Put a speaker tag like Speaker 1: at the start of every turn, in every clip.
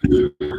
Speaker 1: Mm.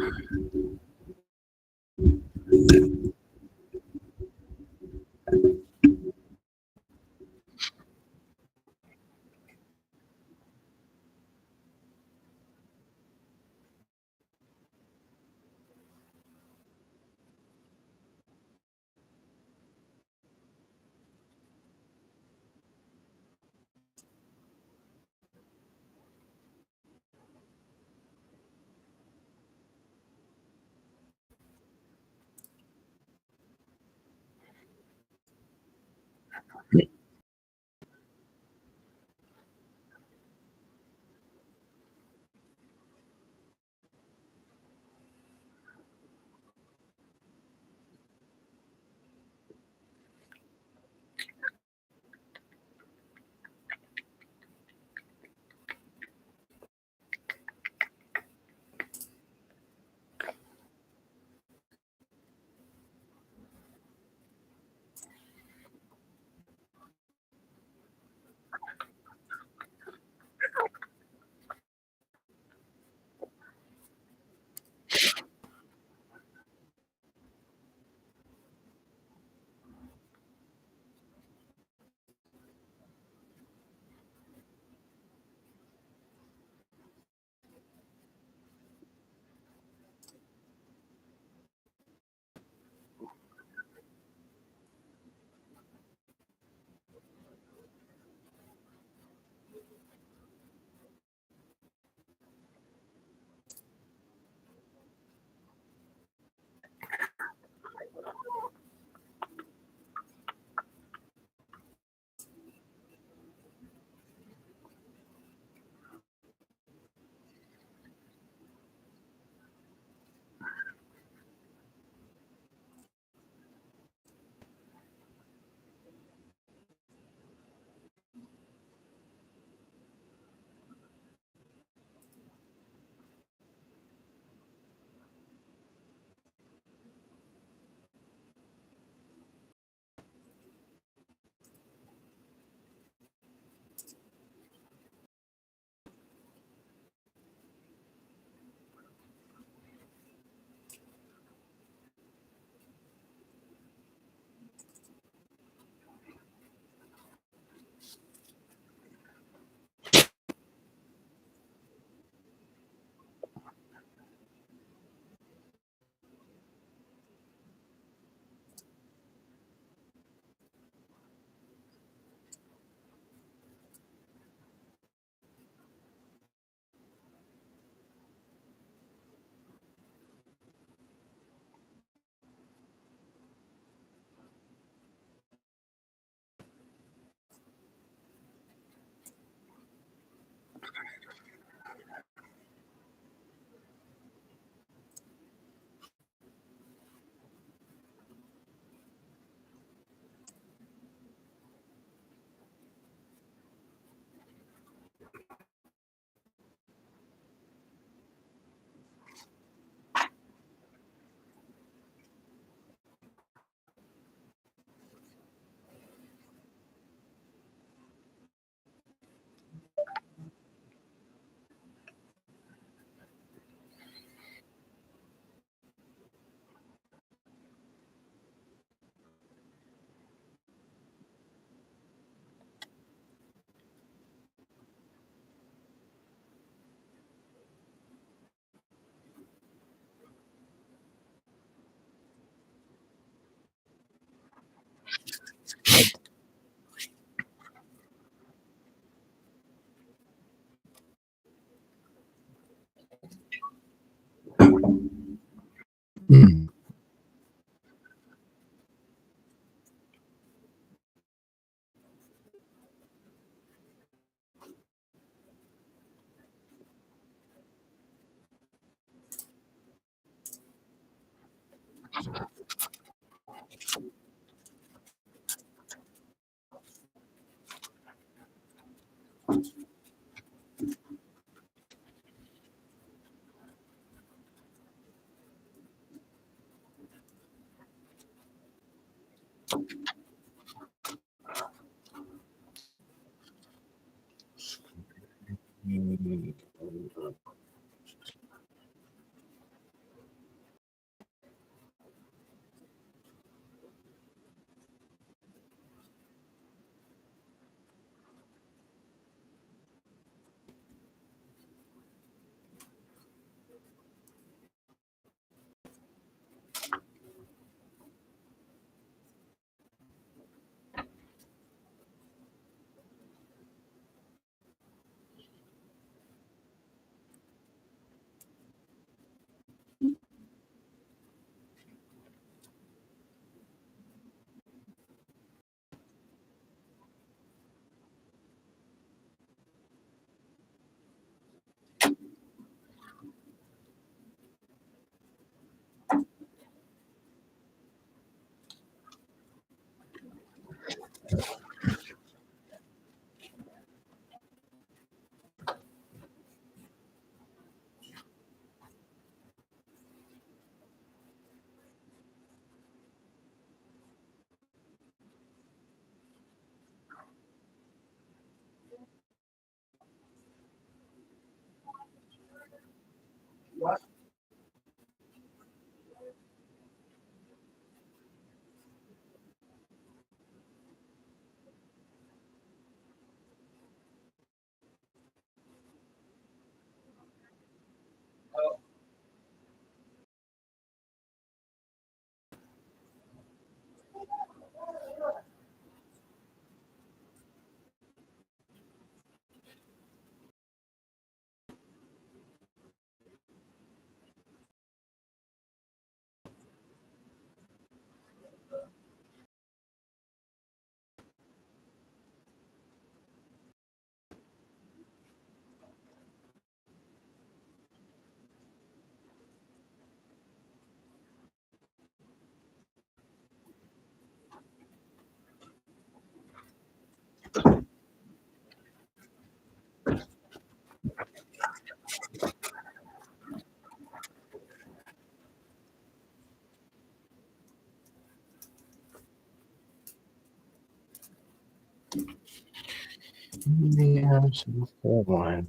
Speaker 1: Indiana, South Carolina.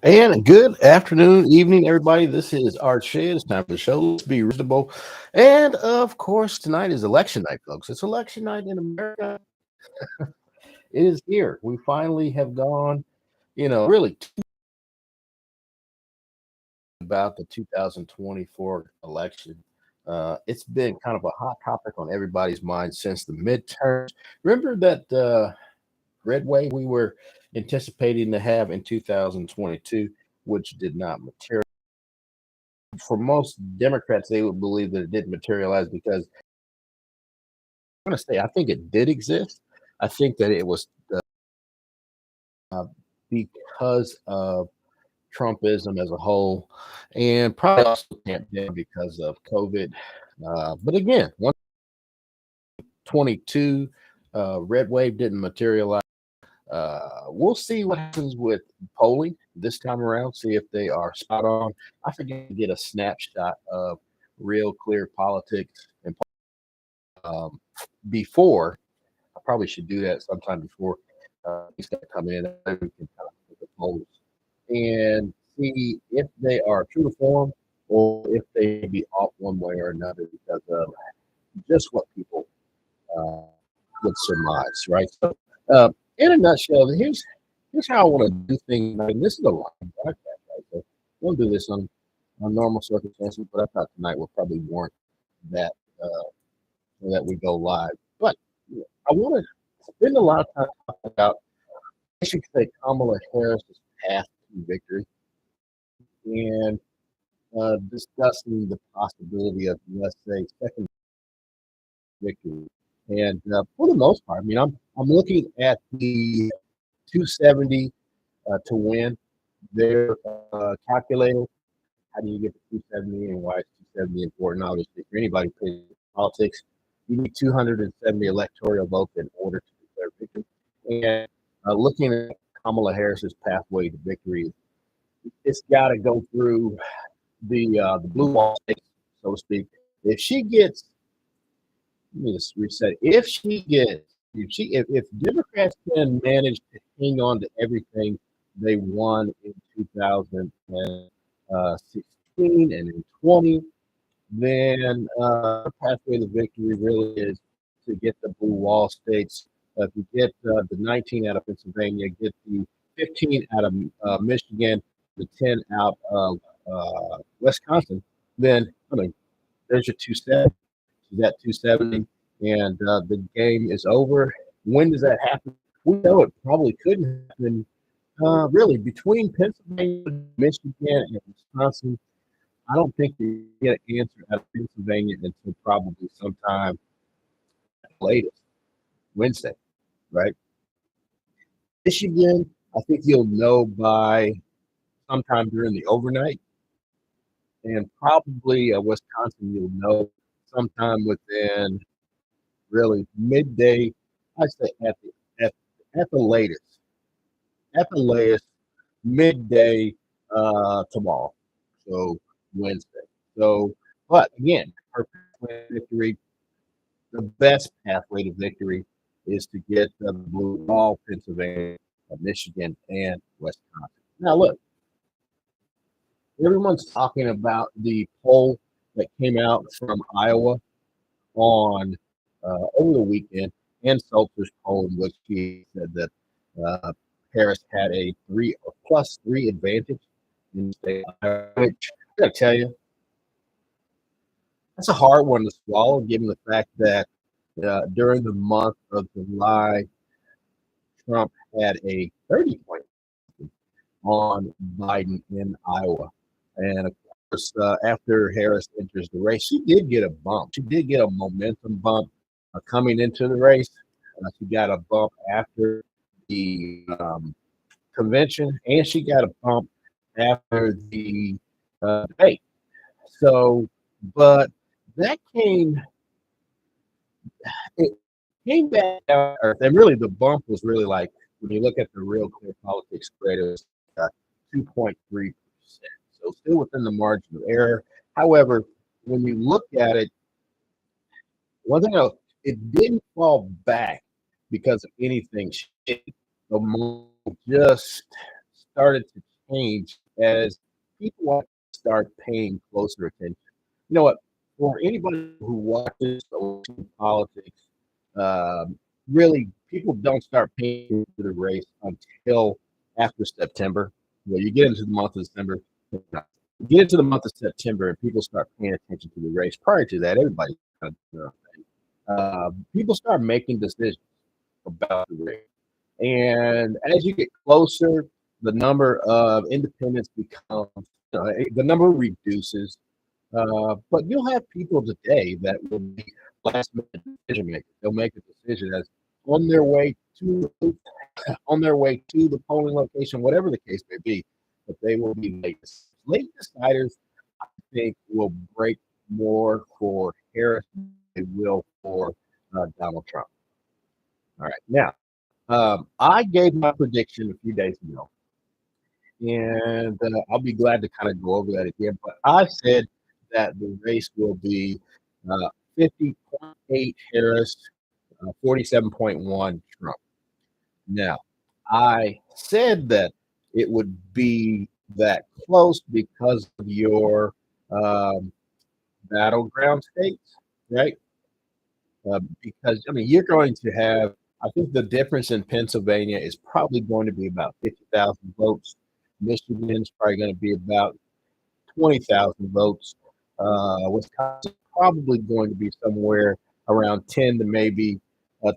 Speaker 1: And good afternoon, evening, everybody. This is Art Shea. It's time for the show. Let's be reasonable. And of course, tonight is election night, folks. It's election night in America. It is here. We finally have gone, really about the 2024 election. It's been kind of a hot topic on everybody's mind since the midterms. Remember that red wave we were anticipating to have in 2022, which did not materialize. For most Democrats, they would believe that it didn't materialize because I'm going to say I think it did exist. I think that it was uh, because of Trumpism as a whole, and probably also tamped down because of COVID. But again, 122 red wave didn't materialize. We'll see what happens with polling this time around. See if they are spot on. I forget to get a snapshot of real clear politics and before. I probably should do that sometime before he's going to come in. And we can kind of look at the polls and see if they are true to form or if they be off one way or another because of just what people uh, would surmise, right? So, in a nutshell, here's how I want to do things. And this is a live broadcast, right? So we'll do this on normal circumstances, but I thought tonight will probably warrant that so that we go live. But I want to spend a lot of time talking about, I should say, Kamala Harris's path to victory and discussing the possibility of, let's say, second victory. And for the most part, I mean, I'm looking at the 270 to win. Their calculator. How do you get to 270 and why is 270 important? Obviously, for anybody who plays politics, you need 270 electoral votes in order to declare victory. And looking at Kamala Harris's pathway to victory, it's got to go through the blue wall, so to speak. If she gets, let me just reset. If Democrats can manage to hang on to everything they won in 2016 and in 20, then the pathway to victory really is to get the blue wall states. If you get the 19 out of Pennsylvania, get the 15 out of Michigan, the 10 out of Wisconsin, then I mean, there's your 270. She's at 270, and the game is over. When does that happen? We know it probably couldn't happen. Really, between Pennsylvania, Michigan, and Wisconsin, I don't think you get an answer out of Pennsylvania until probably sometime latest Wednesday, right? Michigan, I think you'll know by sometime during the overnight, and probably Wisconsin, you'll know sometime within really midday. I say at the latest, at the latest midday tomorrow, so Wednesday. So, but again, her pathway to victory, the best pathway to victory is to get the blue wall, Pennsylvania, Michigan, and Wisconsin. Now, look, everyone's talking about the poll that came out from Iowa on over the weekend, and Seltzer's poll, in which he said that uh, Harris had a three or plus three advantage in the state of Iowa, which I gotta tell you, that's a hard one to swallow, given the fact that during the month of July, Trump had a 30-point on Biden in Iowa. And of course, after Harris enters the race, she did get a bump. She did get a momentum bump coming into the race. She got a bump after the convention, and she got a bump after the debate. So but that it came back down to earth. And really, the bump was really like when you look at the real clear politics spread, it was 2.3%. So still within the margin of error. However, when you look at it, one thing else, it didn't fall back because of anything. The market just started to change as people want to start paying closer attention. You know what? For anybody who watches election politics, really, people don't start paying attention to the race until after September. Well, you get into the month of December, you get into the month of September, and people start paying attention to the race. Prior to that, everybody kind of, people start making decisions about the race. And as you get closer, the number of independents becomes, the number reduces. But you'll have people today that will be last minute decision makers. They'll make a decision as on their way to on their way to the polling location, whatever the case may be, but they will be late. Late deciders, I think, will break more for Harris than they will for Donald Trump. All right. Now, I gave my prediction a few days ago, and I'll be glad to kind of go over that again. But I said that the race will be 50.8 Harris, 47.1 Trump. Now, I said that it would be that close because of your um, battleground states, right? Because I mean, you're going to have. I think the difference in Pennsylvania is probably going to be about 50,000 votes. Michigan's probably going to be about 20,000 votes. Wisconsin probably going to be somewhere around 10 to maybe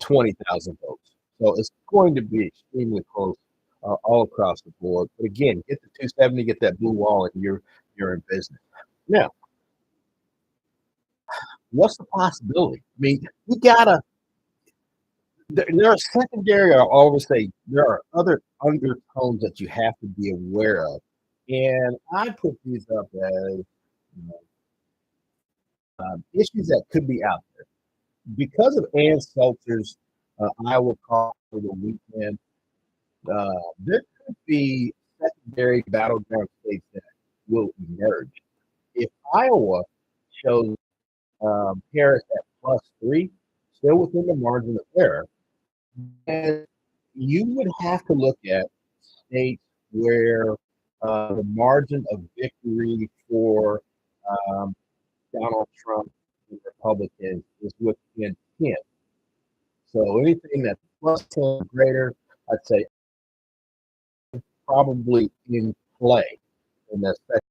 Speaker 1: 20,000 votes. So it's going to be extremely close all across the board. But again, get the 270, get that blue wall, and you're in business. Now, what's the possibility? I mean, you gotta. There are secondary. I always say there are other undertones that you have to be aware of, and I put these up as issues that could be out there because of Ann Seltzer's Iowa call for the weekend. There could be secondary battleground states that will emerge. If Iowa shows Harris at +3, still within the margin of error, and you would have to look at states where the margin of victory for um, Donald Trump and Republicans is within 10. So anything that's +10 or greater, I'd say probably in play in the second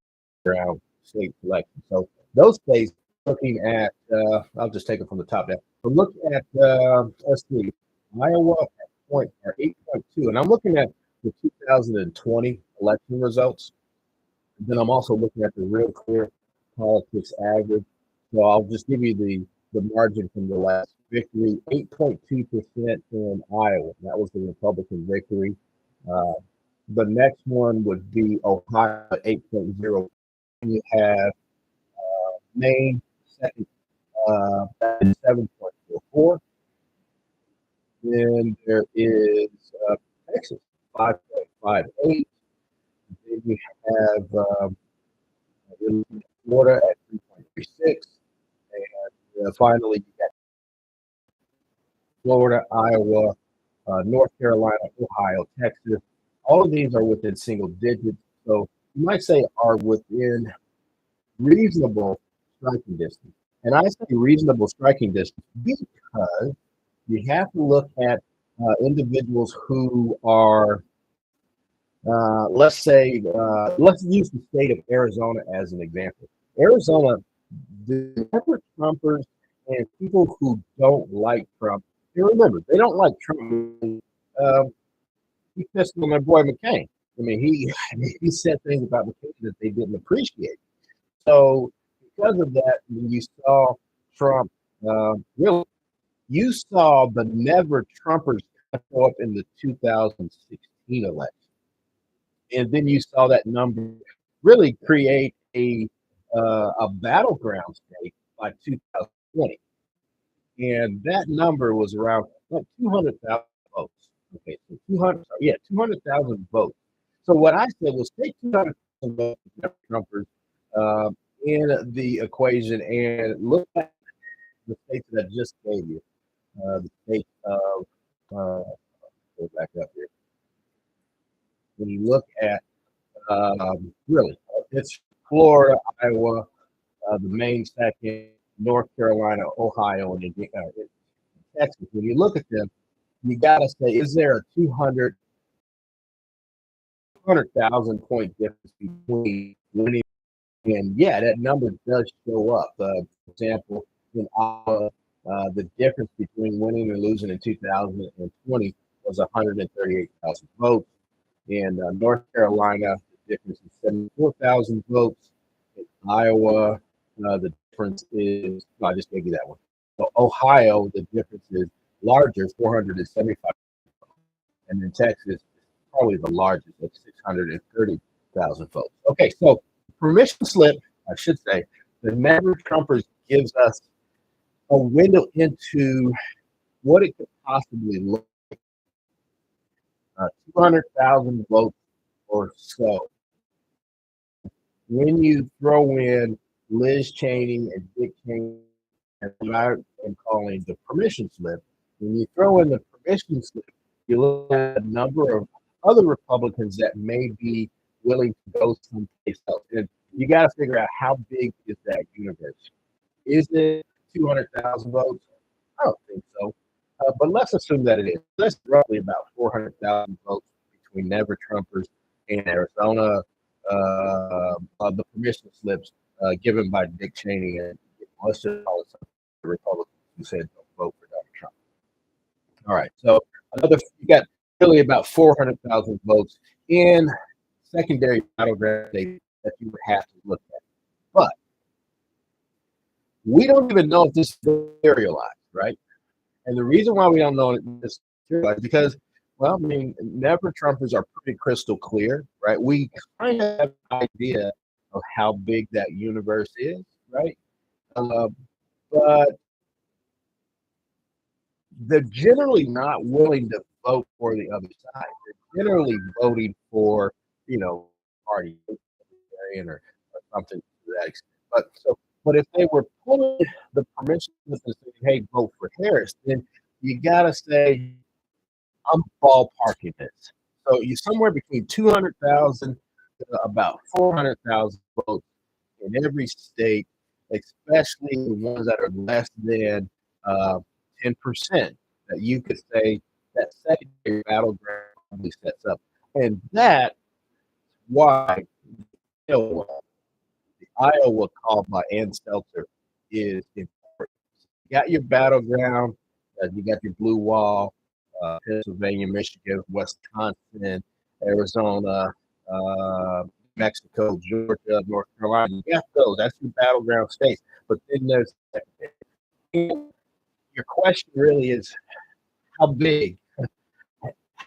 Speaker 1: round state election. So those states, looking at, I'll just take it from the top down. We're looking at, let's see, Iowa at 8.2, and I'm looking at the 2020 election results. And then I'm also looking at the real clear politics average. So I'll just give you the margin from the last victory, 8.2% in Iowa. That was the Republican victory. Uh, the next one would be Ohio at 8.0. You have Maine second at 7.44. Then there is Texas 5.58. Then you have Florida at 3.36. And finally, you got Florida, Iowa, North Carolina, Ohio, Texas. All of these are within single digits. So you might say are within reasonable striking distance. And I say reasonable striking distance because you have to look at individuals who are, let's say, let's use the state of Arizona as an example. Arizona, the never Trumpers and people who don't like Trump, you remember, they don't like Trump. He pissed on my boy McCain. I mean, he said things about McCain that they didn't appreciate. So because of that, when you saw Trump, really, you saw the never Trumpers show up in the 2016 election, and then you saw that number really create a a battleground state by 2020, and that number was around like 200,000 votes. Okay, so 200, yeah, 200,000 votes. So what I said was take 200,000 votes for Trumpers uh, in the equation and look at the states that I just gave you. The state of, go back up here. When you look at really, it's Florida, Iowa, the main second, North Carolina, Ohio, and Texas. When you look at them, you got to say, is there a 200,000 point difference between winning? And yeah, that number does show up. For example, in Iowa, the difference between winning and losing in 2020 was 138,000 votes. In North Carolina, the difference is 74,000 votes. In Iowa, the difference is, no, I just gave you that one. So Ohio, the difference is larger, 475. And in Texas, probably the largest at 630,000 votes. Okay, so permission slip, I should say, the Never Trumpers gives us a window into what it could possibly look like. 200,000 votes or so. When you throw in Liz Cheney and Dick Cheney, and what I am calling the permission slip, when you throw in the permission slip, you look at a number of other Republicans that may be willing to go someplace else. And you got to figure out how big is that universe. Is it 200,000 votes? I don't think so. But let's assume that it is. That's roughly about 400,000 votes between Never Trumpers and Arizona. The permission slips given by Dick Cheney and let's just call it the Republicans who said don't vote for Donald Trump. All right, so you got really about 400,000 votes in secondary battleground states that you would have to look at. But we don't even know if this is materialized, right? And the reason why we don't know this is because, well, I mean, Never Trumpers are pretty crystal clear, right? We kind of have an idea of how big that universe is, right? Uh, but they're generally not willing to vote for the other side. They're generally voting for, party or something to that extent. But if they were pulling the permission and saying, "Hey, vote for Harris," then you gotta say, "I'm ballparking this." So you somewhere between 200,000 to about 400,000 votes in every state, especially the ones that are less than 10%, that you could say that secondary battleground probably sets up. And that's why Iowa, the Iowa call by Ann Stelter is important. You got your battleground, you got your blue wall, Pennsylvania, Michigan, Wisconsin, Arizona, Mexico, Georgia, North Carolina. You got those. That's your battleground states. But then there's your question really is how big?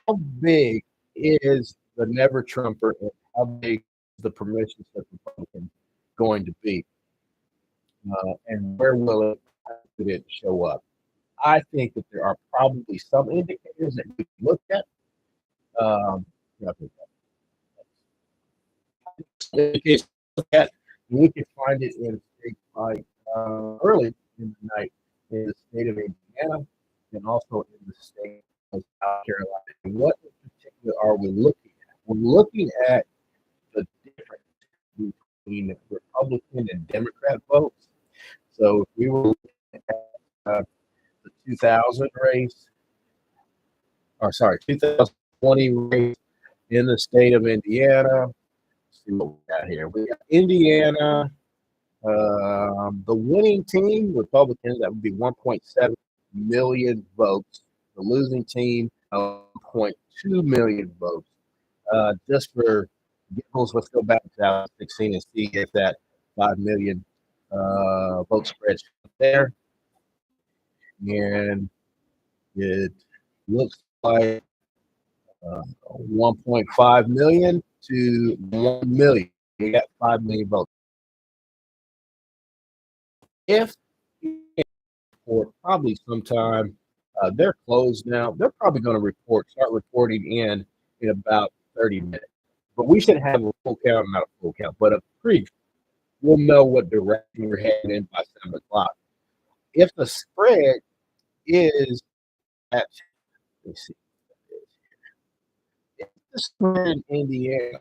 Speaker 1: How big is the Never Trumper and how big is the permission slip Republican going to be? And where will it show up? I think that there are probably some indicators that we can look at. I think indicators look at, we can find it in states like early in the night in the state of Indiana and also in the state of South Carolina. And what in particular are we looking at? We're looking at the difference between Republican and Democrat votes. So if we were looking at the 2000 race, or sorry, 2020 race in the state of Indiana. Let's see what we got here. We got Indiana, the winning team, Republicans, that would be 1.7 million votes. The losing team, 1.2 million votes. Just for giggles, let's go back to 2016 and see if that 5 million vote spread there. And it looks like 1.5 million to 1 million. We got 5 million votes. If or probably sometime they're closed now, they're probably going to start reporting in about 30 minutes. But we should have a full count, not a full count, but a pre. We'll know what direction we're heading in by 7 o'clock. If the spread is at, let's see, if the spread in Indiana,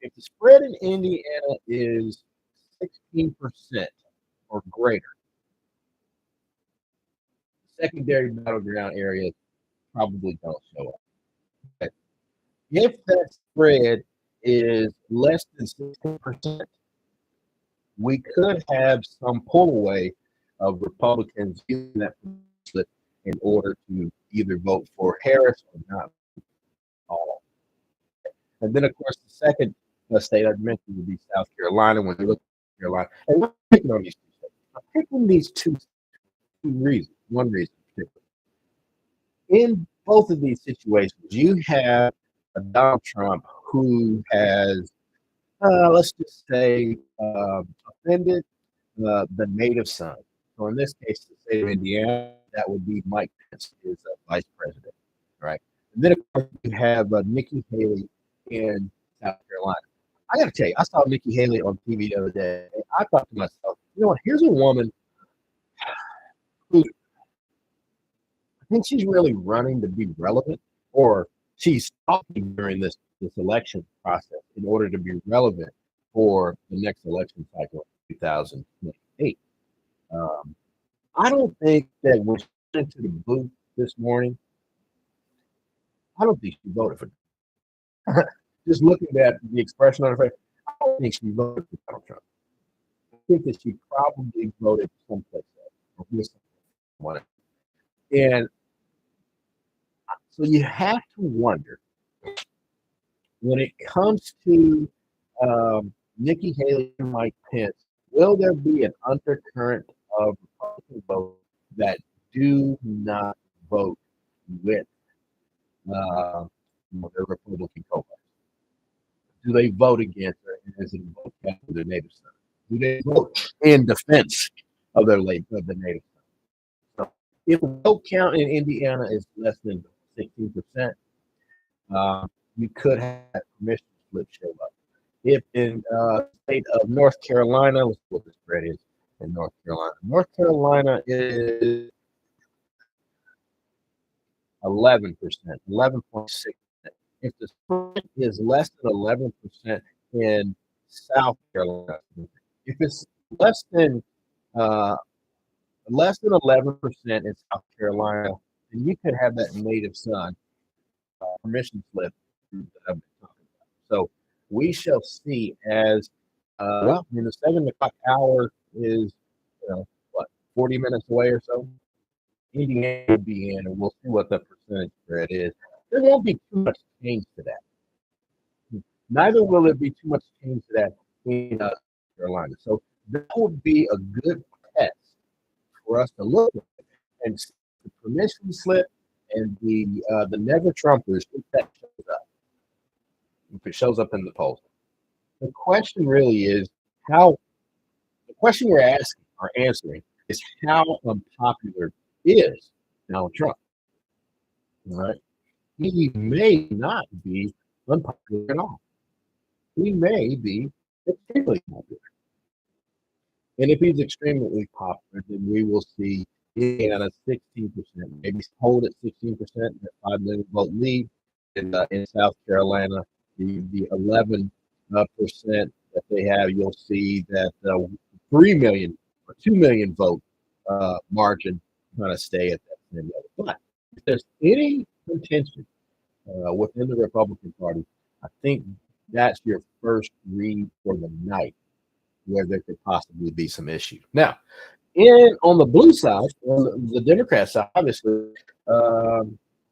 Speaker 1: if the spread in Indiana is 16% or greater, secondary battleground areas probably don't show up. But if that spread is less than 16%, we could have some pull away of Republicans using that slip in order to either vote for Harris or not all. And then, of course, the second state I'd mentioned would be South Carolina. When we look at Carolina, and we're picking on these two states. I'm picking these two reasons. One reason in particular. In both of these situations, you have a Donald Trump who has, let's just say, offended the native son. So in this case, the state of Indiana, that would be Mike Pence, is vice president, right? And then, of course, you have Nikki Haley in South Carolina. I got to tell you, I saw Nikki Haley on TV the other day. And I thought to myself, you know what? Here's a woman who I think she's really running to be relevant, or she's talking during this election process in order to be relevant for the next election cycle, 2028. I don't think that when she went into the booth this morning, I don't think she voted for Trump. Just looking at the expression on her face, I don't think she voted for Donald Trump. I think that she probably voted someplace else or someone else. And so you have to wonder when it comes to Nikki Haley and Mike Pence, will there be an undercurrent of Republican votes that do not vote with their Republican co-hosts? Do they vote against her? Is it a vote after their native son? Do they vote in defense of the native son? So if the vote count in Indiana is less than 16%, you could have permission slip show up. If in state of North Carolina, let's see what the spread is in North Carolina. North Carolina is 11%, 11.6%. If the spread is less than 11% in South Carolina, if it's less than 11% in South Carolina, then you could have that native son permission slip that I've been talking about. So we shall see as well. I mean, the 7 o'clock hour is, 40 minutes away or so. Indiana will be in, and we'll see what the percentage spread is. There won't be too much change to that. Neither will there be too much change to that in North Carolina. So that would be a good test for us to look at and see the permission slip and the never Trumpers if that shows up. If it shows up in the polls. The question really is the question we're asking or answering is how unpopular is Donald Trump? All right. He may not be unpopular at all. He may be extremely popular. And if he's extremely popular, then we will see Indiana 16%, maybe hold at 16%, that 5 million vote lead. In South Carolina, the 11% that they have, you'll see that 3 million or 2 million vote margin kind of stay at that same level. But if there's any contention within the Republican Party, I think that's your first read for the night where there could possibly be some issues. Now, on the blue side, on the Democrat side, obviously,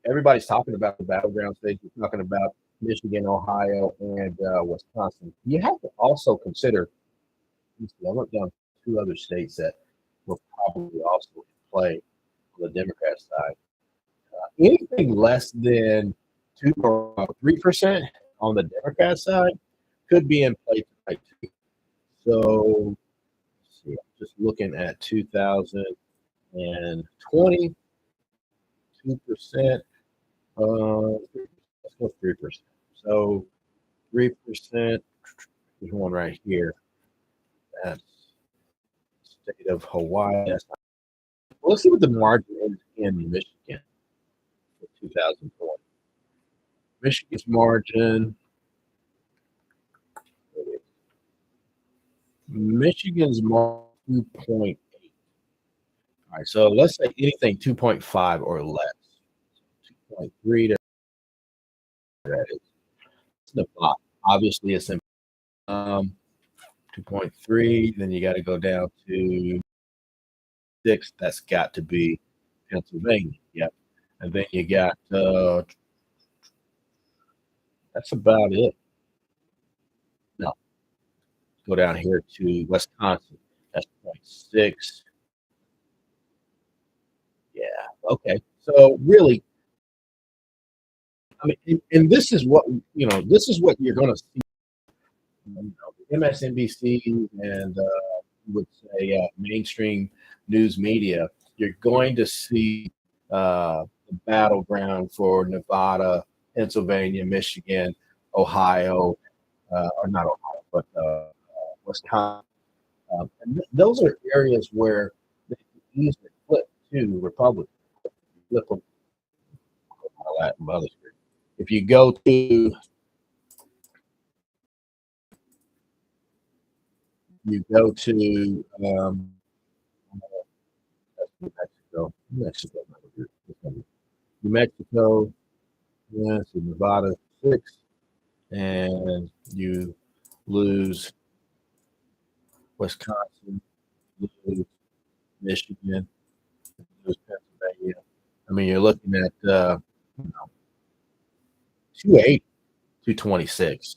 Speaker 1: everybody's talking about the battleground states. We're talking about Michigan, Ohio, and Wisconsin. You have to also consider, I went down 2 other states that were probably also in play on the Democrat side. Anything less than 2 or 3% on the Democrat side could be in play tonight too. So see. I'm just looking at 2020, 2%. Let's go 3%. So 3%. There's one right here. That's state of Hawaii. Well, let's see what the margin is in Michigan for 2020. Michigan's margin. Michigan's margin 2.8. All right, so let's say anything 2.5 or less. 2.3 to that is the bottom. Obviously, it's in 2.3. Then you got to go down to 6. That's got to be Pennsylvania. Yep. And then you got that's about it. No, go down here to Wisconsin. That's 0.6. Yeah. Okay. So really, I mean, and this is what this is what you're going to see. The MSNBC and would say mainstream news media. You're going to see the battleground for Nevada, Pennsylvania, Michigan, Ohio, or not Ohio, but Wisconsin. And those are areas where they can easily flip to Republican. Flip them. If you go to New Mexico, New Mexico, yes, Nevada 6, and you lose Wisconsin, lose Michigan, lose Pennsylvania. I mean, you're looking at 280, 226.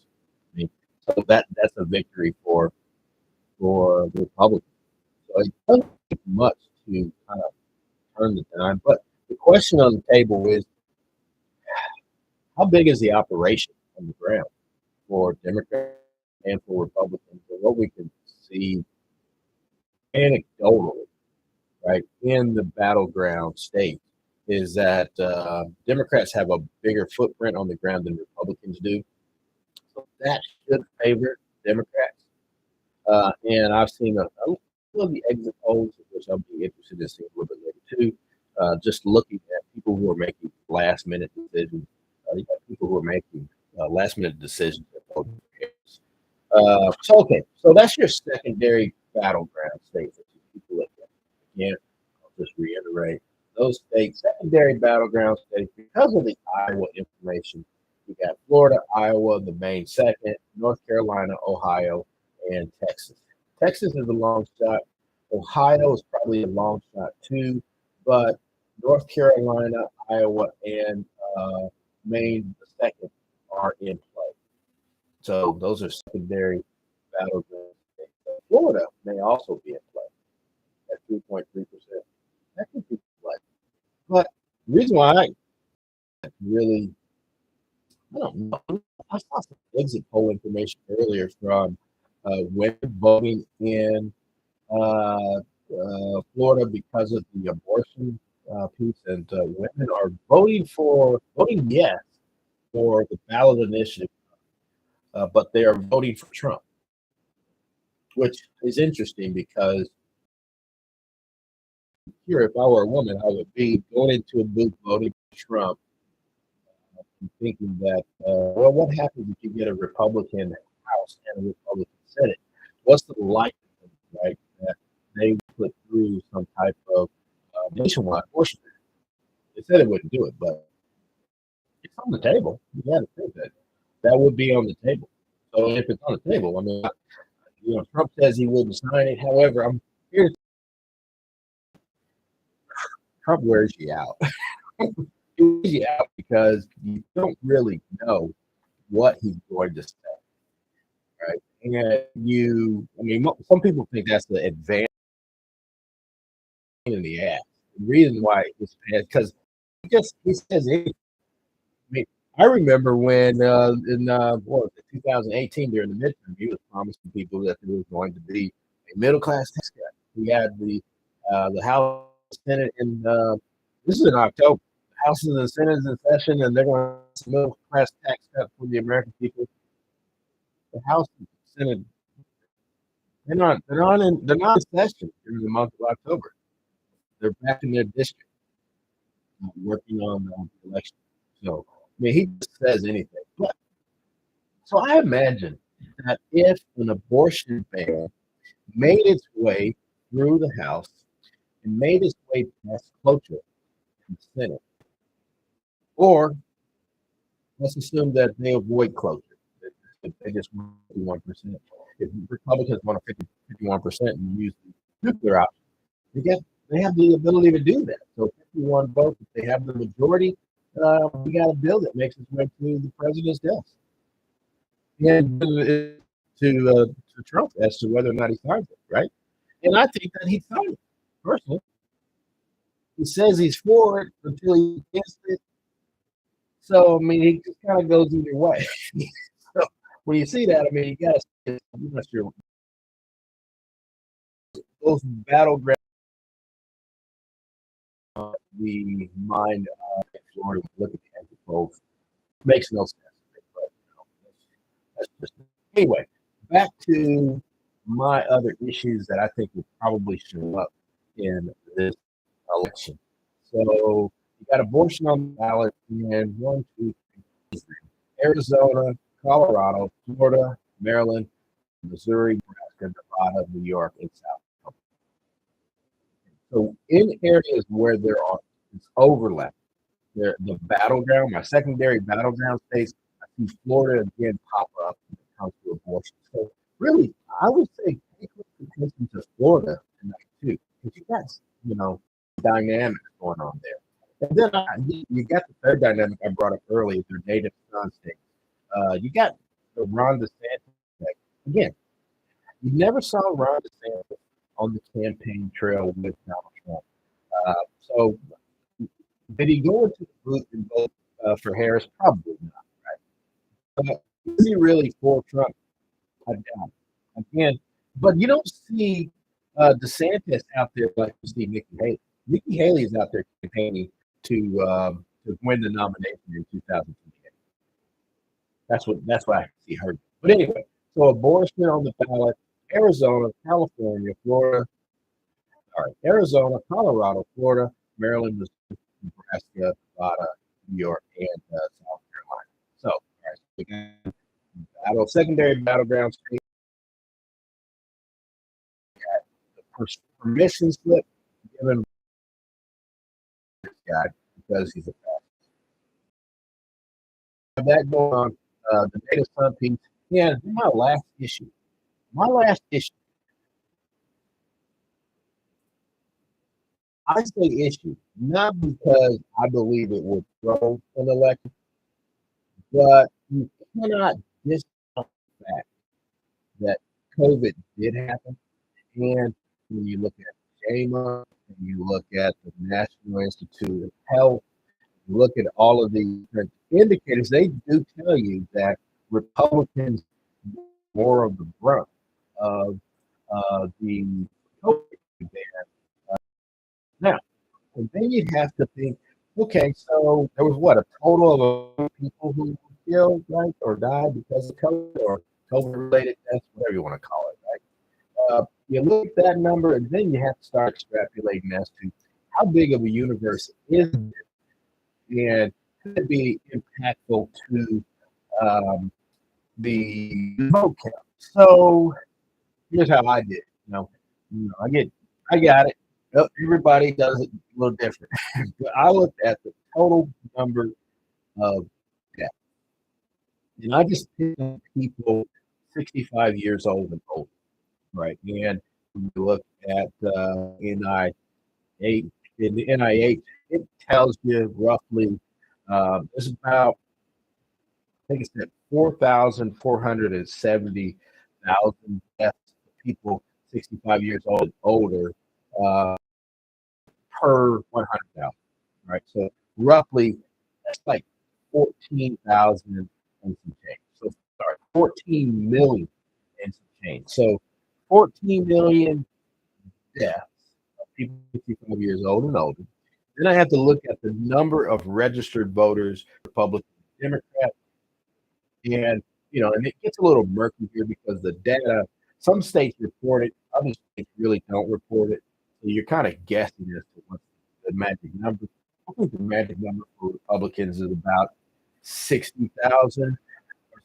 Speaker 1: I mean, so that's a victory for the Republicans. So it doesn't take much to kind of turn the tide. But the question on the table is, how big is the operation on the ground for Democrats and for Republicans? And what we can see anecdotally, right, in the battleground state is that Democrats have a bigger footprint on the ground than Republicans do. So that should favor Democrats. And I've seen a lot of the exit polls, which I'll be interested in seeing a little bit later too. Just looking at people who are making last minute decisions. You got people who are making last minute decisions. So that's your secondary battleground state that people look at. Again, I'll just reiterate those states, secondary battleground states, because of the Iowa information. You got Florida, Iowa, the main second, North Carolina, Ohio, and Texas. Texas is a long shot. Ohio is probably a long shot too, but North Carolina, Iowa, and Maine, the second, are in play. So those are secondary battleground states. Florida may also be in play at 3.3%. That could be play. But the reason why I don't know. I saw some exit poll information earlier from women voting in Florida because of the abortion piece, and women are voting yes for the ballot initiative, but they are voting for Trump, which is interesting because here, if I were a woman, I would be going into a booth voting for Trump, thinking that, well, what happens if you get a Republican House and a Republican Senate? What's the likelihood, right, that they put through some type of nationwide abortion? They said it wouldn't do it, but it's on the table. You got to think that that would be on the table. So if it's on the table, I mean, Trump says he wouldn't sign it. However, I'm here. Trump wears you out. He wears you out because you don't really know what he's going to say, right? And some people think that's the advantage in the ass. The reason why it's bad because he says anything. I mean, I remember when in 2018 during the midterm, he was promising people that there was going to be a middle class tax cut. We had the House Senate in this is in October. The House and the Senate is in session, and they're going to middle class tax cut for the American people. The House and Senate they're not in session during the month of October. They're back in their district working on the election. So I mean, he just says anything. But so I imagine that if an abortion ban made its way through the House and made its way past cloture in the Senate, or let's assume that they avoid cloture. If they just want 51%. If Republicans want a 51% and use the nuclear option, they have the ability to do that. So 51 votes, if they have the majority, we got a bill that makes its way to the president's desk and to Trump as to whether or not he signs it, right? And I think that he'd sign it. Personally, he says he's for it until he's against it. So I mean, he just kind of goes either way. So when you see that, I mean, you got to sure those battleground the mind of Florida look at the end polls makes no sense. But that's just anyway. Back to my other issues that I think will probably show up in this election. So you got abortion on the ballot in 1, 2, 3, Arizona, Colorado, Florida, Maryland, Missouri, Nebraska, Nevada, New York, and South Dakota. So in areas where there are overlap, the battleground, my secondary battleground states, I see Florida again pop up when it comes to abortion. So really, I would say take attention to Florida tonight too, because you got dynamics going on there. And then you got the third dynamic I brought up earlier, their native son states. You got the Ron DeSantis. Again, you never saw Ron DeSantis on the campaign trail with Donald Trump. So did he go into the booth and vote for Harris? Probably not, right? But is he really for Trump? I doubt it. Again, but you don't see DeSantis out there like you see Nikki Haley. Nikki Haley is out there campaigning to win the nomination in 2028. That's why I see her. But anyway, so abortion on the ballot: Arizona, California, Florida. All right, Arizona, Colorado, Florida, Maryland, Missouri, Nebraska, Nevada, New York, and South Carolina. So, all right, so we got secondary battleground state. The permission slip given this guy because he's a fascist. That going on, the native son piece. Yeah, my last issue. My last issue. I say issue not because I believe it would throw an election, but you cannot discount the fact that COVID did happen. And when you look at JAMA, and you look at the National Institute of Health, you look at all of these indicators, they do tell you that Republicans more of the brunt of the COVID ban. Now, and then you have to think, okay, so there was what a total of people who were killed, right, or died because of COVID or COVID-related deaths, whatever you want to call it, right? You look at that number, and then you have to start extrapolating as to how big of a universe is it, and could it be impactful to the vote count. So here's how I did. I got it. Everybody does it a little different. But I looked at the total number of deaths, and I just picked people 65 years old and older, right? And when you look at NIH, in the NIH, it tells you roughly there's about, I think it's at 4,470,000 deaths of people 65 years old and older per 100,000, right? So roughly that's like 14,000 and some change. So sorry, 14 million and some change. So 14 million deaths of people 55 years old and older. Then I have to look at the number of registered voters, Republican, Democrat, and and it gets a little murky here because the data, some states report it, other states really don't report it. So you're kind of guessing as to what the magic number. I think the magic number for Republicans is about 60,000 or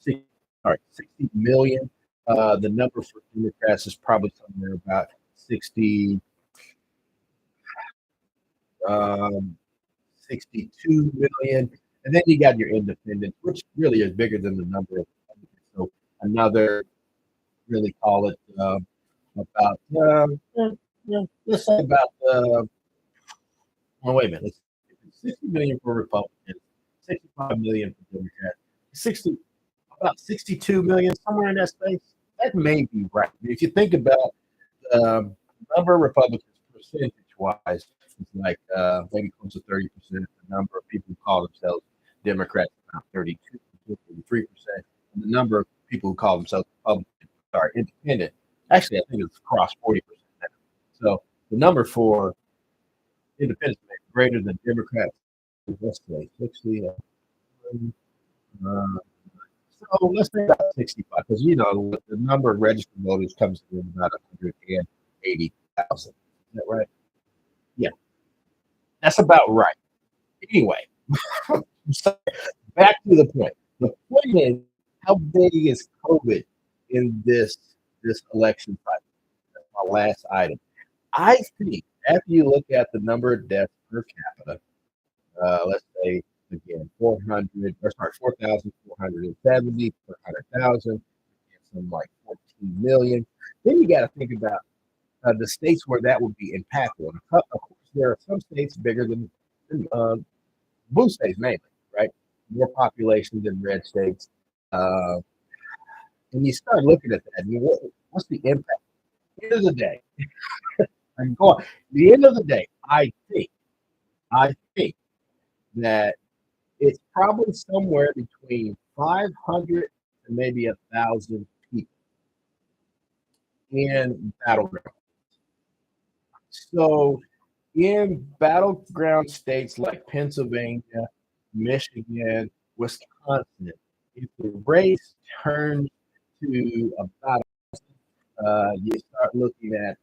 Speaker 1: 60, sorry, 60 million. The number for Democrats is probably somewhere about 60, um, 62 million. And then you got your independents, which really is bigger than the number of Republicans. So another, really call it about, let's say about, well, wait a minute, 60 million for Republicans, 65 million for Democrats, 60, about 62 million, somewhere in that space. That may be right. If you think about the number of Republicans percentage wise, it's like maybe close to 30%. The number of people who call themselves Democrats, about 32, 33%. And the number of people who call themselves Republicans are independent. Actually, I think it's across 40% now. So the number for independents is greater than Democrats. Let's say 60. Uh, so let's say about 65, because the number of registered voters comes to about 180,000. Is that right? Yeah, that's about right. Anyway, so back to the point. The point is, how big is COVID in this election cycle? That's my last item. I think after you look at the number of deaths per capita, let's say again 400 or sorry 4,470 per 100,000, some like 14 million. Then you got to think about the states where that would be impactful. And of course, there are some states bigger than blue states, mainly, right? More population than red states. Uh, and you start looking at that, and what's the impact? At the end of the day, and go on. At the end of the day, I think that it's probably somewhere between 500 and maybe 1,000 people in battleground. So in battleground states like Pennsylvania, Michigan, Wisconsin, if the race turns to about you start looking at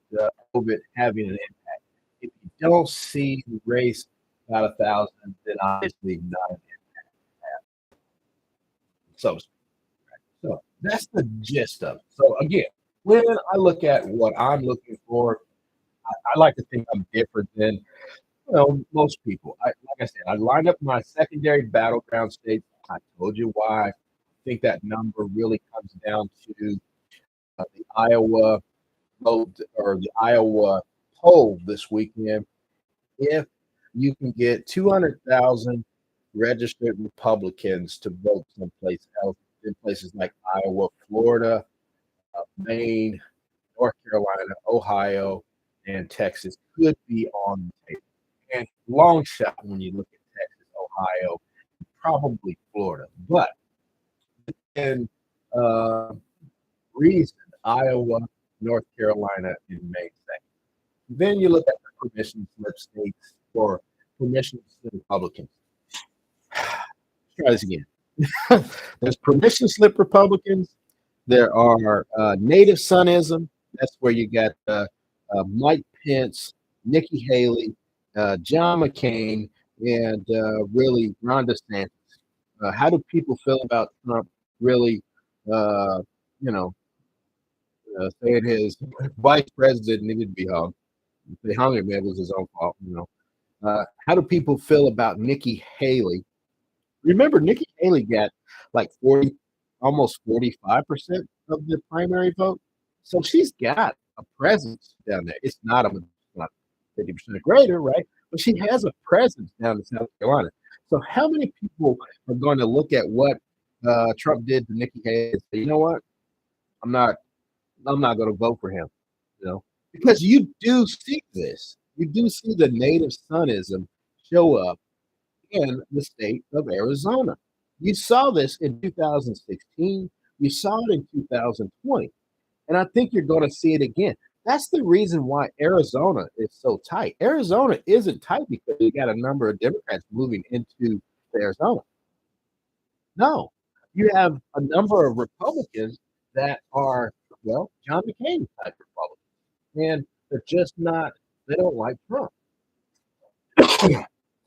Speaker 1: COVID having an impact. If you don't see the race about 1,000, then obviously not an impact. So, so that's the gist of it. So again, when I look at what I'm looking for, I like to think I'm different than most people. Like I said, I lined up my secondary battleground states. I told you why. I think that number really comes down to the Iowa vote or the Iowa poll this weekend. If you can get 200,000 registered Republicans to vote someplace else, in places like Iowa, Florida, Maine, North Carolina, Ohio, and Texas could be on the table. And long shot when you look at Texas, Ohio, probably Florida. But in reason, Iowa, North Carolina, and Maine second. Then you look at the permission slip states or permission slip Republicans. Let's try this again. There's permission slip Republicans. There are native sonism. That's where you got Mike Pence, Nikki Haley, John McCain, and really Ron DeSantis. How do people feel about Trump really, you know, saying his vice president needed to be hung? If they hung him, it was his own fault. How do people feel about Nikki Haley? Remember, Nikki Haley got like 40, almost 45% of the primary vote. So she's got a presence down there. It's not 50% greater, right? But she has a presence down in South Carolina. So how many people are going to look at what Trump did to Nikki Haley and say, you know what? I'm not going to vote for him. Because you do see this. You do see the native sonism show up in the state of Arizona. You saw this in 2016. You saw it in 2020. And I think you're going to see it again. That's the reason why Arizona is so tight. Arizona isn't tight because you got a number of Democrats moving into Arizona. No, you have a number of Republicans that are, well, John McCain type Republicans, and they're just not. They don't like Trump.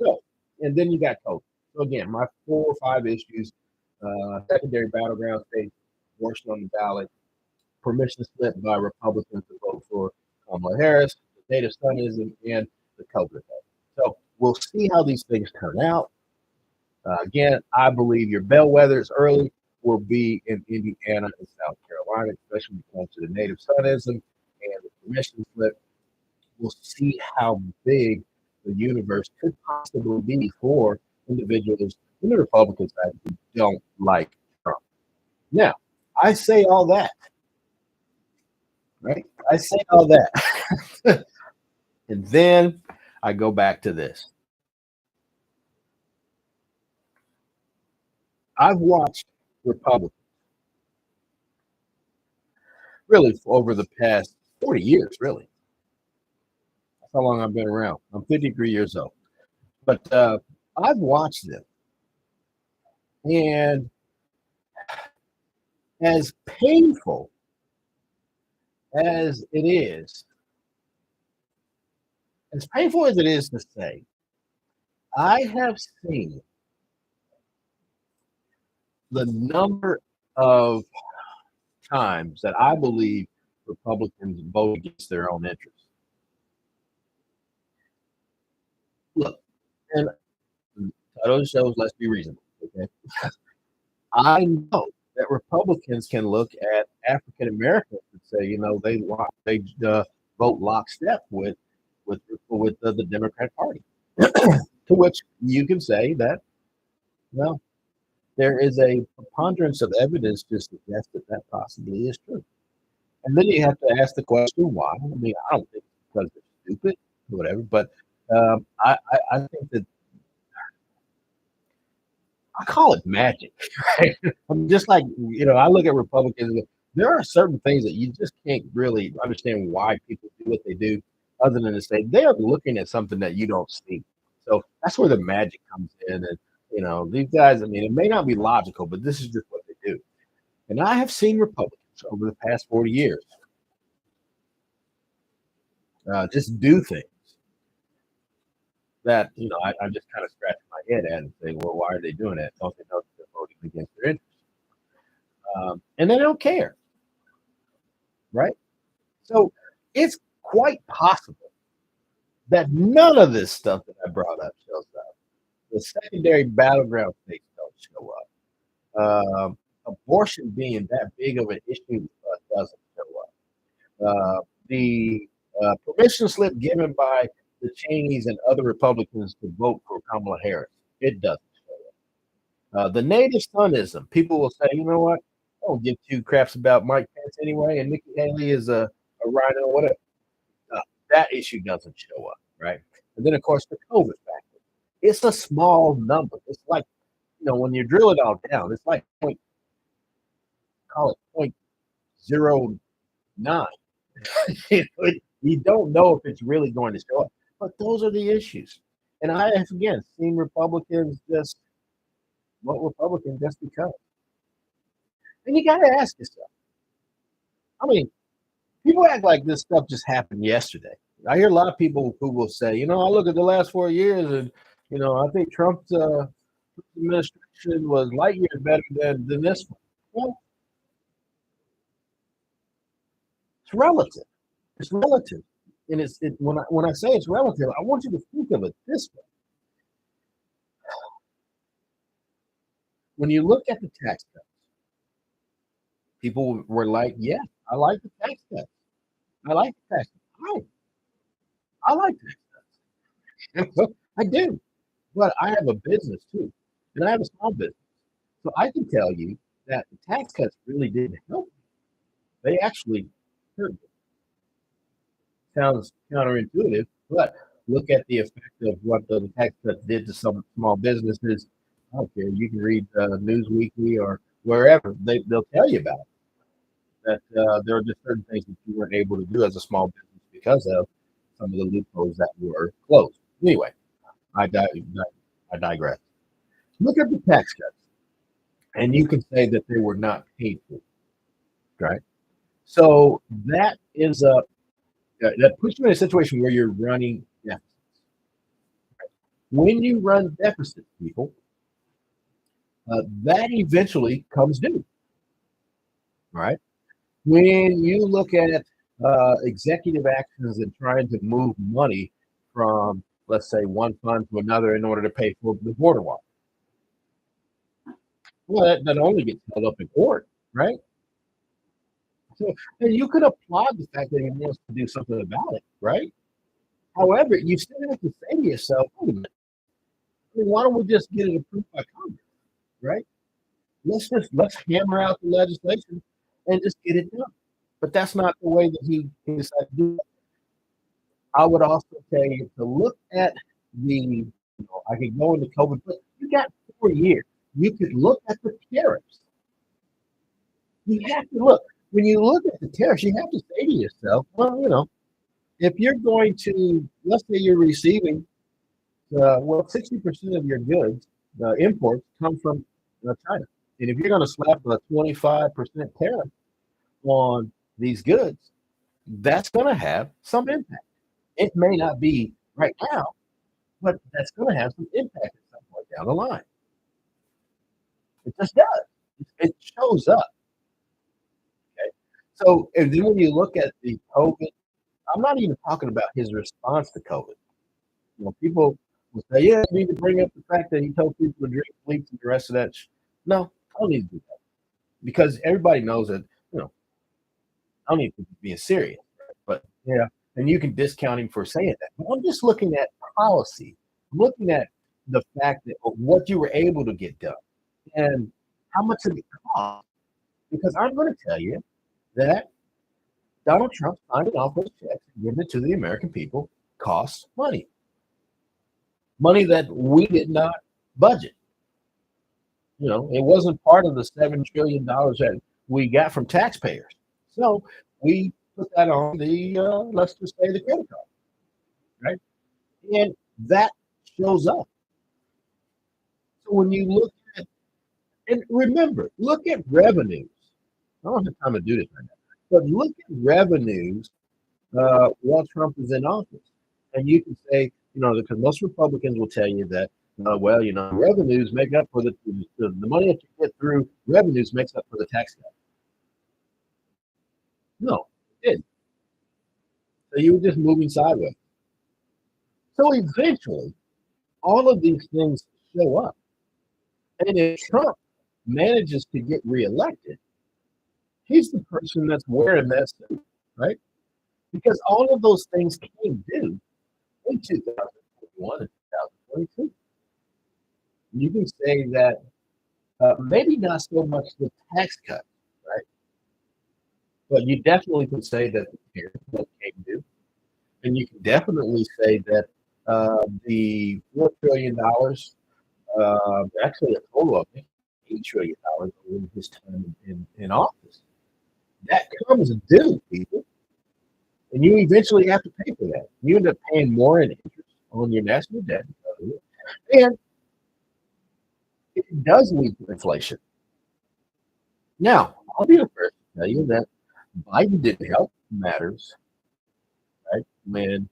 Speaker 1: So, and then you got COVID. So again, my 4 or 5 issues: secondary battleground states, abortion on the ballot, permission slip by Republicans to vote for Kamala Harris, the native sonism, and the COVID vote. So we'll see how these things turn out. Again, I believe your bellwethers early will be in Indiana and South Carolina, especially when it comes to the native sonism and the permission slip. We'll see how big the universe could possibly be for individuals in the Republican side who don't like Trump. Now, I say all that, right? I say all that. And then I go back to this. I've watched Republicans really over the past 40 years, really. That's how long I've been around. I'm 53 years old. But I've watched them. And as painful as it is, as painful as it is to say, I have seen the number of times that I believe Republicans vote against their own interests. Look, and title of the show is Let's Be Reasonable. Okay. I know that Republicans can look at African Americans and say, they vote lockstep with the Democrat Party. To which you can say that, well, there is a preponderance of evidence to suggest that that possibly is true. And then you have to ask the question why. I mean, I don't think it's because they're stupid or whatever, but I think that I call it magic, right? I'm just like, I look at Republicans, and there are certain things that you just can't really understand why people do what they do, other than to say they're looking at something that you don't see. So that's where the magic comes in. And, these guys, I mean, it may not be logical, but this is just what they do. And I have seen Republicans over the past 40 years just do things that, I just kind of scratch my head at and say, well, why are they doing that? Don't they know that they're voting against their interests? And they don't care, right? So it's quite possible that none of this stuff that I brought up shows up. The secondary battleground states don't show up. Abortion being that big of an issue doesn't show up. The permission slip given by the Cheneys and other Republicans to vote for Kamala Harris, it doesn't show up. The native sonism, people will say, you know what? I don't give two craps about Mike Pence anyway, and Nikki Haley is a rhino, whatever. That issue doesn't show up, right? And then, of course, the COVID factor. It's a small number. It's like, when you drill it all down, it's like call it 0.09. You don't know if it's really going to show up. But those are the issues. And I have, again, seen Republicans just vote Republican just because. And you got to ask yourself. I mean, people act like this stuff just happened yesterday. I hear a lot of people who will say, I look at the last 4 years and, I think Trump's administration was light years better than this one. Well, it's relative. It's relative. And when I say it's relative, I want you to think of it this way. When you look at the tax cuts, people were like, yeah, I like the tax cuts. I like the tax cuts. I like tax cuts. I do. But I have a business too. And I have a small business. So I can tell you that the tax cuts really didn't help me. They actually hurt me. Sounds counterintuitive, but look at the effect of what the tax cuts did to some small businesses. I don't care. You can read News Weekly or wherever. They'll tell you about it. that there are just certain things that you weren't able to do as a small business because of some of the loopholes that were closed. Anyway, I digress. Look at the tax cuts, and you can say that they were not paid for, right? So that is a that puts you in a situation where you're running deficits. When you run deficits, people, that eventually comes due, right? When you look at executive actions and trying to move money from, let's say, one fund to another in order to pay for the border wall, well, that only gets held up in court, right? So, and you could applaud the fact that he wants to do something about it, right? However, you still have to say to yourself, wait a minute, I mean, why don't we just get it approved by Congress, right? Let's hammer out the legislation and just get it done. But that's not the way that he decided to do it. I would also tell you to look at I could go into COVID, but you got 4 years. You could look at the tariffs. You have to look. When you look at the tariffs, you have to say to yourself, well, if you're going to, let's say you're receiving, 60% of your goods, imports come from China. And if you're going to slap a 25% tariff on these goods, that's going to have some impact. It may not be right now, but that's going to have some impact at some point down the line. It just does. It shows up. Okay. So, and then when you look at the COVID, I'm not even talking about his response to COVID. People will say, yeah, you need to bring up the fact that he told people to drink bleach and the rest of that. No, I don't need to do that because everybody knows that, I don't need to be being serious. But yeah, and you can discount him for saying that. But I'm just looking at policy. I'm looking at the fact that what you were able to get done and how much it cost. Because I'm going to tell you that Donald Trump signing off those checks and giving it to the American people costs money. Money that we did not budget. It wasn't part of the $7 trillion that we got from taxpayers. So we put that on the, let's just say, the credit card, right? And that shows up. So when you look at, and remember, look at revenues. I don't have time to do this right now, but look at revenues while Trump is in office. And you can say, because most Republicans will tell you that, revenues make up for the money that you get through revenues makes up for the tax cut. No, it didn't. So you were just moving sideways. So eventually, all of these things show up. And if Trump manages to get reelected, he's the person that's wearing that suit, right? Because all of those things came due in 2021 and 2022. You can say that maybe not so much the tax cut, right? But you definitely can say that the tariff came due. And you can definitely say that the $4 trillion, actually a total of $8 trillion in his time in office, that comes due, people. And you eventually have to pay for that. You end up paying more in interest on your national debt. And it does lead to inflation. Now, I'll be the first to tell you that Biden didn't help matters, right? When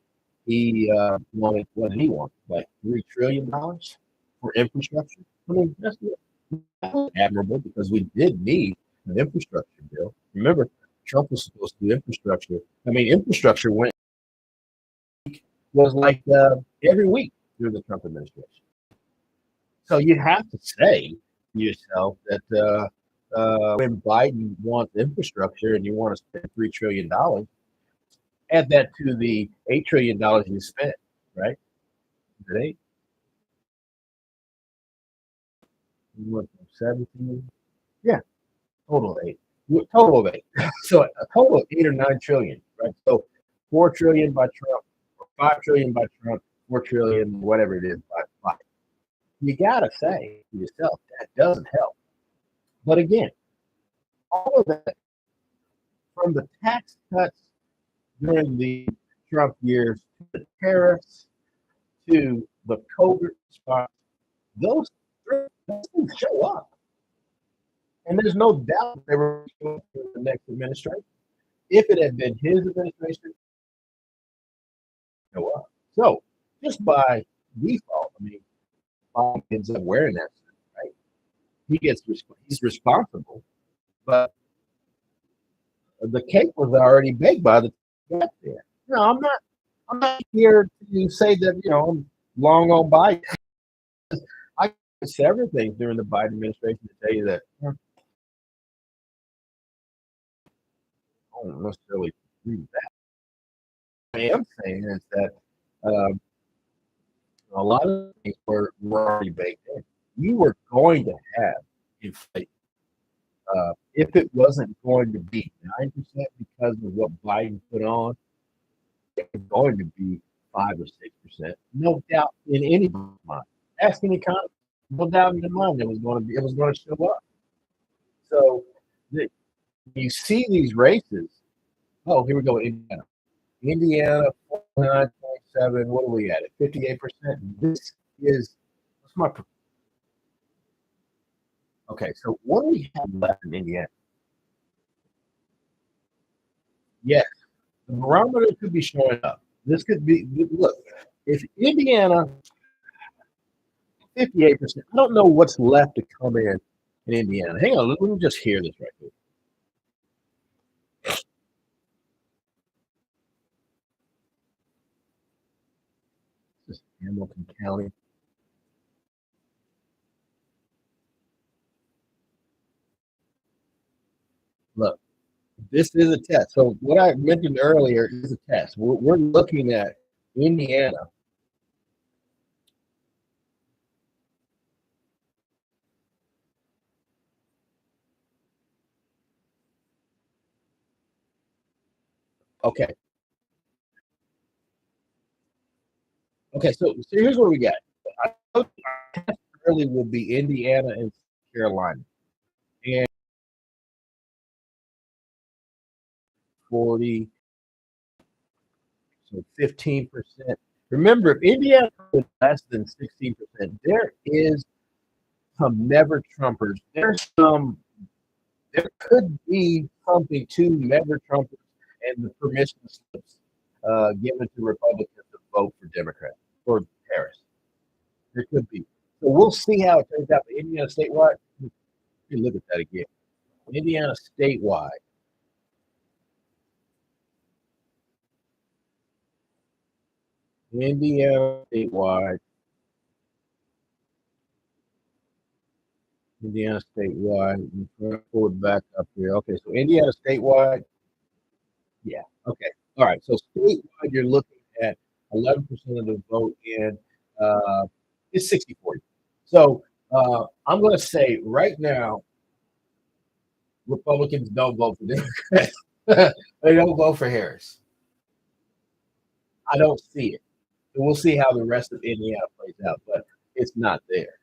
Speaker 1: he wanted, what did he want? Like $3 trillion for infrastructure? I mean, that's admirable because we did need an infrastructure bill. Remember, Trump was supposed to do infrastructure. I mean, infrastructure was like every week through the Trump administration. So you have to say to yourself that when Biden wants infrastructure and you want to spend $3 trillion, add that to the $8 trillion you spent, right? Is it 8? You went from 17? Yeah, total of 8. Total of 8. So a total of 8 or 9 trillion, right? So 4 trillion by Trump, or 5 trillion by Trump, 4 trillion, whatever it is by Biden. You gotta say to yourself that doesn't help. But again, all of that from the tax cuts during the Trump years to the tariffs to the COVID response, those things show up. And there's no doubt they were going to the next administration. If it had been his administration, show up. So just by default, I mean, Biden ends up wearing that suit, right? He's responsible, but the cake was already baked by the time he got there. No, I'm not here to say that I'm long on Biden. I did several things during the Biden administration to tell you that I don't necessarily agree with that. What I am saying is that um, a lot of things were already baked in. You were going to have inflation. If it wasn't going to be 9% because of what Biden put on, it was going to be 5 or 6%. No doubt in anybody's mind. Ask any economist. No doubt in their mind it was going to show up. So the, you see these races. Oh, here we go. Indiana, 49.7. What are we at? 58%. This is what's my okay. So what do we have left in Indiana? Yes, the barometer could be showing up. This could be look. If Indiana 58%, I don't know what's left to come in Indiana. Hang on, let me just hear this right here. This is Hamilton County. Look, this is a test. So what I mentioned earlier is a test. We're looking at Indiana. Okay. Okay. So here's what we got. I know our test early will be Indiana and Carolina. And 40, so 15%. Remember, if Indiana is less than 16%, there is some never Trumpers. There could be something to never Trumpers and the permission slips given to Republicans to vote for Democrats for Harris. There could be. So we'll see how it turns out. But Indiana statewide, you look at that again. Indiana statewide, Indiana statewide, Indiana statewide. Pull it back up here. Okay, so Indiana statewide, yeah. Okay. All right. So statewide, you're looking at 11% of the vote in it's 60-40. So I'm going to say right now, Republicans don't vote for Democrats. They don't vote for Harris. I don't see it. So we'll see how the rest of Indiana plays out, but it's not there.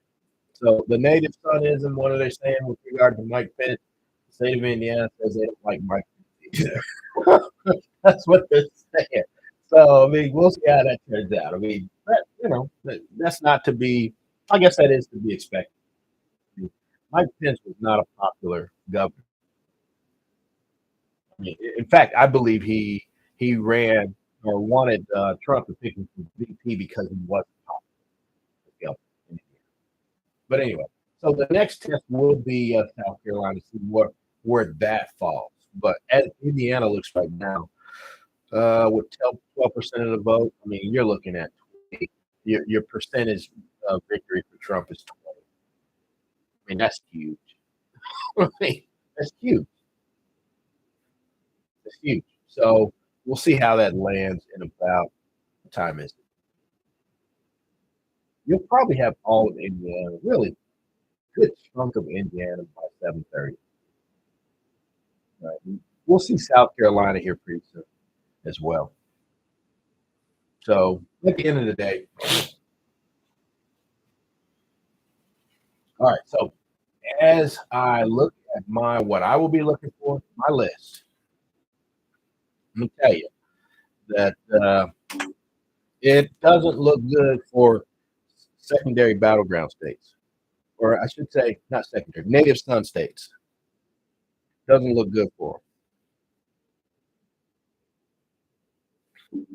Speaker 1: So the native sonism, what are they saying with regard to Mike Pence? The state of Indiana says they don't like Mike Pence either. That's what they're saying. So I mean, we'll see how that turns out. I mean, that's not to be. I guess that is to be expected. Mike Pence was not a popular governor. I mean, in fact, I believe he ran or wanted Trump to pick him for VP because he wasn't popular. But anyway, so the next test will be South Carolina to see where that falls. But as Indiana looks right now, with 12% of the vote, I mean, you're looking at 20. Your percentage of victory for Trump is 20. I mean, that's huge. I mean, that's huge. That's huge. So we'll see how that lands in about what time is it. You'll probably have all of Indiana, really good chunk of Indiana by 7:30. Right? We'll see South Carolina here pretty soon as well. So at the end of the day, all right. So as I look at what I will be looking for, my list. Let me tell you that it doesn't look good for secondary battleground states, or I should say, not secondary, native son states. Doesn't look good for them.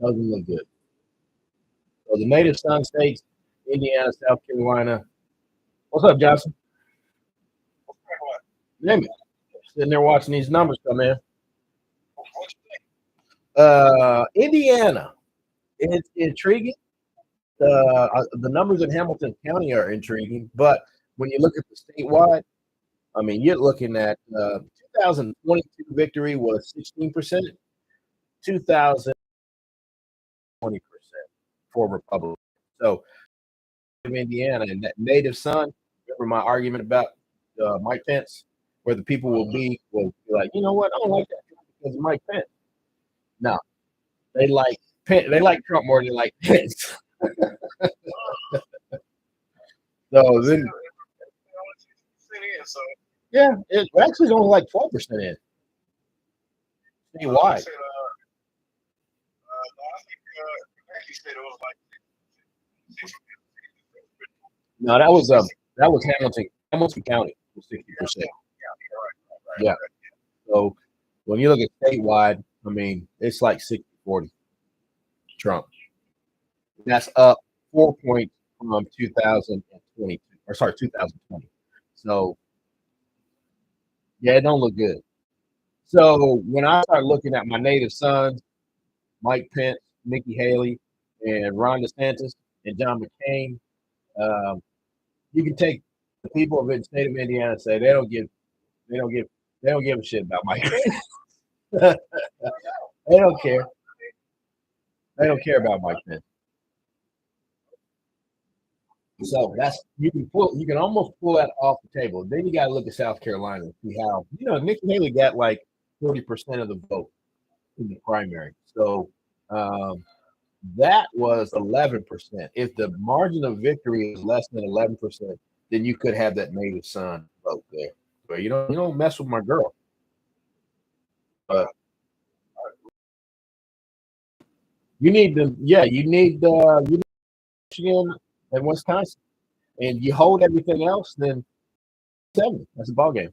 Speaker 1: Doesn't look good. So the native son states, Indiana, South Carolina. What's up, Johnson? Name it. Sitting there watching these numbers come in. Indiana. It's intriguing. The numbers in Hamilton County are intriguing, but when you look at the statewide, I mean, you're looking at 2022 victory was 16%, 2020 20% for Republican. So in Indiana and that native son, remember my argument about Mike Pence, where the people will be like, you know what, I don't like that because of Mike Pence. No, they like Trump more than they like Pence. So then, yeah, it actually is only like 12% in statewide. No, that was Hamilton County was 60%. Yeah. So when you look at statewide, I mean, it's like 60-40 Trump. That's up 4 points from 2022, or sorry, 2020. So yeah, it don't look good. So when I start looking at my native sons, Mike Pence, Nikki Haley, and Ron DeSantis and John McCain, um, you can take the people of the state of Indiana and say they don't give they don't give a shit about Mike Pence. They don't care. They don't care about Mike Pence. So that's you can almost pull that off the table. Then you got to look at South Carolina and see how Nikki Haley got like 40% of the vote in the primary. So um, that was 11%. If the margin of victory is less than 11%, then you could have that native son vote there. But you don't mess with my girl. But you need Michigan and Wisconsin, and you hold everything else, then 70. That's a ball game.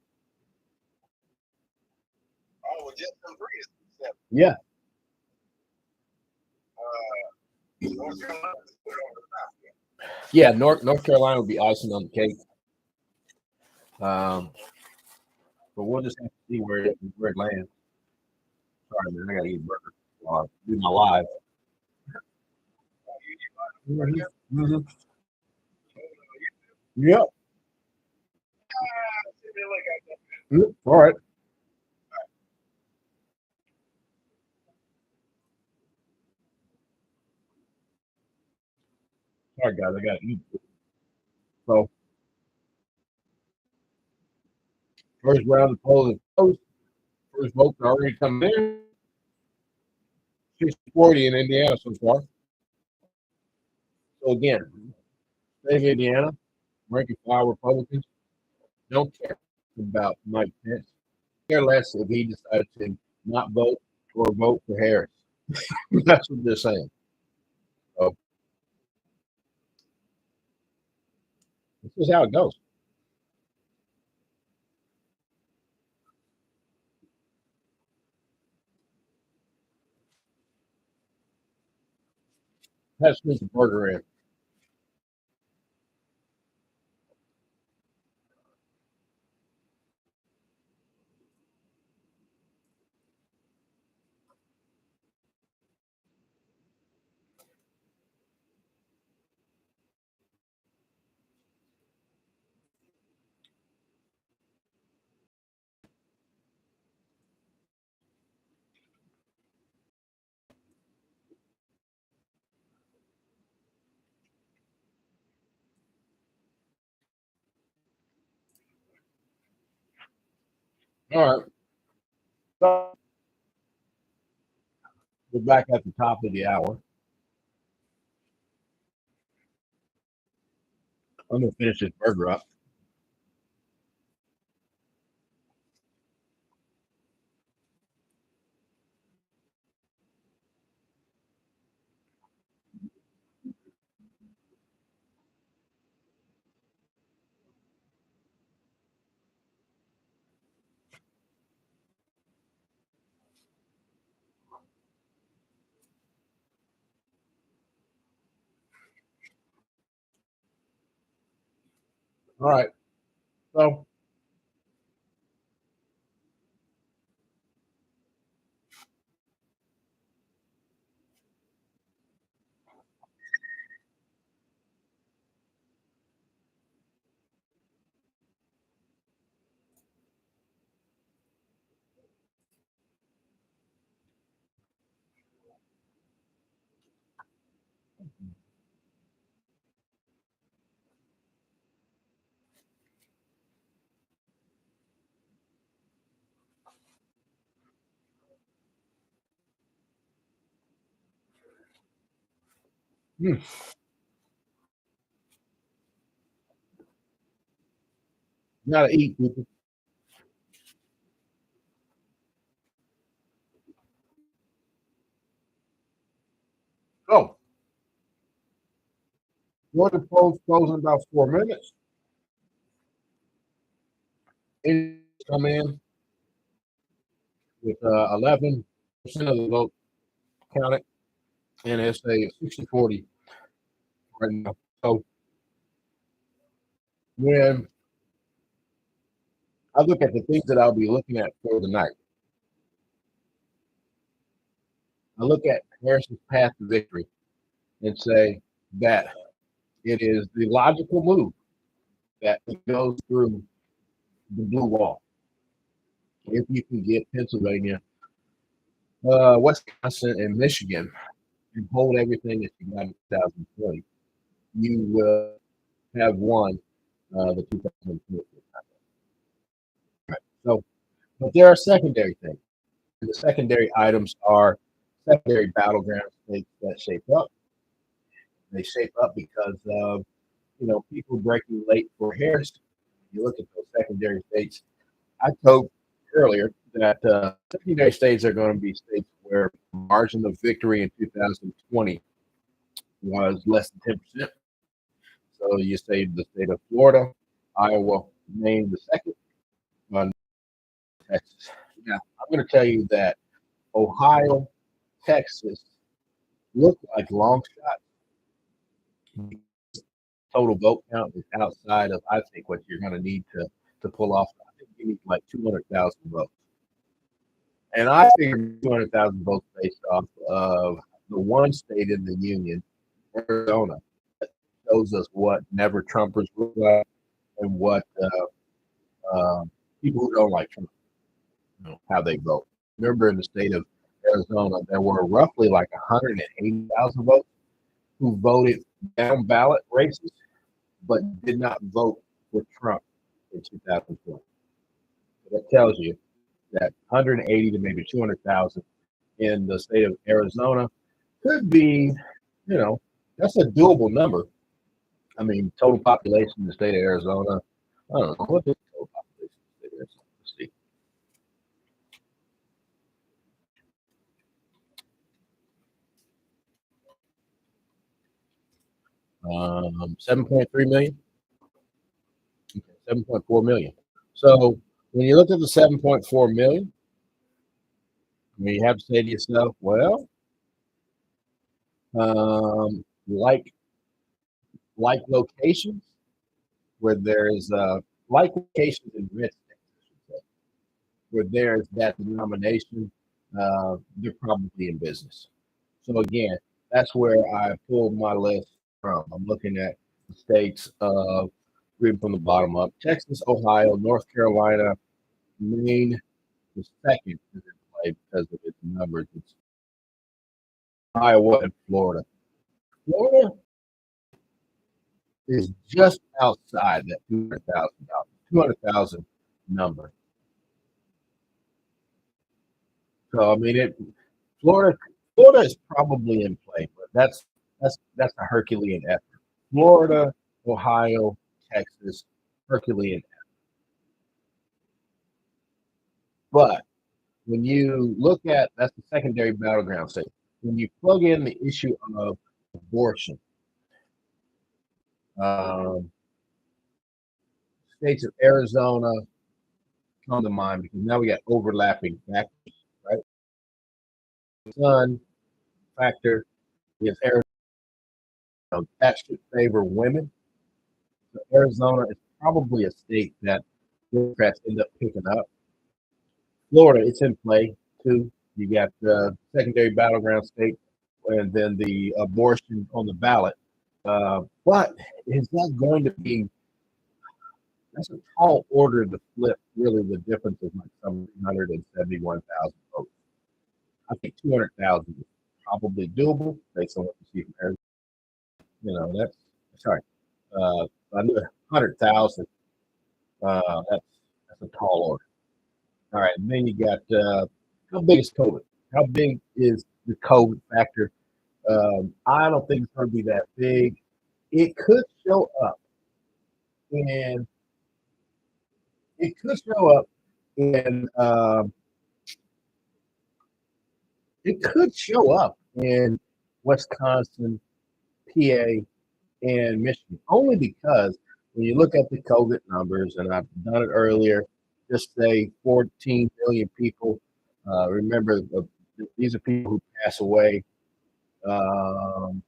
Speaker 1: Yeah, yeah. North Carolina would be icing on the cake. Um, but we'll just have to see where it lands. Sorry, man, I gotta eat a burger. Do my live. Mm-hmm. Yep. Yep. All right. All right, guys. I gotta eat. So first round of polls is closed. First votes are already coming in. 60-40 in Indiana so far. So again, state of Indiana, ranking 5 Republicans don't care about Mike Pence. Care less if he decided to not vote or vote for Harris. That's what they're saying. So this is how it goes. That's just a burger in. All right. So we're back at the top of the hour. I'm gonna finish this burger up. All right. So, hmm, gotta eat, people. So, water flows in about 4 minutes. It come in with 11% of the vote counted, and it's a 60-40 right now. So, when I look at the things that I'll be looking at for the night, I look at Harris's path to victory and say that it is the logical move that it goes through the blue wall. If you can get Pennsylvania, Wisconsin, and Michigan and hold everything that you got in 2020, you will have won the 2020. So, but there are secondary things. The secondary items are secondary battleground states that shape up. They shape up because of people breaking late for Harris. You look at those secondary states. I told earlier that secondary states are going to be states where margin of victory in 2020 was less than 10%. So you say the state of Florida, Iowa, Maine the second, on Texas. Now I'm going to tell you that Ohio, Texas look like long shots. Total vote count is outside of I think what you're going to need to pull off. I think you need like 200,000 votes, and I figured 200,000 votes based off of the one state in the union, Arizona, that shows us what never Trumpers look like and what people who don't like Trump, how they vote. Remember, in the state of Arizona, there were roughly like 180,000 votes who voted down ballot races, but did not vote for Trump in 2020. So that tells you that 180 to maybe 200,000 in the state of Arizona could be, that's a doable number. I mean, total population in the state of Arizona, I don't know what is the total population in the state of Arizona. Let's see. 7.3 million. Okay, 7.4 million. So when you look at the 7.4 million, I mean, you have to say to yourself, well, like locations where there's like locations in red states, I should say, where there's that denomination, they're probably in business. So again, that's where I pulled my list from. I'm looking at the states of reading from the bottom up: Texas, Ohio, North Carolina, Maine. The second is in play because of its numbers. It's Iowa and Florida. Florida is just outside that 200,000 number. So I mean, Florida, Florida is probably in play, but that's a Herculean effort. Florida, Ohio, Texas, Herculean. But when you look at that's the secondary battleground state. When you plug in the issue of abortion, um, states of Arizona come to mind because now we got overlapping factors, right? Sun factor is Arizona. That should favor women. So Arizona is probably a state that Democrats end up picking up. Florida, it's in play too. You got the secondary battleground state, and then the abortion on the ballot. But is that going to be? That's a tall order to flip. Really, the difference is like some 171,000 votes. I think 200,000 is probably doable based on what you see from Arizona. That's sorry. I knew 100,000. That's a tall order. All right, and then you got how big is COVID? How big is the COVID factor? I don't think it's going to be that big. It could show up, and it could show up in. It could show up in Wisconsin, PA, and Michigan, only because when you look at the COVID numbers, and I've done it earlier, just say 14 million people. Remember, these are people who pass away. Um,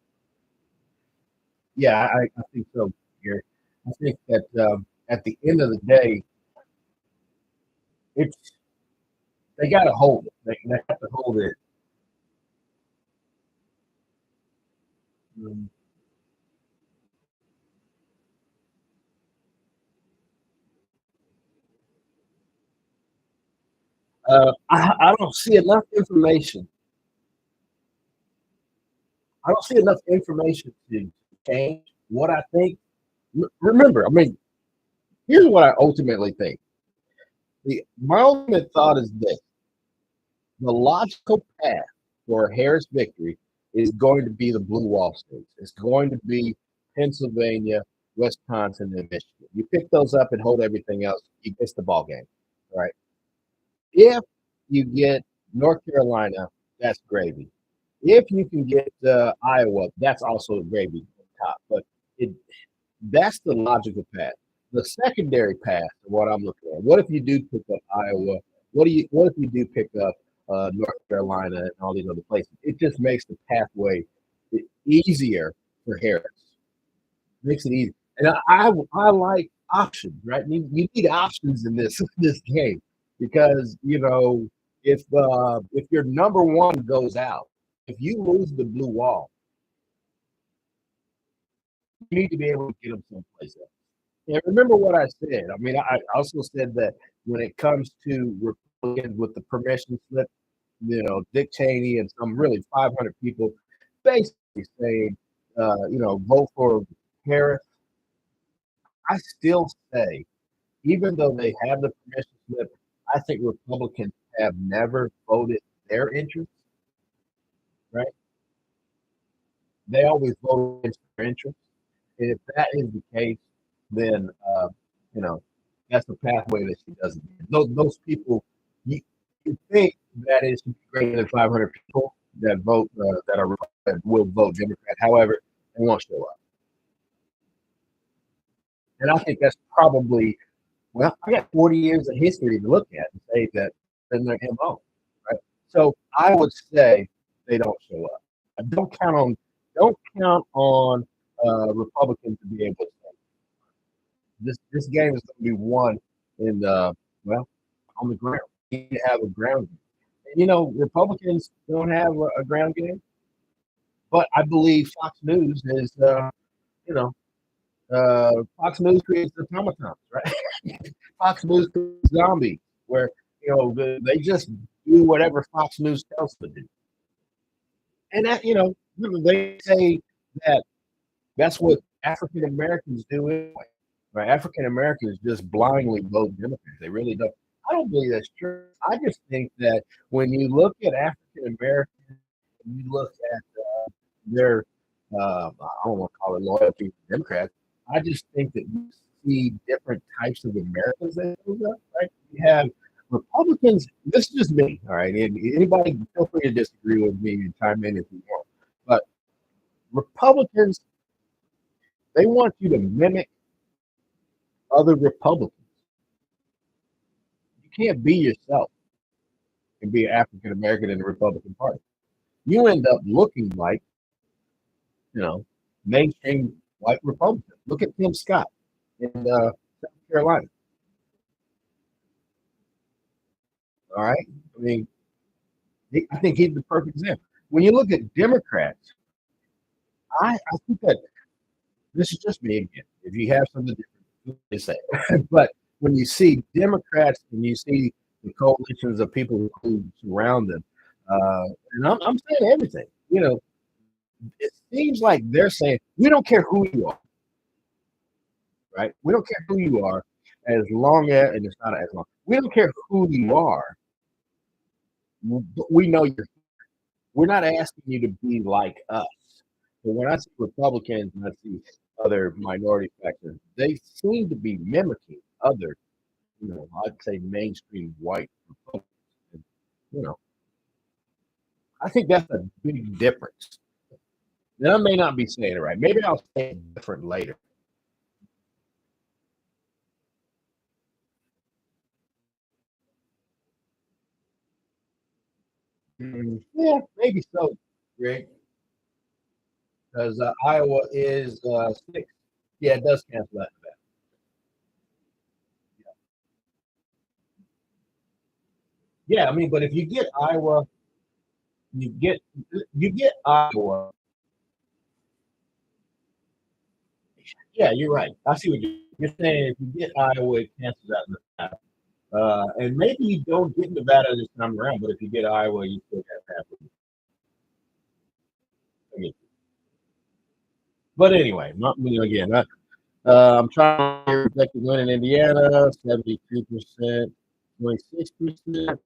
Speaker 1: yeah, I think so. Here, I think that at the end of the day, it's they got to hold it. They have to hold it. Um, I don't see enough information. I don't see enough information to change what I think. Remember, I mean, here's what I ultimately think. My ultimate thought is this: the logical path for Harris victory is going to be the blue wall states. It's going to be Pennsylvania, Wisconsin, and Michigan. You pick those up and hold everything else, you miss the ball game. Right? If you get North Carolina, that's gravy. If you can get Iowa, that's also gravy on top. But it that's the logical path. The secondary path, what I'm looking at. What if you do pick up Iowa? What if you do pick up North Carolina and all these other places? It just makes the pathway easier for Harris. Makes it easy. And I like options, right? You need options in this this game because if your number one goes out, if you lose the blue wall, you need to be able to get them someplace else. Yeah, remember what I said. I mean, I also said that when it comes to Republicans with the permission slip, Dick Cheney and some really 500 people basically saying, vote for Harris. I still say, even though they have the permission slip, I think Republicans have never voted their interests, right? They always vote against their interests. And if that is the case, then you know that's the pathway that she doesn't. Those people, you think that it should be greater than 500 people that vote that will vote Democrat. However, they won't show up, and I think that's probably I got 40 years of history to look at and say that then they're MO, right? So I would say they don't show up. Don't count on Republicans to be able to this game is going to be won in on the ground. You need to have a ground game. And, Republicans don't have a ground game, but I believe Fox News is you know Fox News creates automatons, right? Fox News creates zombies where they just do whatever Fox News tells them to do, and that they say that that's what African Americans do anyway. Right? African Americans just blindly vote Democrats. They really don't. I don't believe that's true. I just think that when you look at African Americans, you look at their, I don't want to call it loyalty to Democrats. I just think that you see different types of Americans that shows up. Right? You have Republicans. This is just me. All right. And anybody feel free to disagree with me and chime in if you want. But Republicans, they want you to mimic other Republicans. You can't be yourself and be African American in the Republican Party. You end up looking like, you know, mainstream white Republicans. Look at Tim Scott. And Carolina. All right. I mean, I think he's the perfect example. When you look at Democrats, I think that this is just me again. If you have something different, you say. But when you see Democrats and you see the coalitions of people who surround them, and I'm saying everything, it seems like they're saying, we don't care who you are, right? We don't care who you are as long as, and it's not as long, we don't care who you are, but we know we're not asking you to be like us. But when I see Republicans and I see other minority factors, they seem to be mimicking other, I'd say mainstream white Republicans. And, you know, I think that's a big difference. Now, I may not be saying it right. Maybe I'll say it different later. Yeah, maybe so, Greg, because Iowa is 6. Yeah, it does cancel that. Yeah, I mean, but if you get Iowa, you get you get Iowa. Yeah, you're right. I see what you're saying. If you get Iowa, it cancels out Nevada. And maybe you don't get Nevada this time around, but if you get Iowa, you still have half of it. But anyway, not me again. I'm trying to project the win in Indiana, 72%, 26%.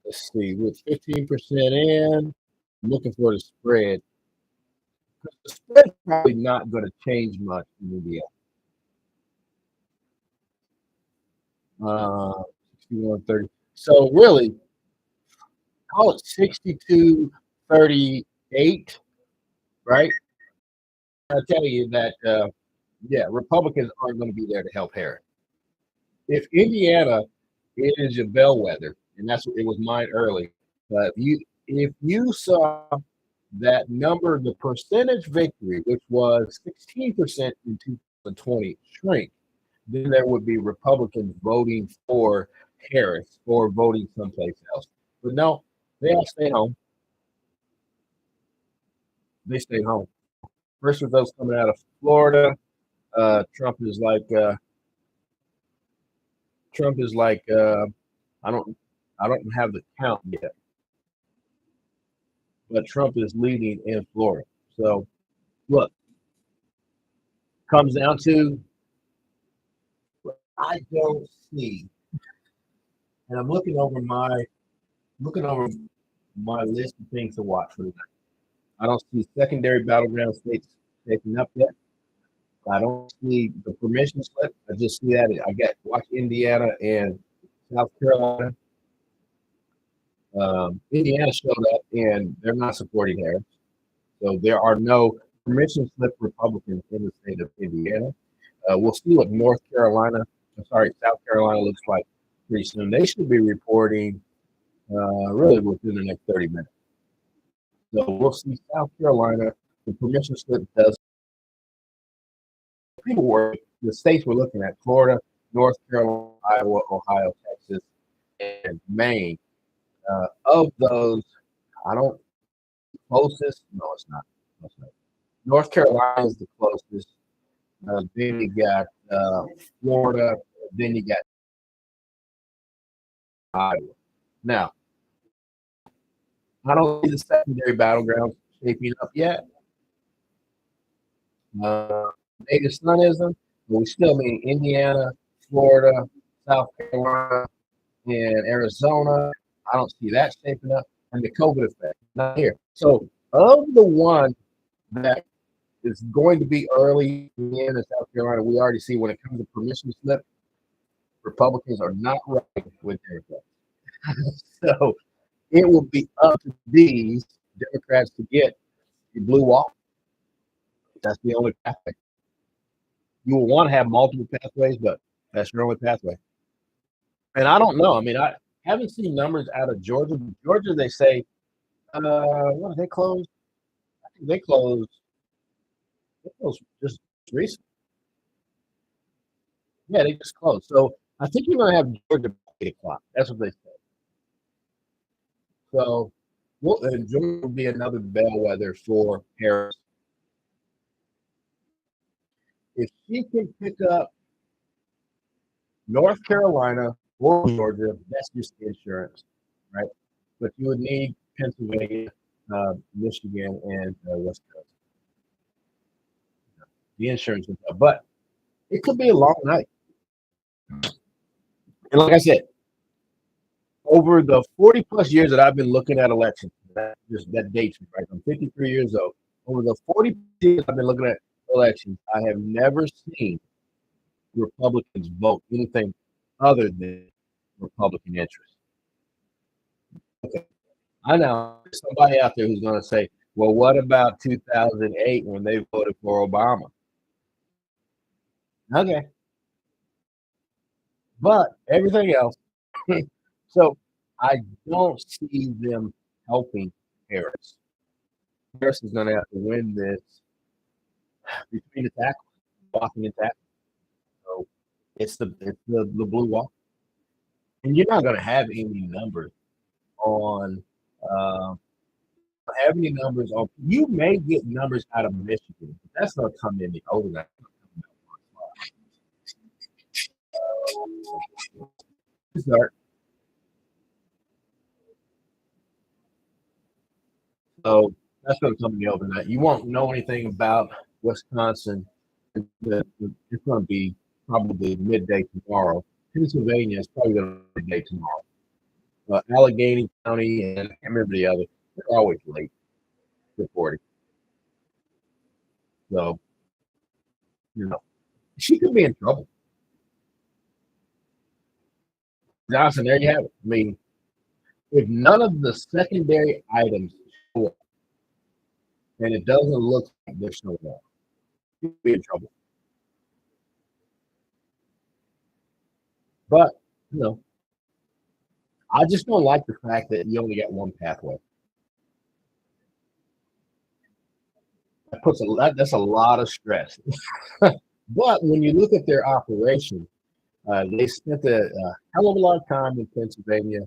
Speaker 1: Let's see, with 15% in, I'm looking for the spread. The spread's probably not going to change much in Indiana. 61-30. So really, call it 62-38, right? I tell you that, yeah, Republicans aren't going to be there to help Harris. If Indiana is your bellwether, and that's what it was mine early, if you saw that number, the percentage victory, which was 16% in 2020, shrink, then there would be Republicans voting for Harris or voting someplace else. But no, they all stayed home. They stayed home. First results coming out of Florida. Trump is like I don't have the count yet, but Trump is leading in Florida. So look, comes down to I don't see, and I'm looking over my list of things to watch for tonight. I don't see secondary battleground states taking up yet. I don't see the permission slip. I just see that I got watch Indiana and South Carolina. Indiana showed up and they're not supporting Harris. So there are no permission slip Republicans in the state of Indiana. We'll see what South Carolina looks like pretty soon. They should be reporting really within the next 30 minutes. So we'll see South Carolina. The permission slip does. People were the states we're looking at: Florida, North Carolina, Iowa, Ohio, Texas, and Maine. Of those, I don't closest. No, it's not. No, it's not. North Carolina is the closest. Then you got Florida. Then you got Iowa. Now, I don't see the secondary battlegrounds shaping up yet. Native sonism, but we still mean Indiana, Florida, South Carolina, and Arizona. I don't see that shaping up. And the COVID effect, not here. So, of the one that is going to be early in South Carolina, we already see when it comes to permission slip, Republicans are not right with Democrats. So, it will be up to these Democrats to get the blue wall. That's the only pathway. You will want to have multiple pathways, but that's your only pathway. And I don't know. I mean, I haven't seen numbers out of Georgia. Georgia, they say, what they closed? I think they closed just recently. Yeah, they just closed. So I think you're going to have Georgia by 8 o'clock. That's what they said. So well, and Georgia will be another bellwether for Harris. If she can pick up North Carolina or Georgia, that's just insurance, right? But you would need Pennsylvania, Michigan, and Wisconsin. The insurance is up. But it could be a long night. And like I said, over the 40 plus years that I've been looking at elections, that dates me, right? I'm 53 years old. Over the 40 years I've been looking at elections, I have never seen Republicans vote anything other than Republican interest. Okay. I know there's somebody out there who's going to say, well, what about 2008 when they voted for Obama? Okay. But everything else, so I don't see them helping Harris. Harris is going to have to win this between the tackles, blocking and tackling. So it's the blue wall, and you're not going to have any numbers on. Uh, have any numbers on? You may get numbers out of Michigan, but that's going to come in the overnight. Start. So that's going to come in the overnight. You won't know anything about Wisconsin. It's going to be probably midday tomorrow. Pennsylvania is probably going to be midday tomorrow. Allegheny County and I can't remember the other. They're always late reporting. So, she could be in trouble. Johnson, there you have it. I mean, if none of the secondary items show up, and it doesn't look like they're showing up, you'll be in trouble. But, you know, I just don't like the fact that you only got one pathway. That's a lot of stress. But when you look at their operation, they spent a hell of a lot of time in Pennsylvania,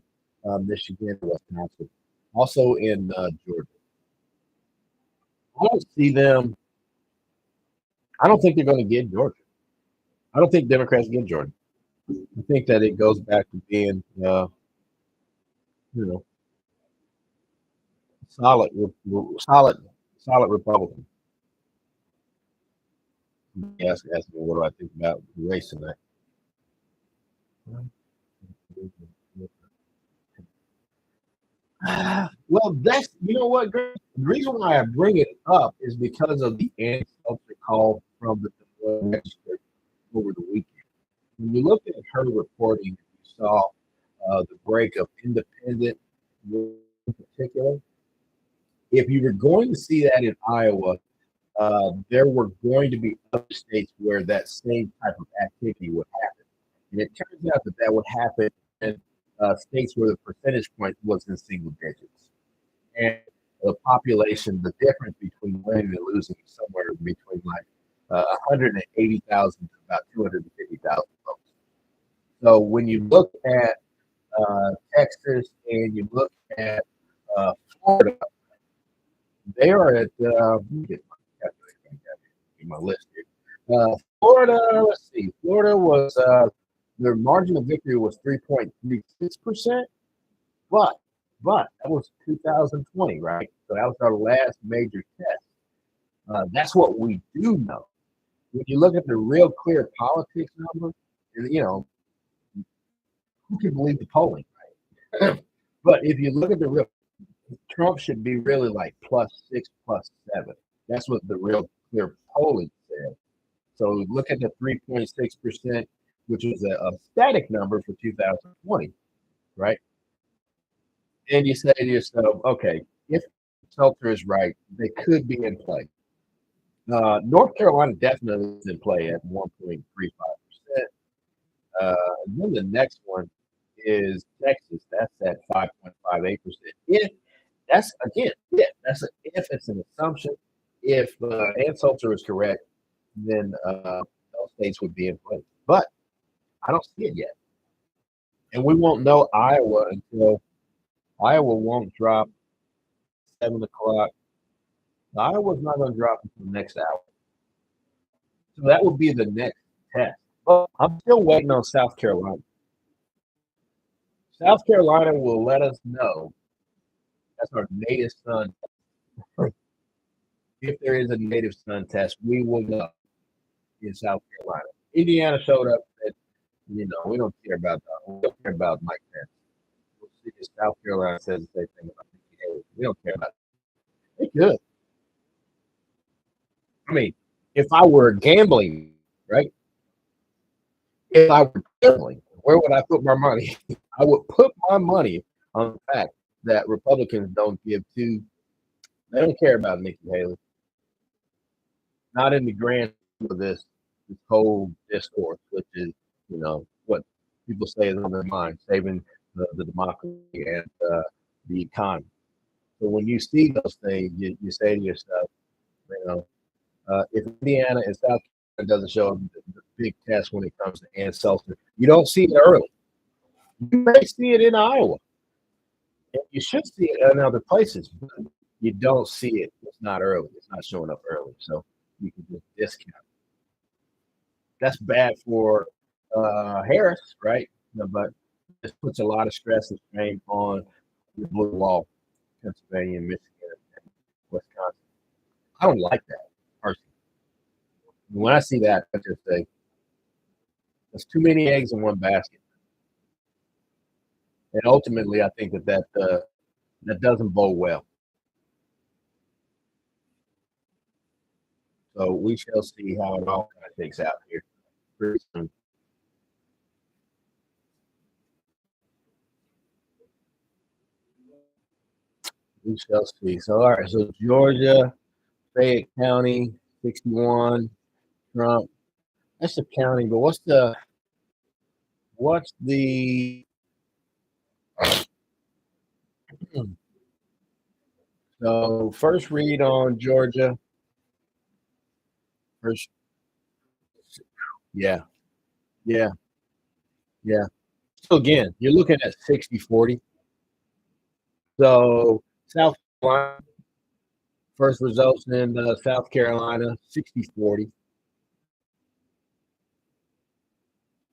Speaker 1: Michigan, Wisconsin, also in Georgia. I don't see them. I don't think they're going to get Georgia. I don't think Democrats get Georgia. I think that it goes back to being, you know, solid, solid, solid Republican. Ask me what do I think about the race tonight. Well, that's what, Greg? The reason why I bring it up is because of the anti-culture call from the legislature over the weekend. When you look at her reporting, you saw the break of independent in particular. If you were going to see that in Iowa, there were going to be other states where that same type of activity would happen. And it turns out that would happen in states where the percentage point was in single digits. And the population, the difference between winning and losing is somewhere between like 180,000 to about 250,000 votes. So when you look at Texas and you look at Florida, they are at, let me get my list here. Florida, let's see, Florida was, their margin of victory was 3.36%, but that was 2020, right? So that was our last major test. That's what we do know. When you look at the real clear politics number, who can believe the polling, right? But if you look at the real, Trump should be really like +6, +7. That's what the real clear polling said. So look at the 3.6%, which was a static number for 2020, right? And you say to yourself, okay, if Shelter is right, they could be in play. North Carolina definitely is in play at 1.35%. And then the next one is Texas. That's at 5.58%. If that's again, yeah, if it's an assumption. If Ann Salter is correct, then those states would be in place. But I don't see it yet. And we won't know Iowa until Iowa won't drop 7 o'clock. Iowa's not going to drop until next hour. So that will be the next test. But I'm still waiting on South Carolina. South Carolina will let us know. That's our native son. If there is a native son test, we will know in South Carolina. Indiana showed up that, we don't care about that. We don't care about Mike Pence. We'll see if South Carolina says the same thing about Nikki Haley. We don't care about it. They could. I mean, if I were gambling, right? If I were gambling, where would I put my money? I would put my money on the fact that Republicans don't give two. They don't care about Nikki Haley. Not in the grand scheme of this whole discourse, which is, what people say is on their mind, saving the democracy and the economy. So when you see those things, you say to yourself, if Indiana and South Carolina doesn't show up the big test when it comes to Ann Seltzer, you don't see it early. You may see it in Iowa. And you should see it in other places, but you don't see it. It's not early. It's not showing up early. So you can just discount it. That's bad for Harris, right? But this puts a lot of stress and strain on the blue wall, Pennsylvania, Michigan, and Wisconsin. I don't like that personally. When I see that, I just say, there's too many eggs in one basket. And ultimately, I think that doesn't bode well. So we shall see how it all kind of takes out here pretty soon. We shall see. So, all right. So, Georgia, Fayette County, 61, Trump. That's the county, but what's the so first read on Georgia? First, yeah, yeah, yeah. So again, you're looking at 60-40. So South Carolina, first results in South Carolina, 60-40.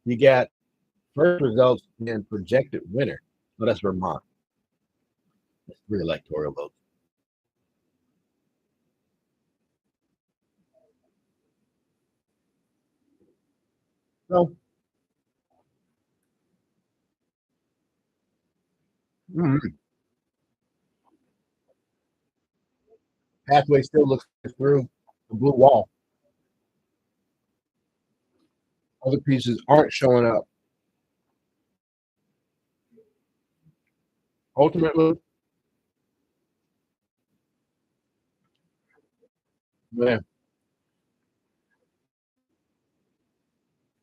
Speaker 1: You got first results in projected winner. So that's Vermont. That's 3 electoral votes. So pathway still looks through the blue wall. Other pieces aren't showing up. Ultimately, man,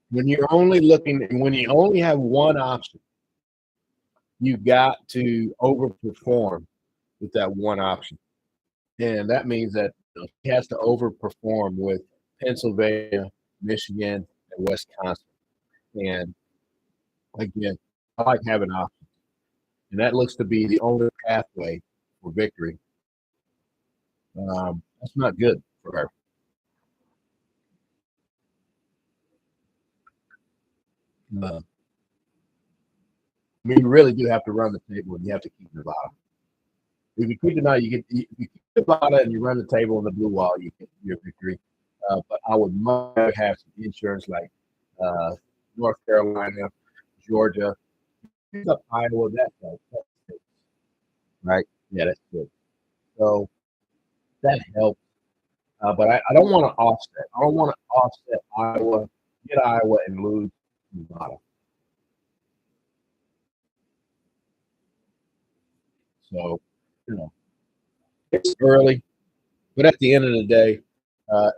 Speaker 1: when you're only looking, when you only have one option, you got to overperform with that one option. And that means that he has to overperform with Pennsylvania, Michigan, and Wisconsin. And again, I like having options. And that looks to be the only pathway for victory. That's not good for her. I mean, you really do have to run the table and you have to keep the bottom. If you keep the night, if you keep the bottom and you run the table on the blue wall, you get your victory. But I would much rather have some insurance like North Carolina, Georgia, up Iowa. That's right. Yeah, that's good. So that helps. But I don't want to offset. I don't want to offset Iowa, get Iowa, and lose Nevada. So, it's early, but at the end of the day, uh,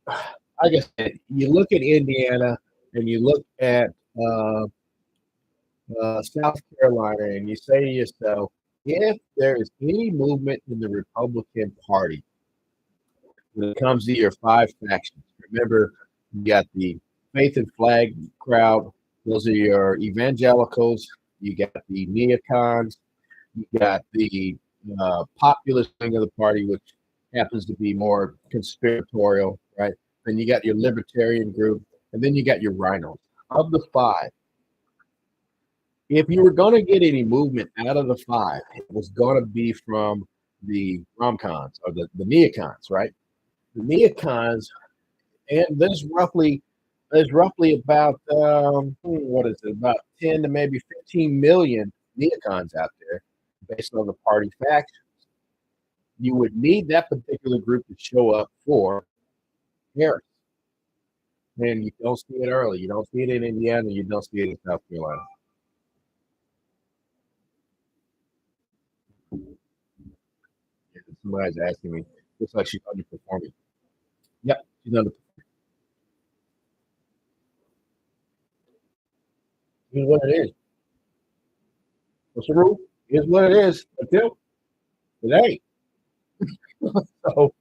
Speaker 1: like I said, you look at Indiana and you look at uh, South Carolina, and you say to yourself, if there is any movement in the Republican Party when it comes to your 5 factions, remember you got the faith and flag crowd, Those are your evangelicals. You got the neocons. You got the populist wing of the party, which happens to be more conspiratorial, right? Then you got your libertarian group, and then you got your rhinos. Of the five, if you were going to get any movement out of the five, it was going to be from the romcons or the neocons, right? The neocons, and there's roughly about what is it, about 10 to maybe 15 million neocons out there, based on the party faction. You would need that particular group to show up for Harris. And you don't see it early. You don't see it in Indiana. You don't see it in South Carolina. Somebody's asking me. Looks like she's underperforming. Yep, she's underperforming. Here's what it is. What's the rule? Here's what it is. Until today. So,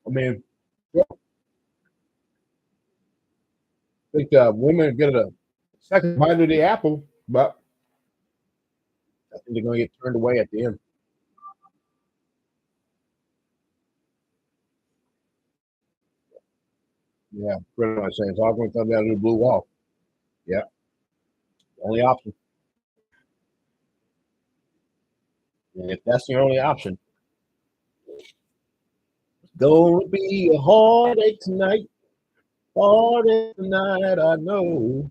Speaker 1: I mean, yeah, I think women get a second bite of the apple, but I think they're going to get turned away at the end. Yeah, pretty much saying it's all going to come down to the blue wall. Yeah, only option. And if that's your only option, it's going to be a heartache tonight. Heartache tonight, I know.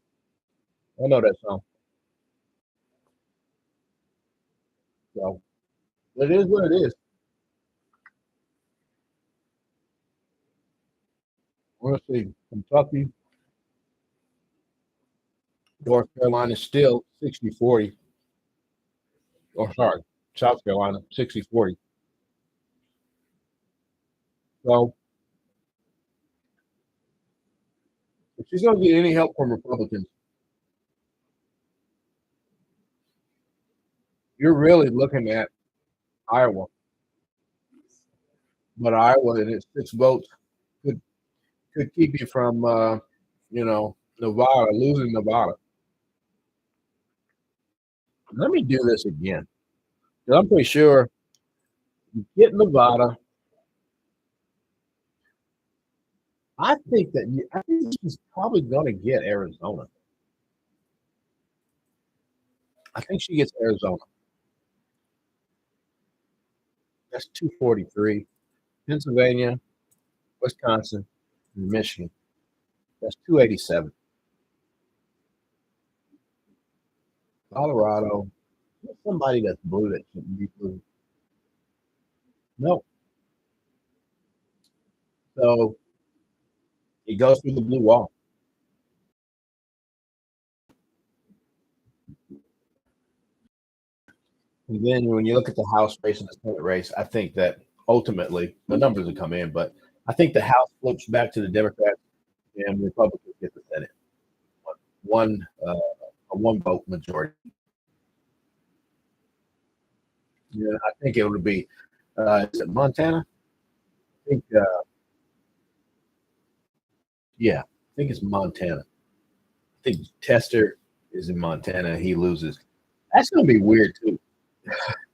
Speaker 1: I know that song. So it is what it is. Honestly, Kentucky, North Carolina still 60-40. Or sorry, South Carolina 60-40. So if she's going to get any help from Republicans, you're really looking at Iowa. But Iowa in its 6 votes could keep you from Nevada, losing Nevada. Let me do this again. 'Cause I'm pretty sure you get Nevada. I think she's probably going to get Arizona. I think she gets Arizona. That's 243. Pennsylvania, Wisconsin, and Michigan. That's 287. Colorado. Somebody that's blue that shouldn't be blue. No. So it goes through the blue wall. And then when you look at the House race and the Senate race, I think that ultimately the numbers will come in, but I think the House flips back to the Democrats and Republicans get the Senate. One a one vote majority. Yeah, I think it would be is it Montana? I think yeah, I think it's Montana. I think Tester is in Montana. He loses. That's going to be weird too.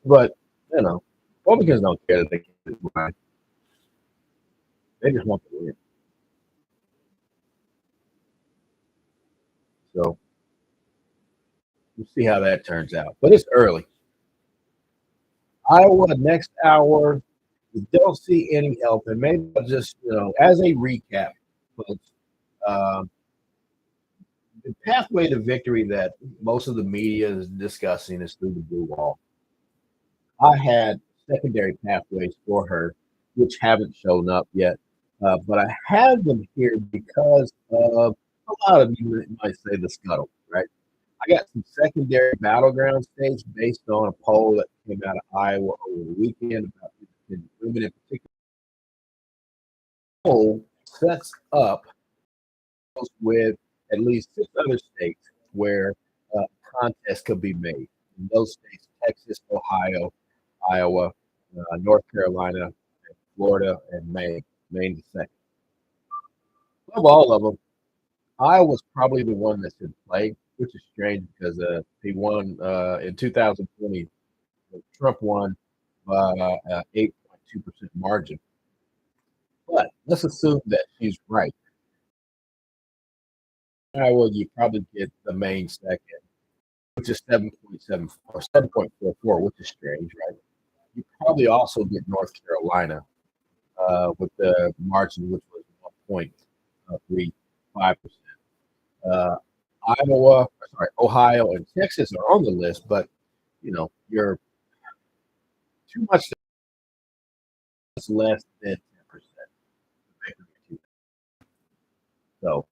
Speaker 1: But you know, Republicans don't care that they get it right. They just want to win. So we'll see how that turns out. But it's early. Iowa next hour. We don't see any help, and maybe I'll just as a recap, folks. Um, the pathway to victory that most of the media is discussing is through the blue wall. I had secondary pathways for her, which haven't shown up yet, but I have them here because of a lot of you might say the scuttle, right? I got some secondary battleground states based on a poll that came out of Iowa over the weekend about women in particular. Poll sets up with at least 6 other states where contests could be made. In those states, Texas, Ohio, Iowa, North Carolina, Florida, and Maine. Maine the second. Of all of them, Iowa's probably the one that should play, which is strange because he won in 2020. Trump won by 8.2% margin. But let's assume that she's right. Iowa, you probably get the main second, which is 7.7 or 7.44, which is strange, right? You probably also get North Carolina with the margin, which was 1.35%. Uh, Iowa, sorry, Ohio, and Texas are on the list, but you're too much less than 10%. So,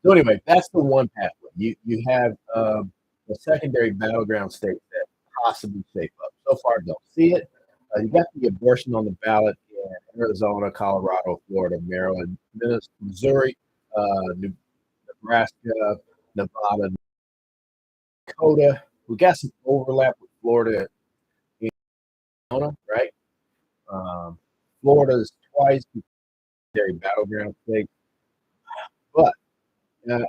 Speaker 1: so anyway, that's the one pathway. You have the secondary battleground states that possibly shape up. So far, don't see it. You got the abortion on the ballot in Arizona, Colorado, Florida, Maryland, Missouri, Nebraska, Nevada, Dakota. We got some overlap with Florida and Arizona, right? Um, Florida is twice the secondary battleground state, but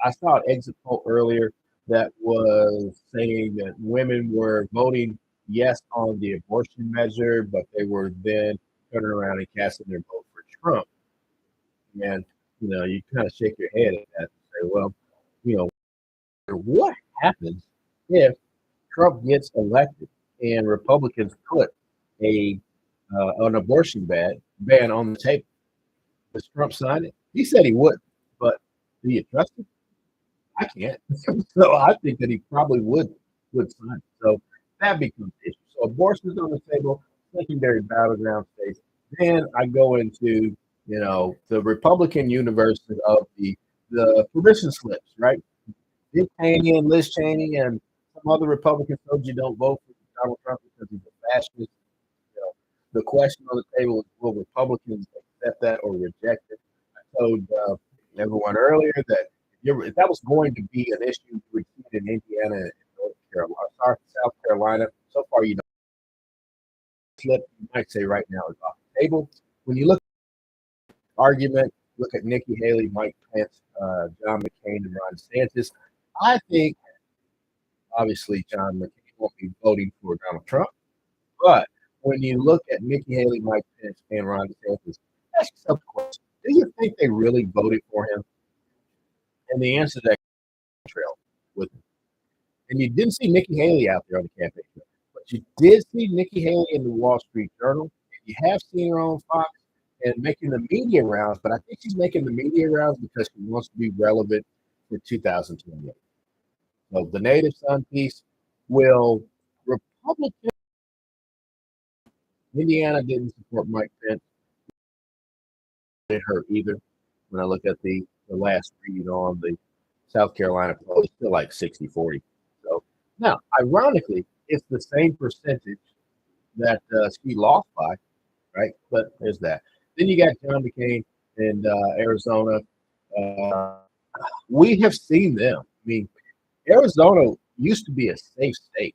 Speaker 1: I saw an exit poll earlier that was saying that women were voting yes on the abortion measure, but they were then turning around and casting their vote for Trump. And you kind of shake your head at that and say, well, you know, what happens if Trump gets elected and Republicans put a an abortion ban on the table? Does Trump sign it? He said he would, but do you trust him? I can't. So I think that he probably would sign it. So that becomes the issue. So abortion is on the table, secondary battleground states. Then I go into the Republican universe of the permission slips, right? Dick Cheney and Liz Cheney and some other Republicans told you don't vote for Donald Trump because he's a fascist. The question on the table is will Republicans accept that or reject it? I told everyone earlier that if that was going to be an issue, you would see it in Indiana and North Carolina, South Carolina. So far, slip, you might say right now is off the table. When you look at the argument, look at Nikki Haley, Mike Pence, John McCain, and Ron DeSantis. I think obviously John McCain won't be voting for Donald Trump, but when you look at Nikki Haley, Mike Pence, and Ron DeSantis, ask yourself the question: do you think they really voted for him? And the answer to that trail with him. And you didn't see Nikki Haley out there on the campaign trail, but you did see Nikki Haley in the Wall Street Journal. And you have seen her on Fox and making the media rounds, but I think she's making the media rounds because she wants to be relevant for 2028. So the Native Son piece will Republican Indiana didn't support Mike Pence. Didn't hurt either. When I look at the last read on the South Carolina poll, it's still like 60-40. So now, ironically, it's the same percentage that she lost by, right? But there's that. Then you got John McCain in Arizona. Uh, we have seen them. I mean, Arizona used to be a safe state.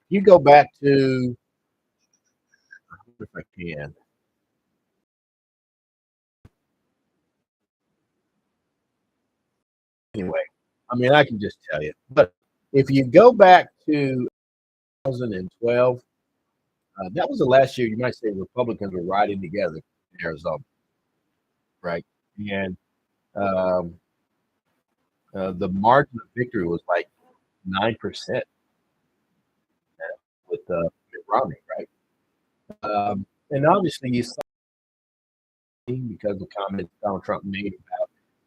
Speaker 1: You go back to, if I can, anyway, I mean, I can just tell you. But if you go back to 2012, that was the last year you might say Republicans were riding together in Arizona, right? And um, the margin of victory was like 9% with Mitt Romney, right? And obviously, you saw because of comments Donald Trump made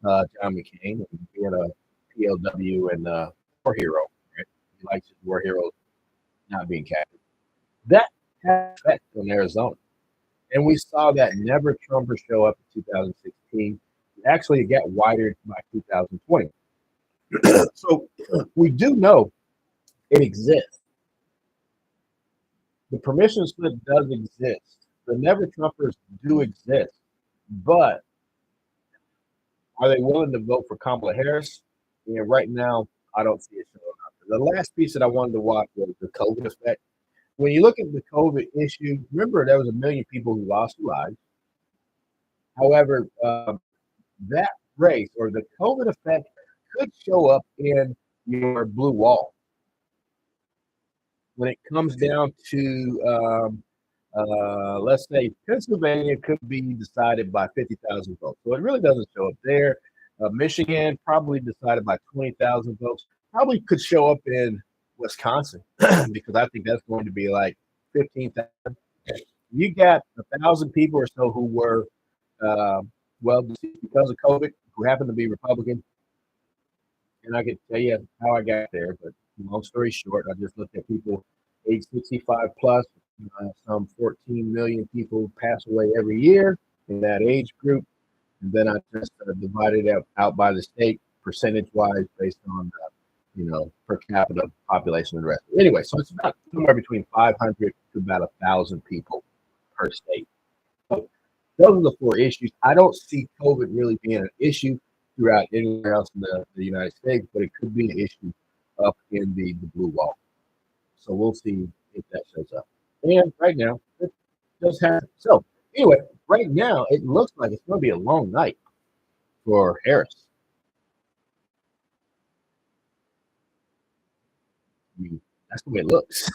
Speaker 1: about John McCain and being a PLW and war hero, right? He likes his war heroes not being captured. That had effect on Arizona. And we saw that never Trumper show up in 2016. Actually, it got wider by 2020. So we do know it exists. The permission slip does exist. The never Trumpers do exist. But are they willing to vote for Kamala Harris? And right now, I don't see it showing up. The last piece that I wanted to watch was the COVID effect. When you look at the COVID issue, remember there was 1 million people who lost their lives. However, that race or the COVID effect could show up in your blue wall when it comes down to, let's say Pennsylvania could be decided by 50,000 votes. So it really doesn't show up there. Michigan probably decided by 20,000 votes. Probably could show up in Wisconsin because I think that's going to be like 15,000. You got 1,000 people or so who were, uh, well, because of COVID, who happen to be Republican. And I could tell you how I got there, but long story short, I just looked at people age 65 plus. Some 14 million people pass away every year in that age group. And then I just divided it out by the state percentage wise based on, per capita population and the rest. Anyway, so it's about somewhere between 500 to about 1,000 people per state. So those are the four issues. I don't see COVID really being an issue throughout anywhere else in the United States, but it could be an issue up in the blue wall. So we'll see if that shows up. And right now, it does happen. So anyway, right now it looks like it's going to be a long night for Harris. I mean, that's the way it looks.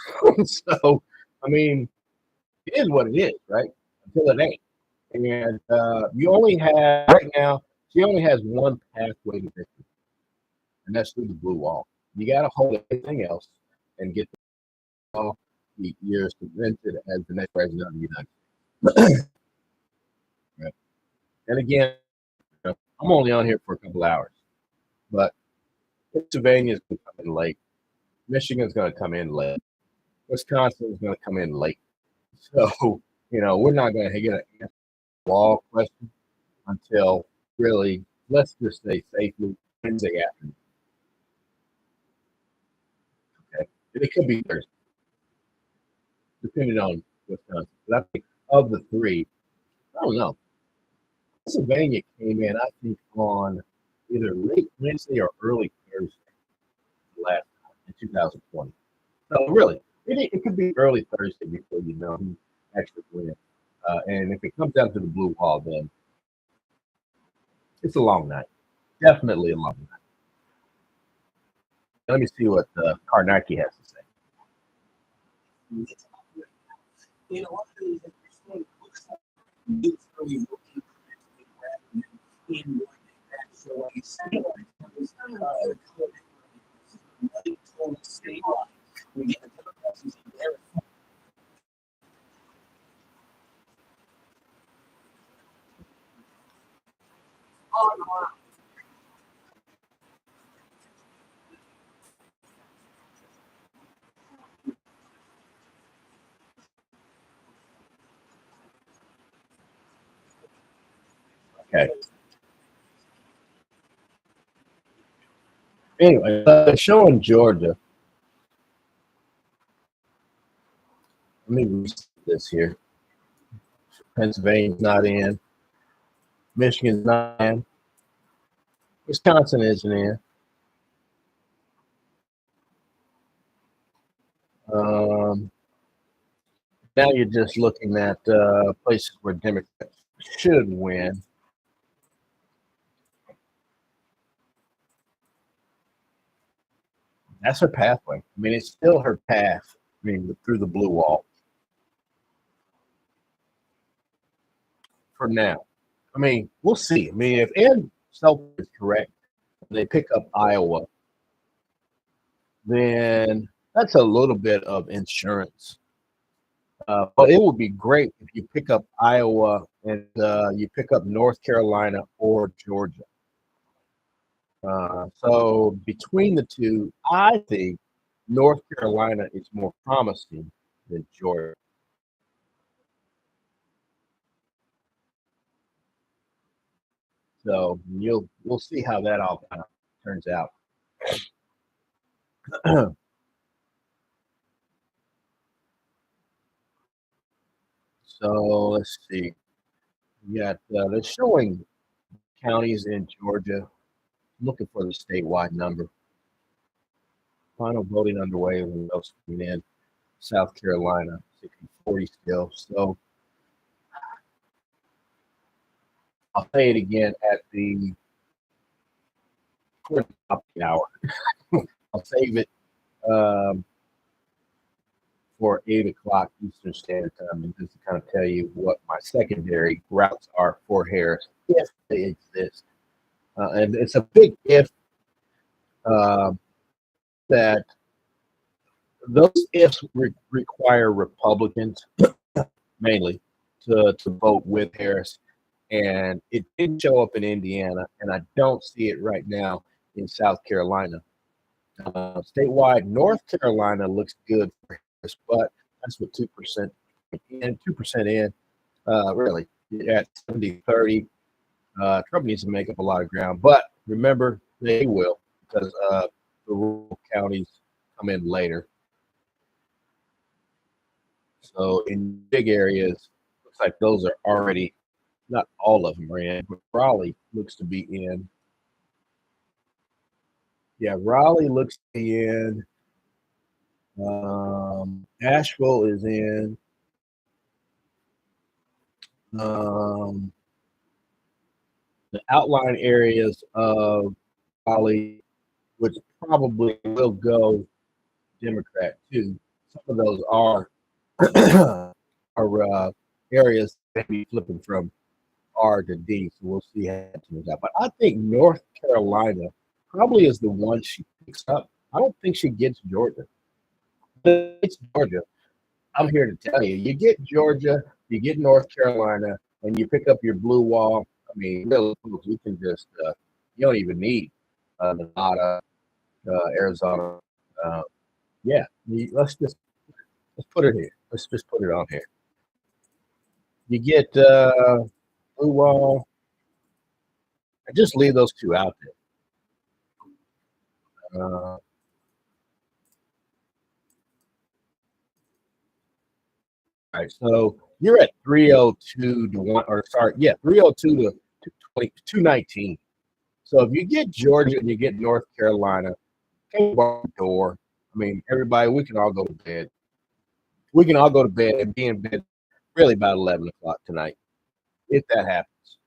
Speaker 1: So, I mean, it is what it is, right? Until it ain't. And you only have right now. She only has one pathway to victory, and that's through the blue wall. You got to hold everything else and get the wall. You're cemented as the next president of the United States. Right. And again, I'm only on here for a couple hours, but Pennsylvania is going to come in late. Michigan's going to come in late. Wisconsin is going to come in late. So, we're not going to get an answer to the wall question until really, let's just say safely, Wednesday afternoon. Okay. And it could be Thursday, depending on Wisconsin. But I think of the three, I don't know. Pennsylvania came in, I think, on either late Wednesday or early Thursday last time in 2020. So really, it could be early Thursday before you know who actually wins. And if it comes down to the blue wall, then it's a long night. Definitely a long night. Let me see what Karnacki has to say. In a lot of these, it looks like it's really looking in one that. So I see total statewide. We get the Democrats in there. Okay. Anyway, showing Georgia. Let me read this here. Pennsylvania's not in. Michigan's not in. Wisconsin isn't in. Now you're just looking at places where Democrats should win. That's her pathway. I mean, it's still her path. I mean, through the blue wall. For now. I mean, we'll see. I mean, if Ann Self is correct, they pick up Iowa, then that's a little bit of insurance. But it would be great if you pick up Iowa and you pick up North Carolina or Georgia. So between the two, I think North Carolina is more promising than Georgia. So we'll see how that all kind of turns out. So let's see. We got they're showing counties in Georgia. I'm looking for the statewide number. Final voting underway. What else coming in? South Carolina, 60-40 still. So I'll say it again at the toward the top of the hour. I'll save it um, for 8 o'clock Eastern Standard Time, and just to kind of tell you what my secondary routes are for Harris if they exist. And it's a big if uh, that those ifs require Republicans mainly to vote with Harris. And it didn't show up in Indiana, and I don't see it right now in South Carolina. Statewide, North Carolina looks good for Harris, but that's with 2% in, 2% in. Really, at 70-30. Trump needs to make up a lot of ground, but remember, they will because the rural counties come in later. So in big areas, looks like those are already, not all of them are in, but Raleigh looks to be in. Yeah, Raleigh looks to be in. Asheville is in. Um, the outlying areas of Raleigh, which probably will go Democrat too. Some of those are are areas that be flipping from R to D, so we'll see how it turns out. But I think North Carolina probably is the one she picks up. I don't think she gets Georgia. It's Georgia. I'm here to tell you, you get Georgia, you get North Carolina, and you pick up your blue wall. I mean, really, you can just you don't even need Nevada, Arizona. Uh, yeah, let's put it here. Let's just put it on here. You get blue wall, and just leave those two out there. All right, so you're at 302 to 1, or sorry, yeah, 302 to 219. So if you get Georgia and you get North Carolina, come bar the door. I mean, everybody, we can all go to bed. We can all go to bed and be in bed really about 11 o'clock tonight, if that happens.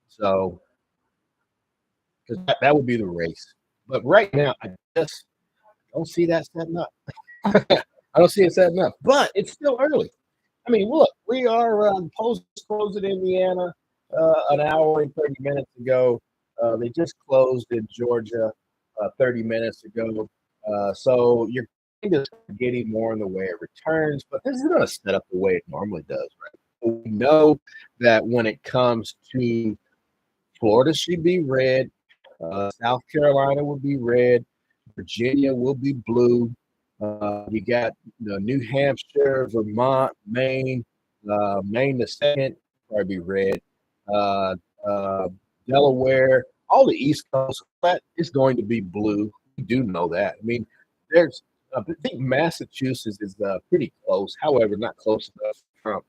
Speaker 1: So, because that would be the race. But right now, I just don't see that setting up. I don't see it setting up, but it's still early. I mean, look, we are polls closed in Indiana an hour and 30 minutes ago. They just closed in Georgia 30 minutes ago. So you're kind of getting more in the way of returns, but this is going to set up the way it normally does, right? We know that when it comes to Florida should be red, South Carolina will be red, Virginia will be blue. You got New Hampshire, Vermont, Maine, Maine the second, probably be red. Uh, uh, Delaware, all the East Coast, that is going to be blue. We do know that. I mean, there's, I think Massachusetts is pretty close. However, not close enough for Trump.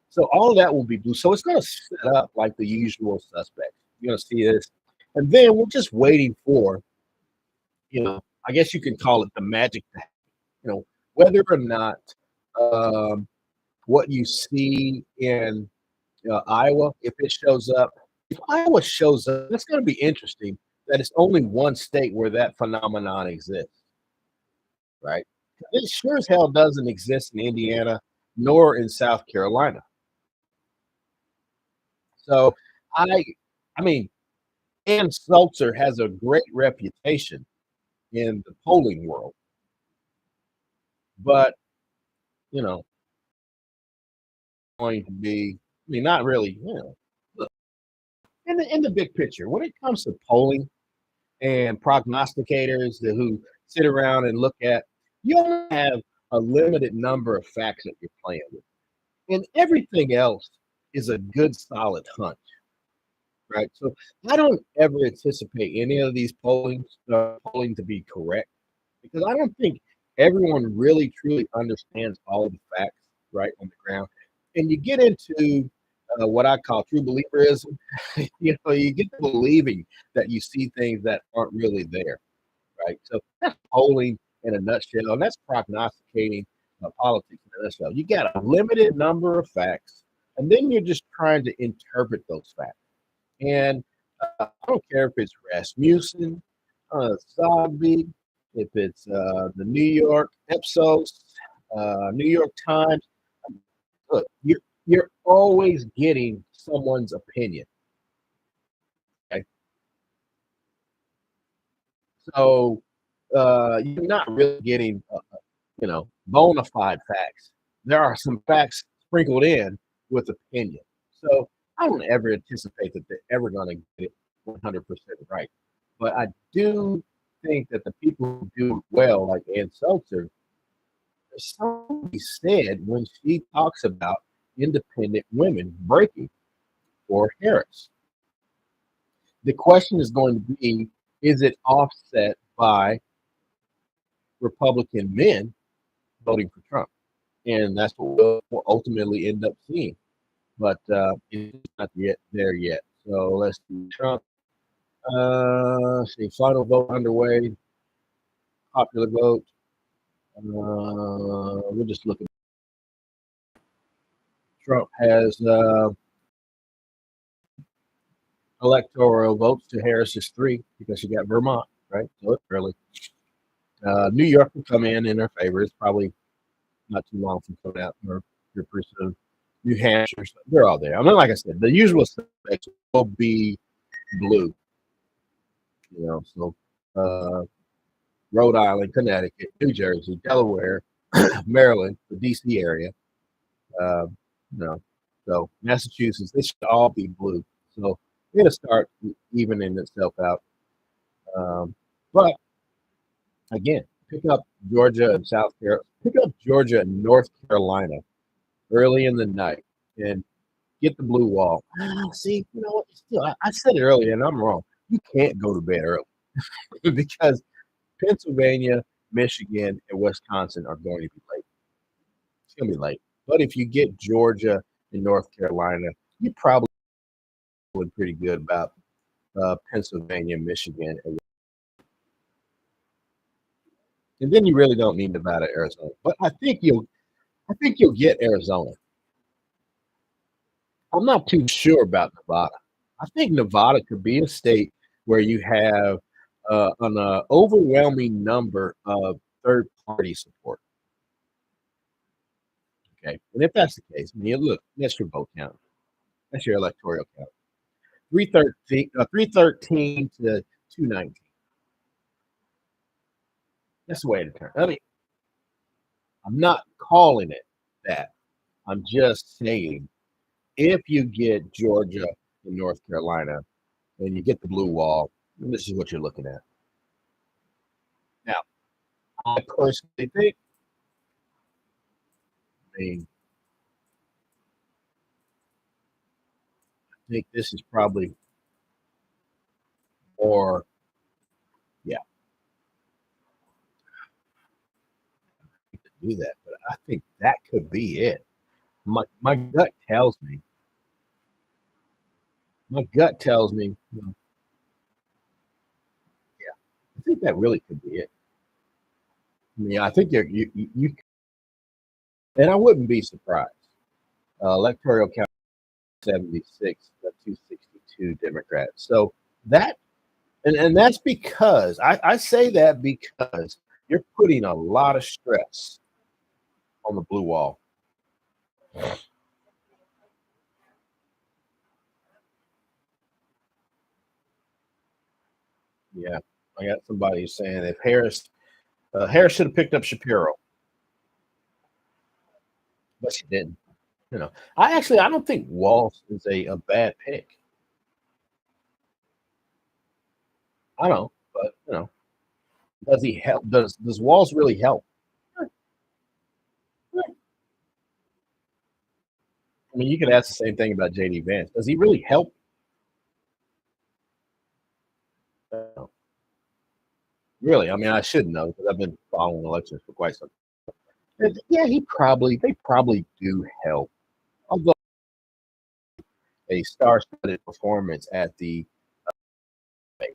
Speaker 1: So all of that will be blue. So it's going to set up like the usual suspects. You're going to see this, and then we're just waiting for, I guess you can call it the magic, whether or not um, what you see in Iowa, if it shows up, if Iowa shows up, it's going to be interesting that it's only one state where that phenomenon exists, right? It sure as hell doesn't exist in Indiana nor in South Carolina. So I, I mean, Ann Seltzer has a great reputation in the polling world, but you know, going to be, I mean, not really, look, in the big picture, when it comes to polling and prognosticators who sit around and look at, you only have a limited number of facts that you're playing with, and everything else is a good solid hunch, right? So I don't ever anticipate any of these polling to be correct because I don't think everyone really truly understands all of the facts right on the ground. And you get into what I call true believerism. You get to believing that you see things that aren't really there, right? So that's polling in a nutshell, and that's prognosticating. politics in a nutshell. You got a limited number of facts, and then you're just trying to interpret those facts. And I don't care if it's Rasmussen, Zogby, if it's the New York Ipsos, New York Times. Look, you're always getting someone's opinion. Okay, so you're not really getting bona fide facts. There are some facts sprinkled in with opinion. So I don't ever anticipate that they're ever going to get it 100% right. But I do think that the people who do well, like Ann Seltzer, there's something to be said when she talks about independent women breaking for Harris. The question is going to be, is it offset by Republican men voting for Trump? And that's what we'll ultimately end up seeing. But it's not yet there yet. So let's see. Trump, see, final vote underway, popular vote. We're just looking. Trump has electoral votes to Harris's 3 because she got Vermont, right? So it's early. New York will come in her favor. It's probably not too long from coming out. Or your person, New Hampshire, they're all there. I mean, like I said, the usual suspects will be blue. So Rhode Island, Connecticut, New Jersey, Delaware, Maryland, the D.C. area. Uh, so Massachusetts, they should all be blue. So it'll start evening itself out. But again, pick up Georgia and South Carolina, pick up Georgia and North Carolina early in the night and get the blue wall. See, you know what? Still, I said it earlier, and I'm wrong. You can't go to bed early because Pennsylvania, Michigan, and Wisconsin are going to be late. It's going to be late. But if you get Georgia and North Carolina, you probably feeling pretty good about Pennsylvania, Michigan, and then you really don't need Nevada, Arizona. But I think you'll get Arizona. I'm not too sure about Nevada. I think Nevada could be a state where you have an overwhelming number of third party support. Okay, and if that's the case, I mean, look, that's your vote count. That's your electoral count. 313 to 219. That's the way to turn. I mean, I'm not calling it that. I'm just saying if you get Georgia and North Carolina and you get the blue wall, this is what you're looking at. Now, I personally think, I think this is probably more, yeah, do that, but I think that could be it. My gut tells me, yeah, I think that really could be it. I mean, I think you and I wouldn't be surprised. Electoral count 76, 262 Democrats. So that, and that's because I say that because you're putting a lot of stress on the blue wall. Yeah, I got somebody saying if Harris should have picked up Shapiro, but she didn't. I don't think Walsh is a bad pick. I don't, but does he help? Does Walsh really help? I mean, you could ask the same thing about JD Vance. Does he really help? No. Really? I mean, I should know because I've been following elections for quite some time. And yeah, they probably do help. Although a star-studded performance at the right?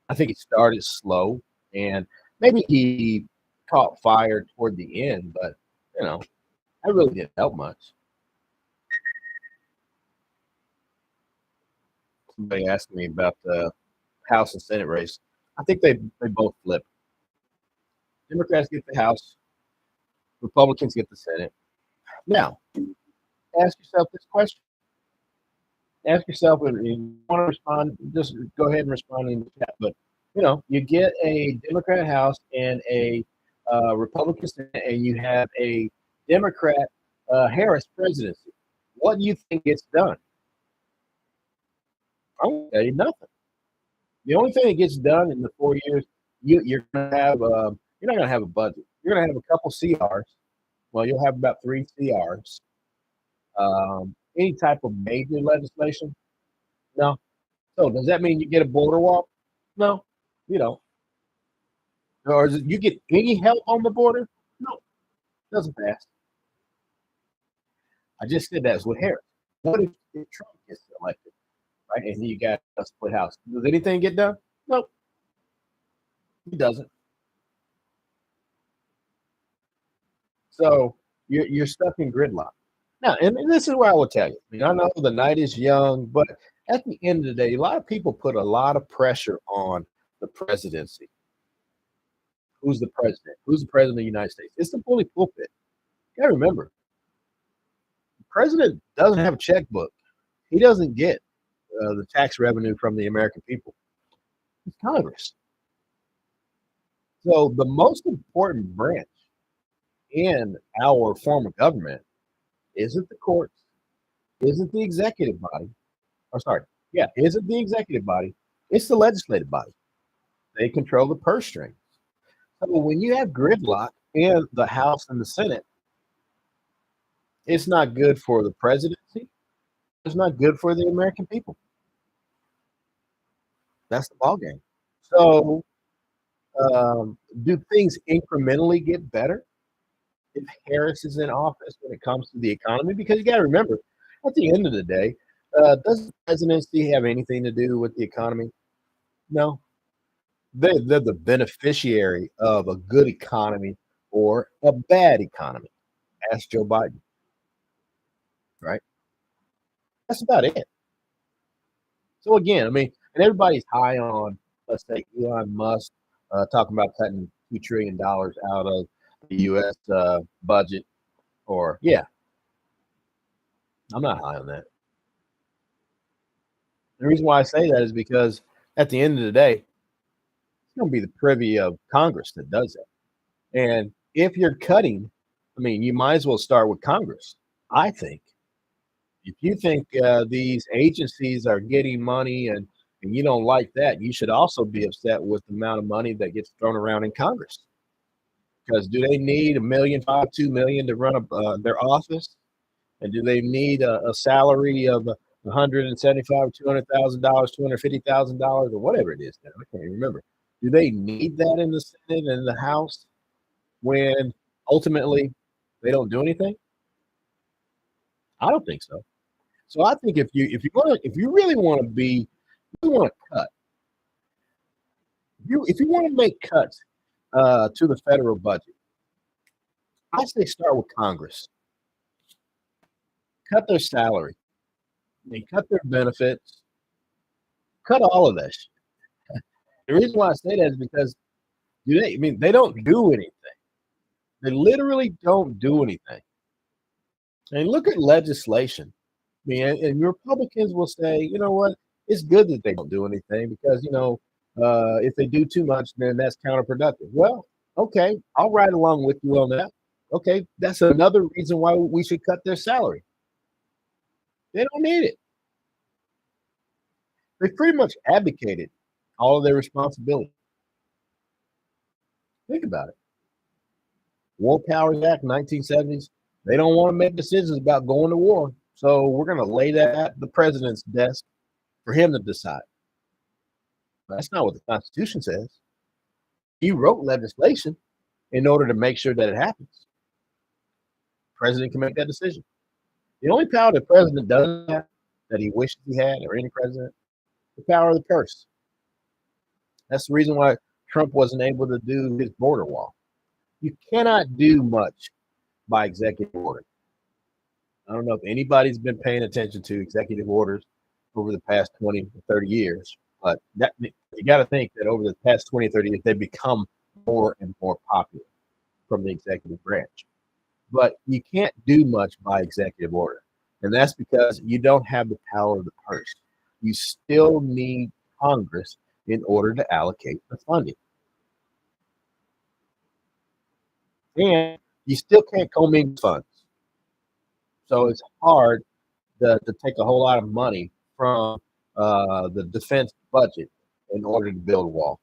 Speaker 1: I think he started slow, and maybe he caught fire toward the end, but you know, that really didn't help much. Somebody asked me about the House and Senate race. I think they both flip. Democrats get the House, Republicans get the Senate. Now, ask yourself this question. Ask yourself, and you want to respond, just go ahead and respond in the chat. But you get a Democrat House and a Republican Senate, and you have a Democrat Harris presidency. What do you think gets done? I won't tell you nothing. The only thing that gets done in the 4 years, you're going to have you're not going to have a budget. You're going to have a couple CRs. Well, you'll have about 3 CRs. Any type of major legislation? No. So does that mean you get a border wall? No, you don't. Or is it, you get any help on the border? No, doesn't pass. I just said that with Harris. What if Trump gets elected, right? And you got a split house. Does anything get done? Nope, he doesn't. So you're stuck in gridlock. Now, and this is what I will tell you. I know the night is young, but at the end of the day, a lot of people put a lot of pressure on the presidency. Who's the president? Who's the president of the United States? It's the bully pulpit. You gotta remember, the president doesn't have a checkbook. He doesn't get the tax revenue from the American people. It's Congress. So the most important branch in our form of government isn't the courts, isn't the executive body. Or sorry, yeah, isn't the executive body. It's the legislative body. They control the purse strings. So when you have gridlock in the House and the Senate, it's not good for the presidency. It's not good for the American people. That's the ballgame. So do things incrementally get better if Harris is in office when it comes to the economy? Because you got to remember, at the end of the day, does the presidency have anything to do with the economy? No. They're the beneficiary of a good economy or a bad economy. Ask Joe Biden, right? That's about it. So again, and everybody's high on, let's say, Elon Musk talking about cutting $2 trillion out of the U.S. Budget. Or yeah, I'm not high on that. The reason why I say that is because at the end of the day, it's going to be the privy of Congress that does that. And if you're cutting, you might as well start with Congress, I think. If you think these agencies are getting money and you don't like that, you should also be upset with the amount of money that gets thrown around in Congress. Because do they need $1.5 million, $2 million to run their office? And do they need a salary of $175,000, $200,000, $250,000, or whatever it is now? I can't even remember. Do they need that in the Senate and the House when ultimately they don't do anything? I don't think so. So I think if you really want to cut, if you want to make cuts to the federal budget, I say start with Congress. Cut their salary. Cut their benefits. Cut all of that shit. The reason why I say that is because they don't do anything. They literally don't do anything. And look at legislation. And Republicans will say, you know what? It's good that they don't do anything because, if they do too much, then that's counterproductive. Well, okay, I'll ride along with you on that. Okay, that's another reason why we should cut their salary. They don't need it. They pretty much abdicated all of their responsibility. Think about it. War Powers Act, 1970s. They don't want to make decisions about going to war. So we're going to lay that at the president's desk for him to decide. That's not what the Constitution says. He wrote legislation in order to make sure that it happens. The president can make that decision. The only power the president doesn't have that he wishes he had, or any president, the power of the purse. That's the reason why Trump wasn't able to do his border wall. You cannot do much by executive order. I don't know if anybody's been paying attention to executive orders over the past 20 to 30 years, but that you got to think that over the past 20 or 30 years, they've become more and more popular from the executive branch. But you can't do much by executive order. And that's because you don't have the power of the purse. You still need Congress in order to allocate the funding. And you still can't commingle funds. So it's hard to take a whole lot of money from the defense budget in order to build a wall.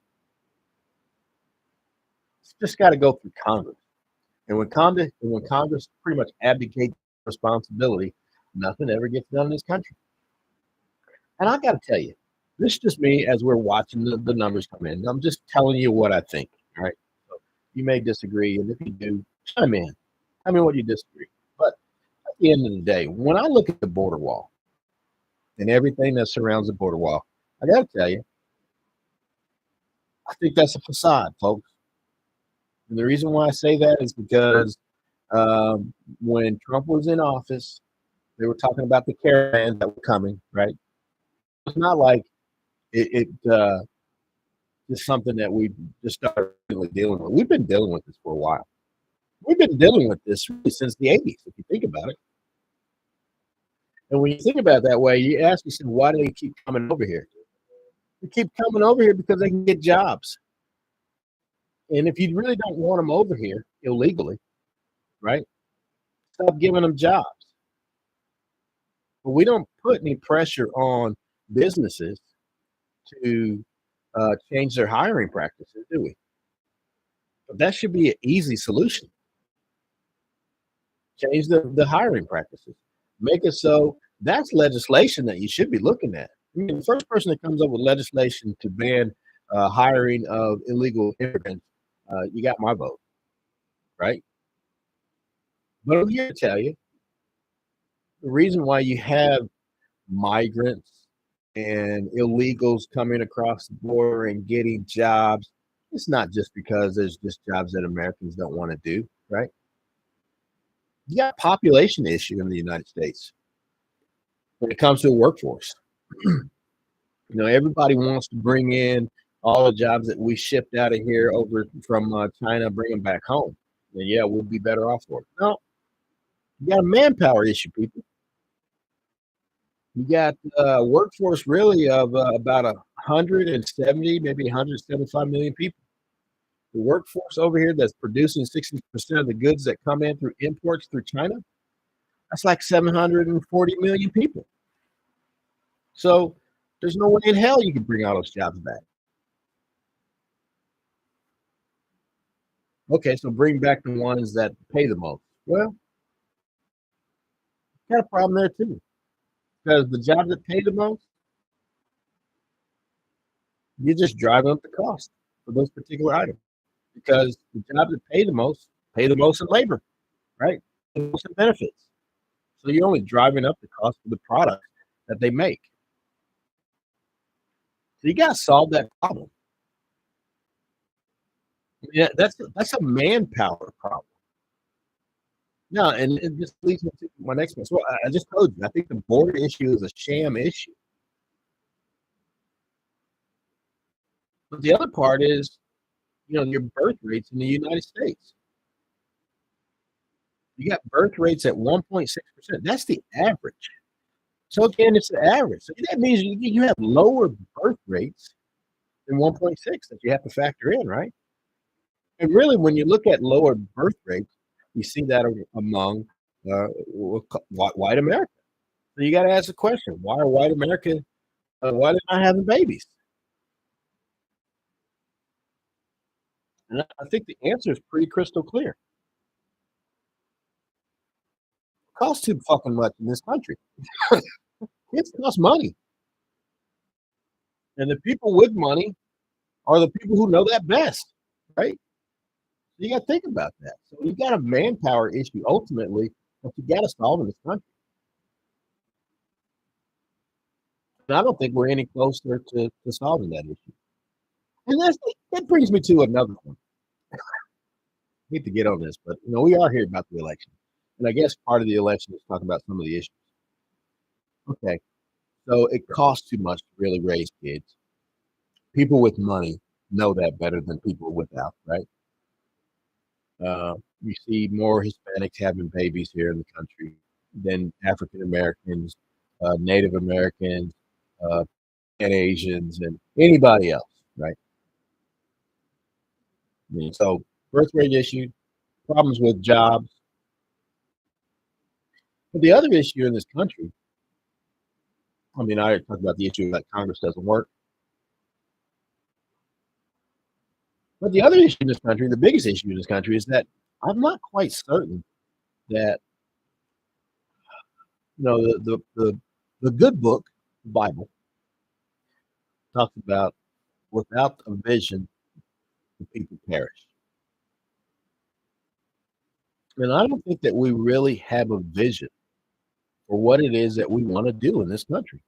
Speaker 1: It's just got to go through Congress. And when Congress pretty much abdicates responsibility, nothing ever gets done in this country. And I got to tell you, this is just me as we're watching the numbers come in. I'm just telling you what I think. All right. So you may disagree. And if you do, chime in. Tell me what you disagree. But at the end of the day, when I look at the border wall and everything that surrounds the border wall, I got to tell you, I think that's a facade, folks. And the reason why I say that is because when Trump was in office, they were talking about the caravans that were coming, right? It's not like it is something that we just started really dealing with. We've been dealing with this for a while. We've been dealing with this really since the 80s, if you think about it. And when you think about it that way, you ask yourself, why do they keep coming over here? They keep coming over here because they can get jobs. And if you really don't want them over here illegally, right, stop giving them jobs. But we don't put any pressure on businesses to change their hiring practices, do we? But that should be an easy solution. Change the hiring practices. Make it so that's legislation that you should be looking at. I mean, the first person that comes up with legislation to ban hiring of illegal immigrants, you got my vote, right? But I'm here to tell you the reason why you have migrants and illegals coming across the border and getting jobs, it's not just because there's just jobs that Americans don't want to do, right? You got a population issue in the United States when it comes to the workforce. Everybody wants to bring in all the jobs that we shipped out of here over from China, bring them back home. And yeah, we'll be better off for it. No, you got a manpower issue, people. You got a workforce really of about 170, maybe 175 million people. The workforce over here that's producing 60% of the goods that come in through imports through China, that's like 740 million people. So there's no way in hell you can bring all those jobs back. Okay, so bring back the ones that pay the most. Well, got a problem there too. Because the jobs that pay the most, you're just driving up the cost for those particular items. Because the jobs that pay the most in labor, right? The most in benefits. So you're only driving up the cost of the product that they make. So you got to solve that problem. Yeah, that's a manpower problem. No, and it just leads me to my next one. So I just told you, I think the border issue is a sham issue. But the other part is, your birth rates in the United States. You got birth rates at 1.6%. That's the average. So again, it's the average. So that means you have lower birth rates than 1.6 that you have to factor in, right? And really, when you look at lower birth rates, you see that among white America. So you got to ask the question: why are white America? Why are they not having babies? And I think the answer is pretty crystal clear. It costs too fucking much in this country. Kids cost money, and the people with money are the people who know that best, right? You got to think about that. So you got a manpower issue ultimately that you got to solve in this country. And I don't think we're any closer to solving that issue. And that brings me to another one. hate to get on this, but we are here about the election, and I guess part of the election is talking about some of the issues. Okay, so it costs too much to really raise kids. People with money know that better than people without, right? You see more Hispanics having babies here in the country than African Americans, Native Americans, uh, and Asians, and anybody else, right? So birth rate issue, problems with jobs. But the other issue in this country, I mean, I already talked about the issue that Congress doesn't work. But the other issue in this country, the biggest issue in this country, is that I'm not quite certain that the good book, the Bible, talks about without a vision, the people perish. And I don't think that we really have a vision for what it is that we want to do in this country.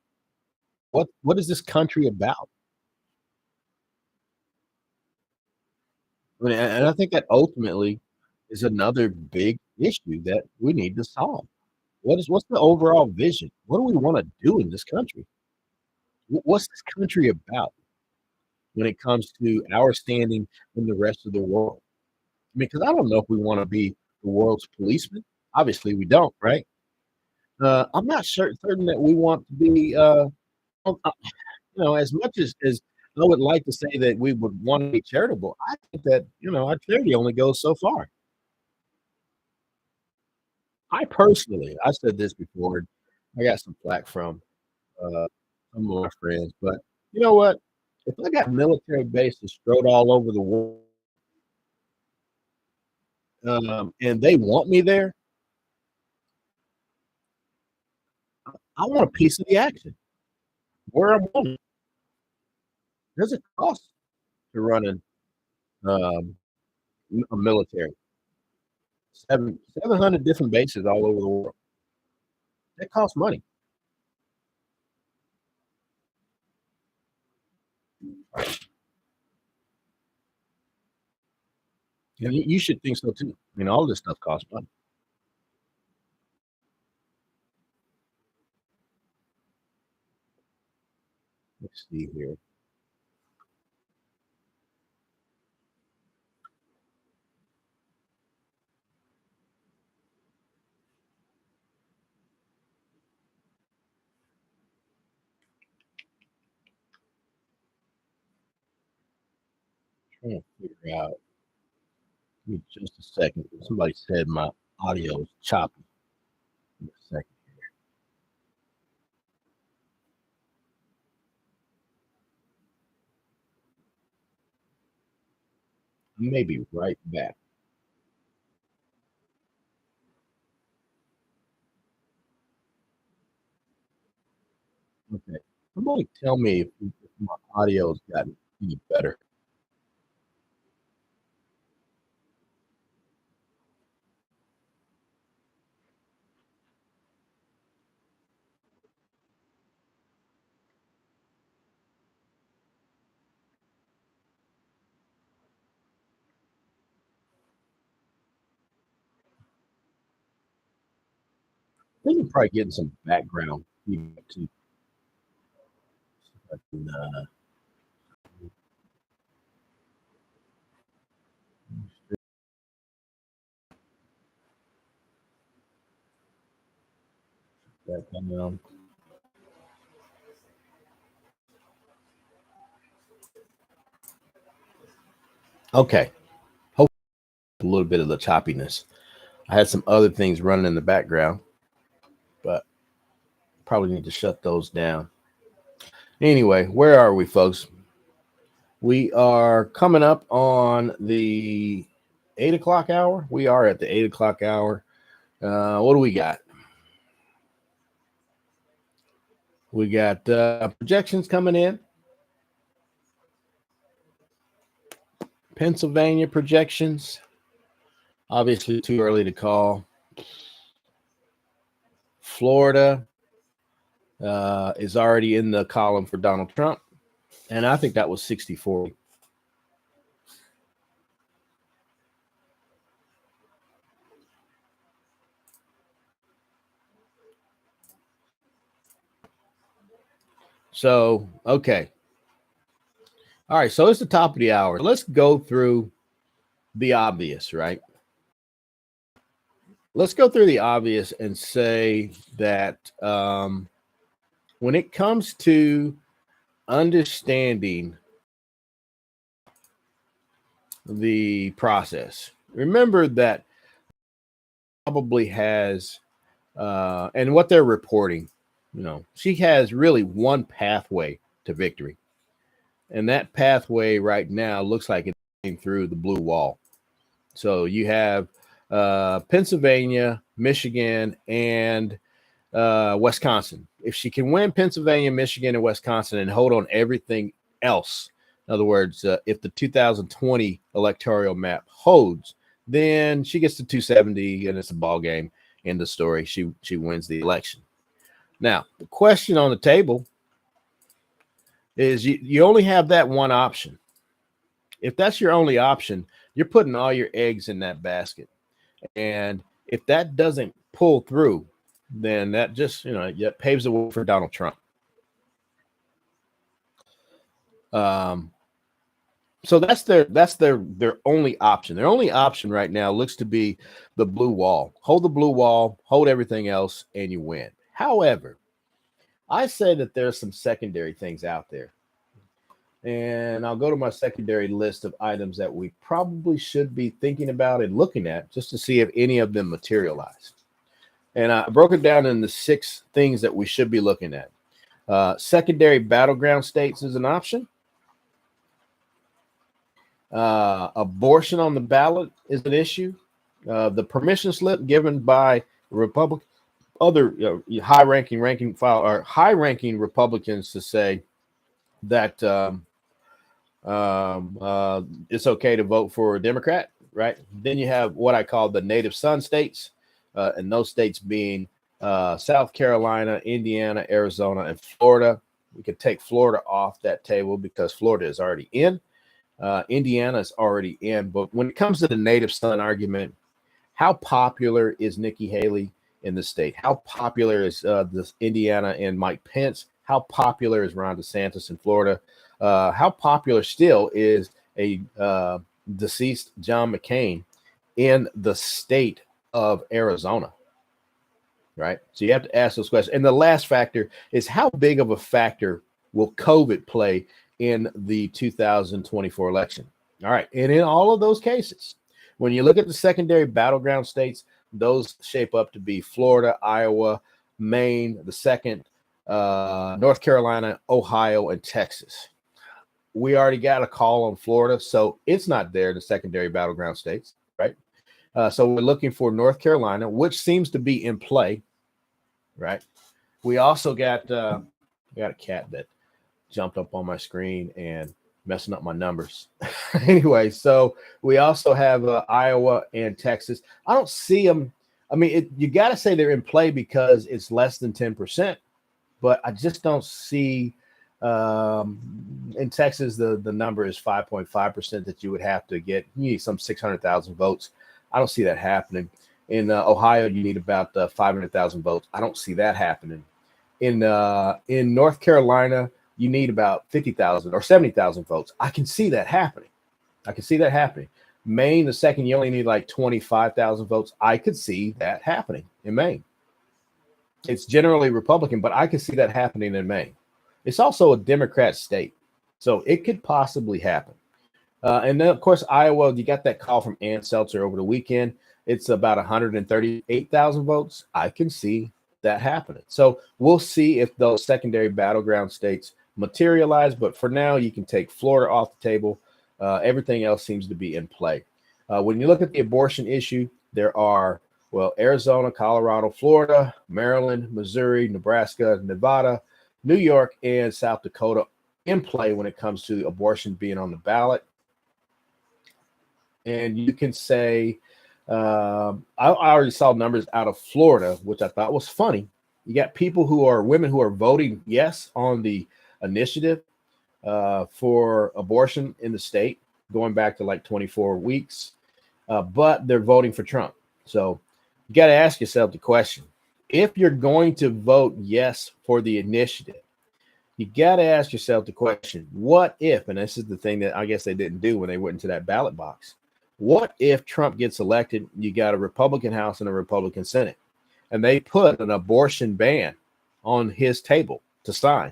Speaker 1: What is this country about? I mean, and I think that ultimately is another big issue that we need to solve. What's the overall vision? What do we want to do in this country? What's this country about when it comes to our standing in the rest of the world? I mean, because I don't know if we want to be the world's policeman. Obviously, we don't, right? I'm not certain that we want to be, as much as I would like to say that we would want to be charitable. I think that our charity only goes so far. I said this before. And I got some flack from some of my friends, but you know what? If I got military bases strode all over the world, and they want me there, I want a piece of the action. Where I'm going, there's a cost to running um, a military. 700 different bases all over the world. That costs money. And you should think so too. I mean, all this stuff costs money. Let's see here. Trying to figure out. Give me just a second. Somebody said my audio is choppy. Give me a second. I may be right back. Okay. Somebody tell me if my audio's gotten any better. I think I'm probably getting some background feedback too. I can, that down. Okay. Hopefully a little bit of the choppiness. I had some other things running in the background, but probably need to shut those down. Anyway, where are we, folks? We are coming up on the 8 o'clock hour. We are at the 8 o'clock hour. What do we got? We got projections coming in. Pennsylvania projections. Obviously, too early to call. Florida is already in the column for Donald Trump. And I think that was 60-40. So, okay. All right. So it's the top of the hour. Let's go through the obvious, right? Let's go through the obvious and say that when it comes to understanding the process, remember that probably has and what they're reporting, she has really one pathway to victory. And that pathway right now looks like it's going through the blue wall. So you have Pennsylvania, Michigan, and Wisconsin. If she can win Pennsylvania, Michigan, and Wisconsin and hold on everything else, in other words, if the 2020 electoral map holds, then she gets to 270 and it's a ball game. End of story. She wins the election. Now, the question on the table is you only have that one option. If that's your only option, you're putting all your eggs in that basket. And if that doesn't pull through, then that just, that paves the way for Donald Trump. So that's their only option. Their only option right now looks to be the blue wall. Hold the blue wall, hold everything else, and you win. However, I say that there's some secondary things out there. And I'll go to my secondary list of items that we probably should be thinking about and looking at just to see if any of them materialize. And I broke it down into 6 things that we should be looking at. Secondary battleground states is an option. Abortion on the ballot is an issue. The permission slip given by other high-ranking Republicans to say that it's okay to vote for a Democrat, right? Then you have what I call the native son states, and those states being South Carolina, Indiana, Arizona, and Florida. We could take Florida off that table because Florida is already in. Indiana is already in. But when it comes to the native son argument, how popular is Nikki Haley in the state? How popular is this Indiana and Mike Pence? How popular is Ron DeSantis in Florida? How popular still is a deceased John McCain in the state of Arizona? Right. So you have to ask those questions. And the last factor is how big of a factor will COVID play in the 2024 election? All right. And in all of those cases, when you look at the secondary battleground states, those shape up to be Florida, Iowa, Maine, the second, North Carolina, Ohio, and Texas. We already got a call on Florida, so it's not there in the secondary battleground states, right? So we're looking for North Carolina, which seems to be in play, right? We also got a cat that jumped up on my screen and messing up my numbers. Anyway, so we also have Iowa and Texas. I don't see them. I mean, you got to say they're in play because it's less than 10%, but I just don't see in Texas, the number is 5.5% that you would have to get. You need some 600,000 votes. I don't see that happening. In Ohio, you need about 500,000 votes. I don't see that happening. In North Carolina, you need about 50,000 or 70,000 votes. I can see that happening. Maine, the second, you only need like 25,000 votes. I could see that happening in Maine. It's generally Republican, but I could see that happening in Maine. It's also a Democrat state, so it could possibly happen. And then, of course, Iowa, you got that call from Ann Seltzer over the weekend. It's about 138,000 votes. I can see that happening. So we'll see if those secondary battleground states materialize. But for now, you can take Florida off the table. Everything else seems to be in play. When you look at the abortion issue, there are, Arizona, Colorado, Florida, Maryland, Missouri, Nebraska, Nevada, New York, and South Dakota in play when it comes to abortion being on the ballot. And you can say, I already saw numbers out of Florida, which I thought was funny. You got women who are voting yes on the initiative for abortion in the state, going back to like 24 weeks, but they're voting for Trump. So you got to ask yourself the question, if you're going to vote yes for the initiative,
Speaker 2: You got to ask yourself the question, what if, and this is the thing that I guess they didn't do when they went into that ballot box. What if Trump gets elected? You got a Republican House and a Republican Senate, and they put an abortion ban on his table to sign.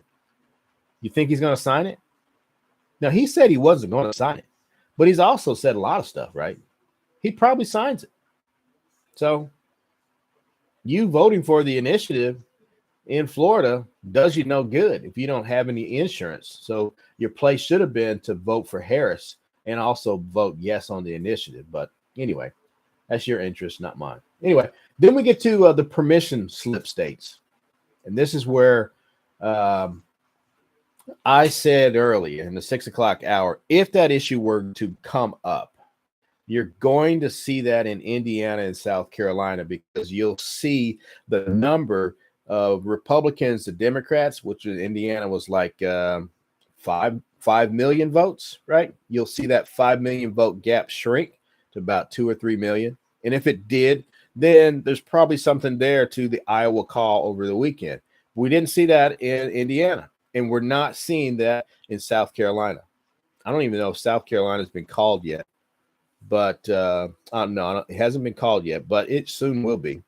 Speaker 2: You think he's going to sign it? Now, he said he wasn't going to sign it, but he's also said a lot of stuff, right? He probably signs it. So you voting for the initiative in Florida does you no good if you don't have any insurance. So your play should have been to vote for Harris and also vote yes on the initiative. But anyway, that's your interest, not mine. Anyway, then we get to the permission slip states. And this is where I said earlier in the 6 o'clock hour, if that issue were to come up, you're going to see that in Indiana and South Carolina, because you'll see the number of Republicans to Democrats, which in Indiana was like 5 million votes, right? You'll see that 5 million vote gap shrink to about 2 or 3 million. And if it did, then there's probably something there to the Iowa call over the weekend. We didn't see that in Indiana, and we're not seeing that in South Carolina. I don't even know if South Carolina's been called yet, but no, it hasn't been called yet, but it soon will be.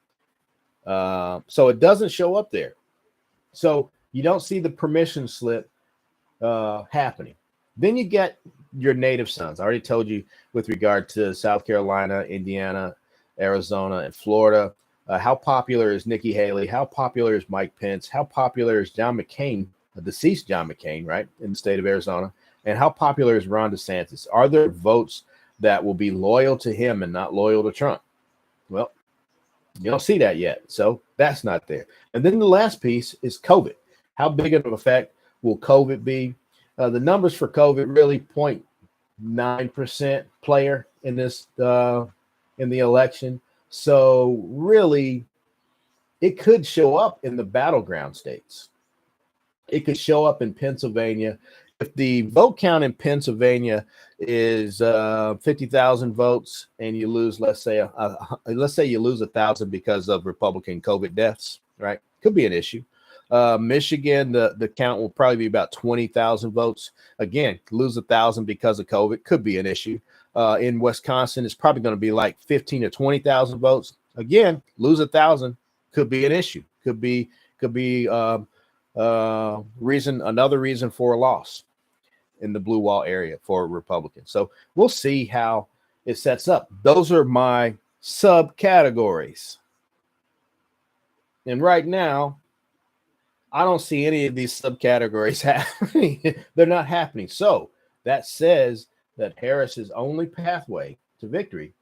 Speaker 2: So it doesn't show up there. So you don't see the permission slip happening. Then you get your native sons. I already told you with regard to South Carolina, Indiana, Arizona, and Florida. How popular is Nikki Haley? How popular is Mike Pence? How popular is John McCain, the deceased John McCain, right, in the state of Arizona? And how popular is Ron DeSantis? Are there votes that will be loyal to him and not loyal to Trump? Well, you don't see that yet. So that's not there. And then the last piece is COVID. How big of an effect will COVID be? The numbers for COVID really 0.9% player in this in the election. So really, it could show up in the battleground states. It could show up in Pennsylvania. If the vote count in Pennsylvania is 50,000 votes, and you lose, let's say you lose 1,000 because of Republican COVID deaths, right? Could be an issue. Michigan, the count will probably be about 20,000 votes. Again, lose 1,000 because of COVID, could be an issue. In Wisconsin, it's probably going to be like 15 to 20,000 votes. Again, lose 1,000 could be an issue. Could be another reason for a loss in the blue wall area for Republicans. So we'll see how it sets up. Those are my subcategories. And right now, I don't see any of these subcategories happening. They're not happening. So that says that Harris's only pathway to victory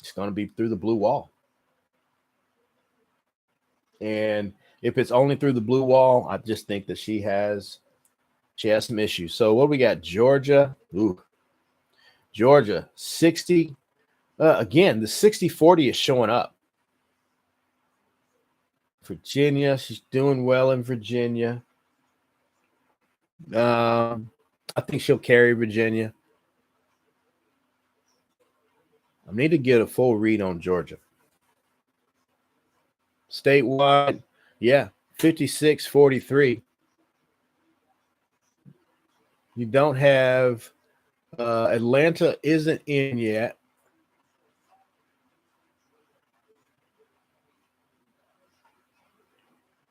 Speaker 2: is going to be through the blue wall. And if it's only through the blue wall, I just think that she has some issues. So what we got? Georgia. Georgia, 60. Again, the 60-40 is showing up. Virginia, she's doing well in Virginia. I think she'll carry Virginia. I need to get a full read on Georgia. Statewide, yeah, 56-43. You don't have Atlanta isn't in yet.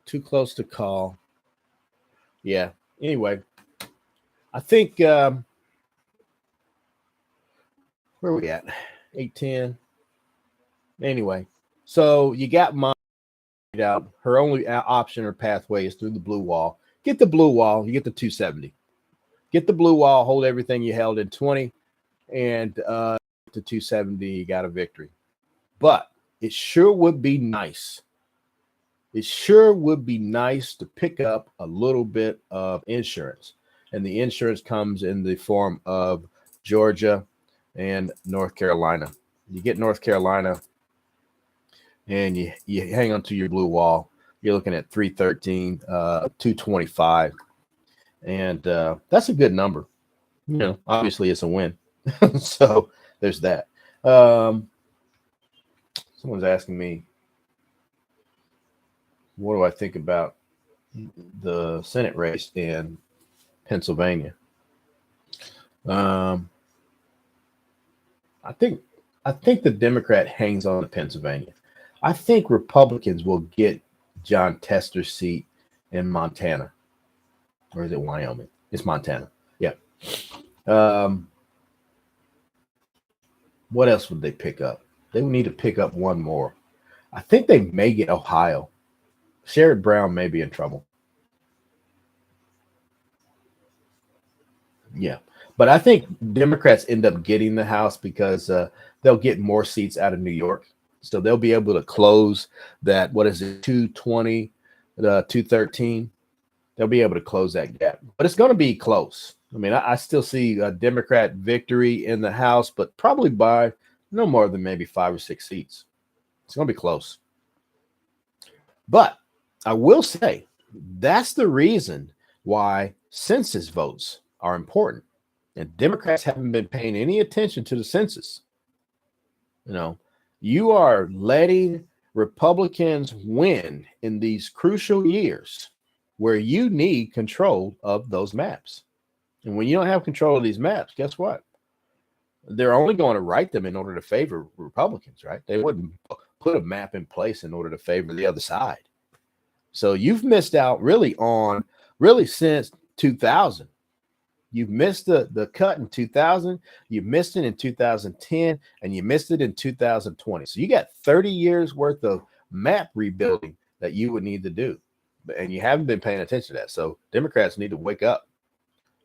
Speaker 2: Too close to call. Yeah. Anyway, I think where are we at? 8-10. Anyway, so you got mine out. Her only option or pathway is through the blue wall. Get the blue wall, you get the 270. Get the blue wall, hold everything you held in 20, and to 270, you got a victory. But it sure would be nice. It sure would be nice to pick up a little bit of insurance. And the insurance comes in the form of Georgia and North Carolina. You get North Carolina and you hang on to your blue wall. You're looking at 313, 225. And that's a good number. You know, obviously it's a win. So there's that. Someone's asking me, what do I think about the Senate race in Pennsylvania. I think the Democrat hangs on to Pennsylvania. I think Republicans will get John Tester's seat in Montana, or is it Wyoming? It's Montana. Yeah. What else would they pick up? They would need to pick up one more. I think they may get Ohio. Sherrod Brown may be in trouble. Yeah. But I think Democrats end up getting the House because they'll get more seats out of New York. So they'll be able to close that, 220, 213. They'll be able to close that gap. But it's going to be close. I mean, I still see a Democrat victory in the House, but probably by no more than maybe 5 or 6 seats. It's going to be close. But I will say that's the reason why census votes are important. And Democrats haven't been paying any attention to the census. You are letting Republicans win in these crucial years where you need control of those maps. And when you don't have control of these maps, guess what? They're only going to write them in order to favor Republicans, right? They wouldn't put a map in place in order to favor the other side. So you've missed out really since 2000. You've missed the cut in 2000, you missed it in 2010, and you missed it in 2020. So you got 30 years worth of map rebuilding that you would need to do. And you haven't been paying attention to that. So Democrats need to wake up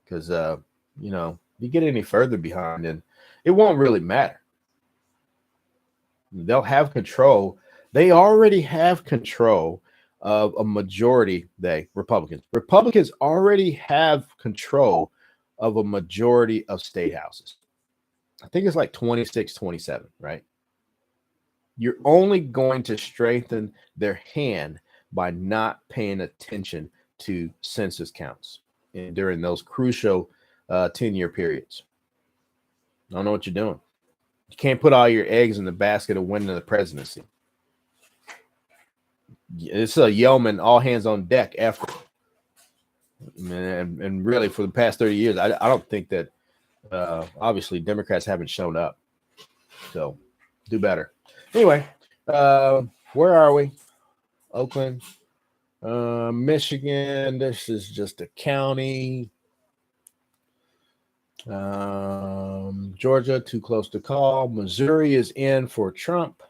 Speaker 2: because, you get any further behind and it won't really matter. They'll have control. They already have control of a majority. Republicans already have control of a majority of state houses. I think it's like 26, 27, right? You're only going to strengthen their hand by not paying attention to census counts during those crucial 10-year periods. I don't know what you're doing. You can't put all your eggs in the basket of winning the presidency. It's a yeoman, all hands on deck effort. And really, for the past 30 years, I don't think that, obviously, Democrats haven't shown up. So, do better. Anyway, where are we? Oakland, Michigan. This is just a county. Georgia, too close to call. Missouri is in for Trump.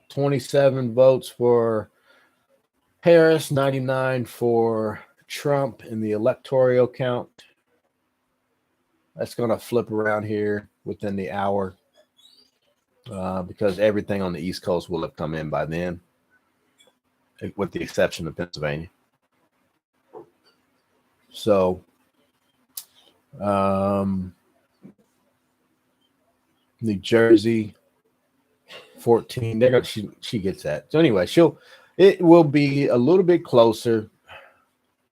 Speaker 2: 27 votes for Harris, 99 for Trump in the electoral count. That's going to flip around here within the hour because everything on the East Coast will have come in by then, with the exception of Pennsylvania. So, New Jersey, 14. She gets that. So anyway, it will be a little bit closer.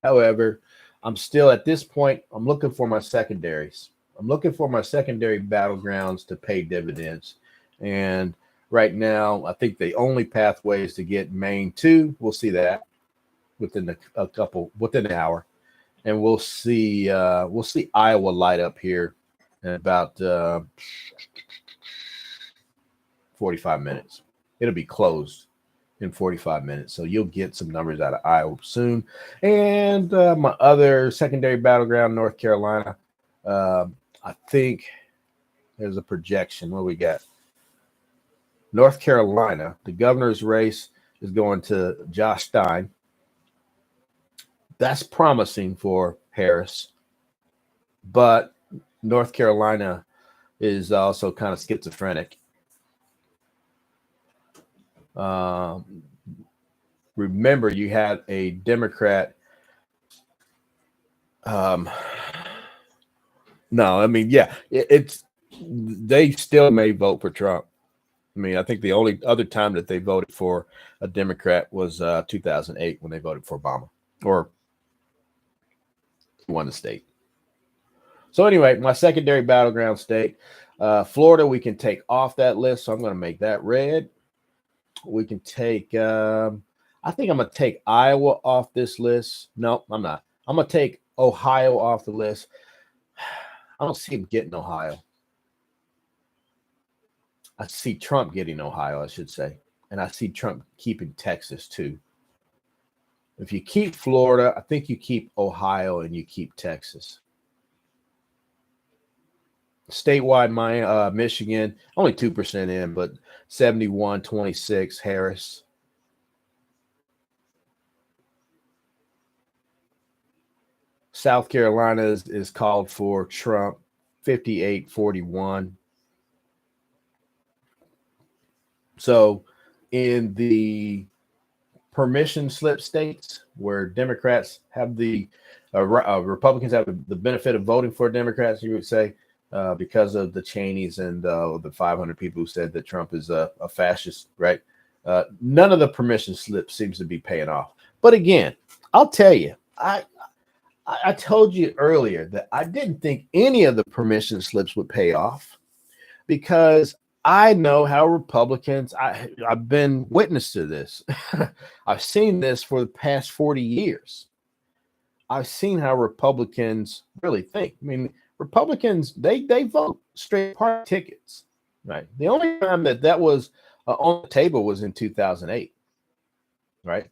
Speaker 2: However, I'm still at this point, I'm looking for my secondaries. I'm looking for my secondary battlegrounds to pay dividends. And right now, I think the only pathway is to get Maine 2. We'll see that within the hour. And we'll see Iowa light up here in about 45 minutes. It'll be closed in 45 minutes. So you'll get some numbers out of Iowa soon. And my other secondary battleground, North Carolina, I think there's a projection. What we got? North Carolina, the governor's race is going to Josh Stein. That's promising for Harris. But North Carolina is also kind of schizophrenic. Remember, you had a Democrat. They still may vote for Trump. I mean, I think the only other time that they voted for a Democrat was 2008 when they voted for Obama or won the state. So anyway, my secondary battleground state, Florida, we can take off that list. So I'm going to make that red. We can take, I I think I'm going to take Iowa off this list. No, I'm not. I'm going to take Ohio off the list. I don't see him getting Ohio. I see Trump getting Ohio, I should say. And I see Trump keeping Texas too. If you keep Florida, I think you keep Ohio and you keep Texas. Statewide, Michigan, only 2% in, but 71-26 Harris. South Carolina is called for Trump, 58-41. So in the permission slip states where Democrats have Republicans have the benefit of voting for Democrats, you would say, because of the Cheneys and the 500 people who said that Trump is a fascist, right? None of the permission slips seems to be paying off. But again, I'll tell you, I told you earlier that I didn't think any of the permission slips would pay off because I know how Republicans, I've been witness to this. I've seen this for the past 40 years. I've seen how Republicans really think. I mean, Republicans, they vote straight party tickets, right? The only time that was on the table was in 2008, right?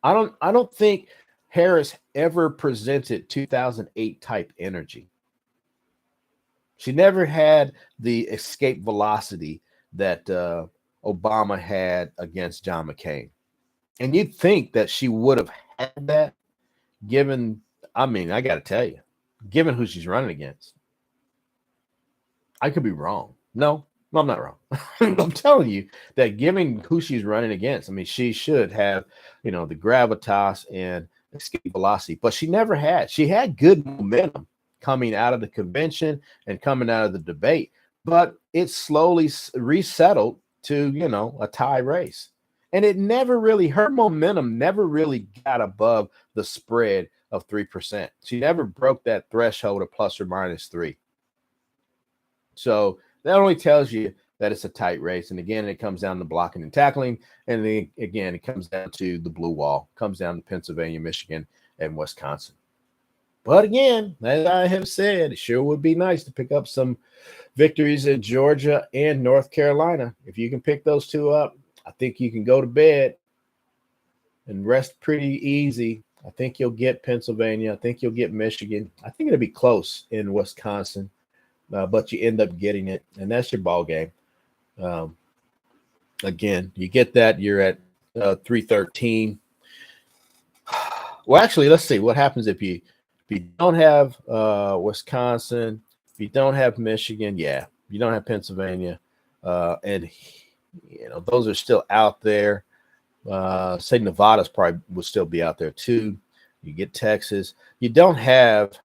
Speaker 2: I don't think Harris ever presented 2008 type energy. She never had the escape velocity that Obama had against John McCain. And you'd think that she would have had that given, I mean, I got to tell you, given who she's running against. I could be wrong. No, I'm not wrong. I'm telling you that given who she's running against, I mean, she should have, the gravitas and escape velocity, but she never had. She had good momentum coming out of the convention and coming out of the debate, but it slowly resettled to, a tie race. And her momentum never really got above the spread of 3%. She never broke that threshold of plus or minus 3. So that only tells you that it's a tight race. And again, it comes down to blocking and tackling. And then again, it comes down to the blue wall, comes down to Pennsylvania, Michigan, and Wisconsin. But again, as I have said, it sure would be nice to pick up some victories in Georgia and North Carolina. If you can pick those two up, I think you can go to bed and rest pretty easy. I think you'll get Pennsylvania. I think you'll get Michigan. I think it'll be close in Wisconsin, but you end up getting it, and that's your ball game. Again, you get that, you're at 313. Well, actually, let's see what happens if you don't have Wisconsin, if you don't have Michigan, you don't have Pennsylvania, and those are still out there. Say Nevada's probably would still be out there too. You get Texas. You don't have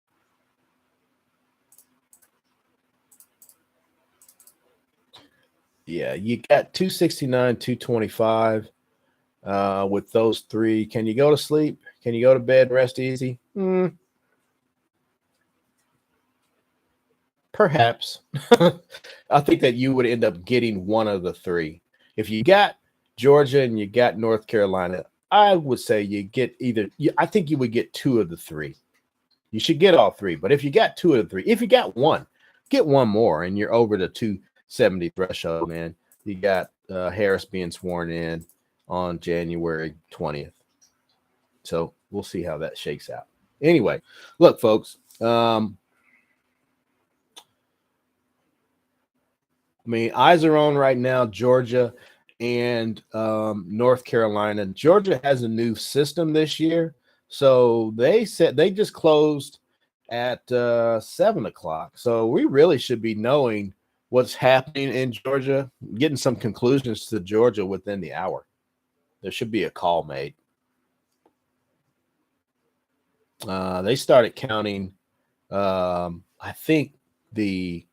Speaker 2: you got 269, 225 with those three. Can you go to sleep? Can you go to bed, rest easy? Perhaps. I think that you would end up getting one of the three. If you got Georgia and you got North Carolina, I would say you get I think you would get two of the three. You should get all three. But if you got two of the three, if you got one, get one more and you're over the 270 threshold, man. You got Harris being sworn in on January 20th. So we'll see how that shakes out. Anyway, look, folks. Eyes are on right now, Georgia and North Carolina. Georgia has a new system this year. So they said they just closed at 7 o'clock. So we really should be knowing what's happening in Georgia, getting some conclusions to Georgia within the hour. There should be a call made. They started counting, I think, the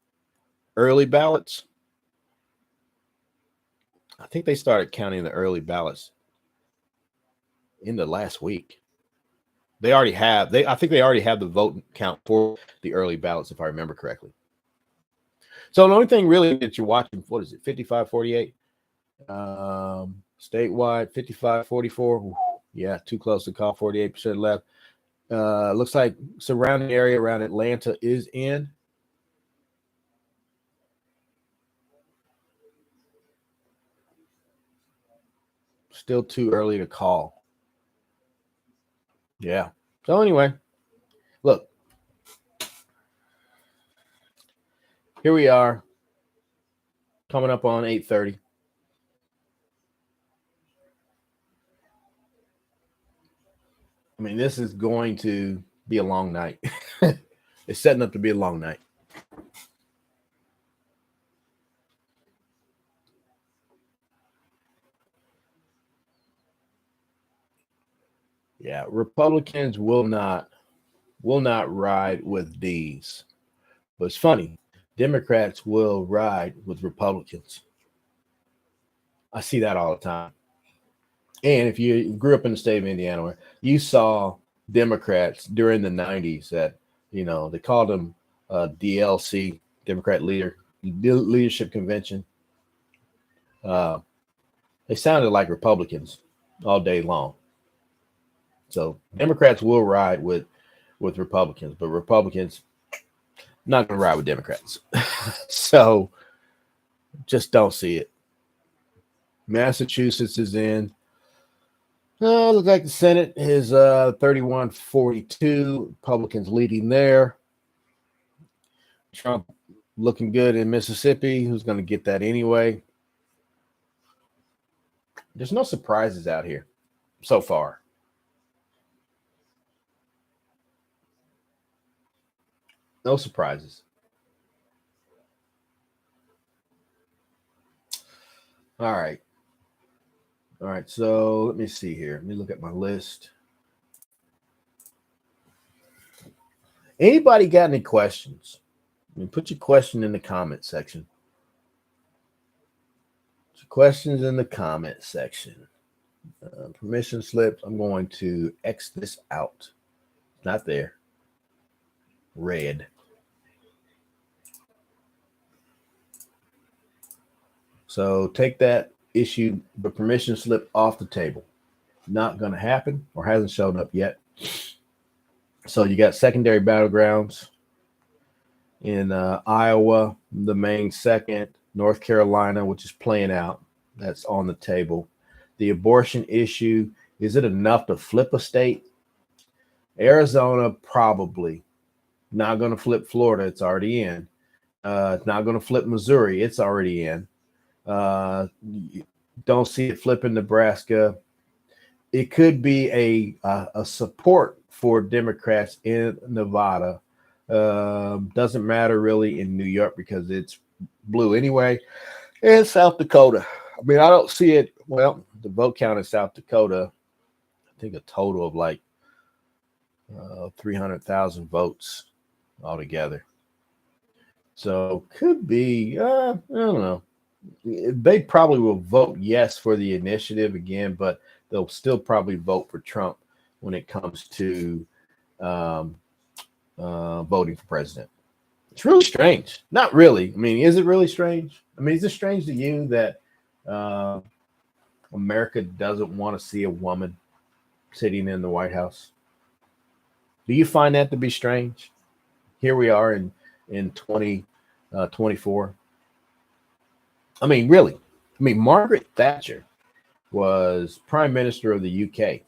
Speaker 2: early ballots. I think they started counting the early ballots in the last week. They already have. I think they already have the vote count for the early ballots, if I remember correctly. So the only thing really that you're watching, what is it, 55-48? Statewide, 55-44. Yeah, too close to call. 48% left. Looks like surrounding area around Atlanta is in. Still too early to call. Yeah. So anyway, look, here we are, coming up on 8:30. I mean, this is going to be a long night. It's setting up to be a long night. Yeah, Republicans will not ride with these. But it's funny, Democrats will ride with Republicans. I see that all the time. And if you grew up in the state of Indiana, where you saw Democrats during the 90s that, they called them DLC, Democrat Leadership Convention. They sounded like Republicans all day long. So Democrats will ride with Republicans, but Republicans not going to ride with Democrats. So just don't see it. Massachusetts is in. Looks like the Senate is 31-42. Republicans leading there. Trump looking good in Mississippi. Who's going to get that anyway? There's no surprises out here so far. No surprises. All right. So let me see here. Let me look at my list. Anybody got any questions? Put your question in the comment section. Questions in the comment section. Permission slips. I'm going to X this out. Not there. Red. So take that issue, the permission slip off the table. Not going to happen, or hasn't shown up yet. So you got secondary battlegrounds in Iowa, the main second, North Carolina, which is playing out. That's on the table. The abortion issue, is it enough to flip a state? Arizona, probably. Not going to flip Florida. It's already in. It's not going to flip Missouri. It's already in. Don't see it flipping Nebraska. It could be a support for Democrats in Nevada. Doesn't matter really in New York because it's blue anyway. And South Dakota. I mean, I don't see it. Well, the vote count in South Dakota, I think a total of like 300,000 votes altogether. So could be, I don't know. They probably will vote yes for the initiative again, but they'll still probably vote for Trump when it comes to voting for president. It's really strange. Not really. I mean, is it really strange? I mean, is it strange to you that America doesn't want to see a woman sitting in the White House? Do you find that to be strange? Here we are in 2024. I mean, really. I mean, Margaret Thatcher was Prime Minister of the UK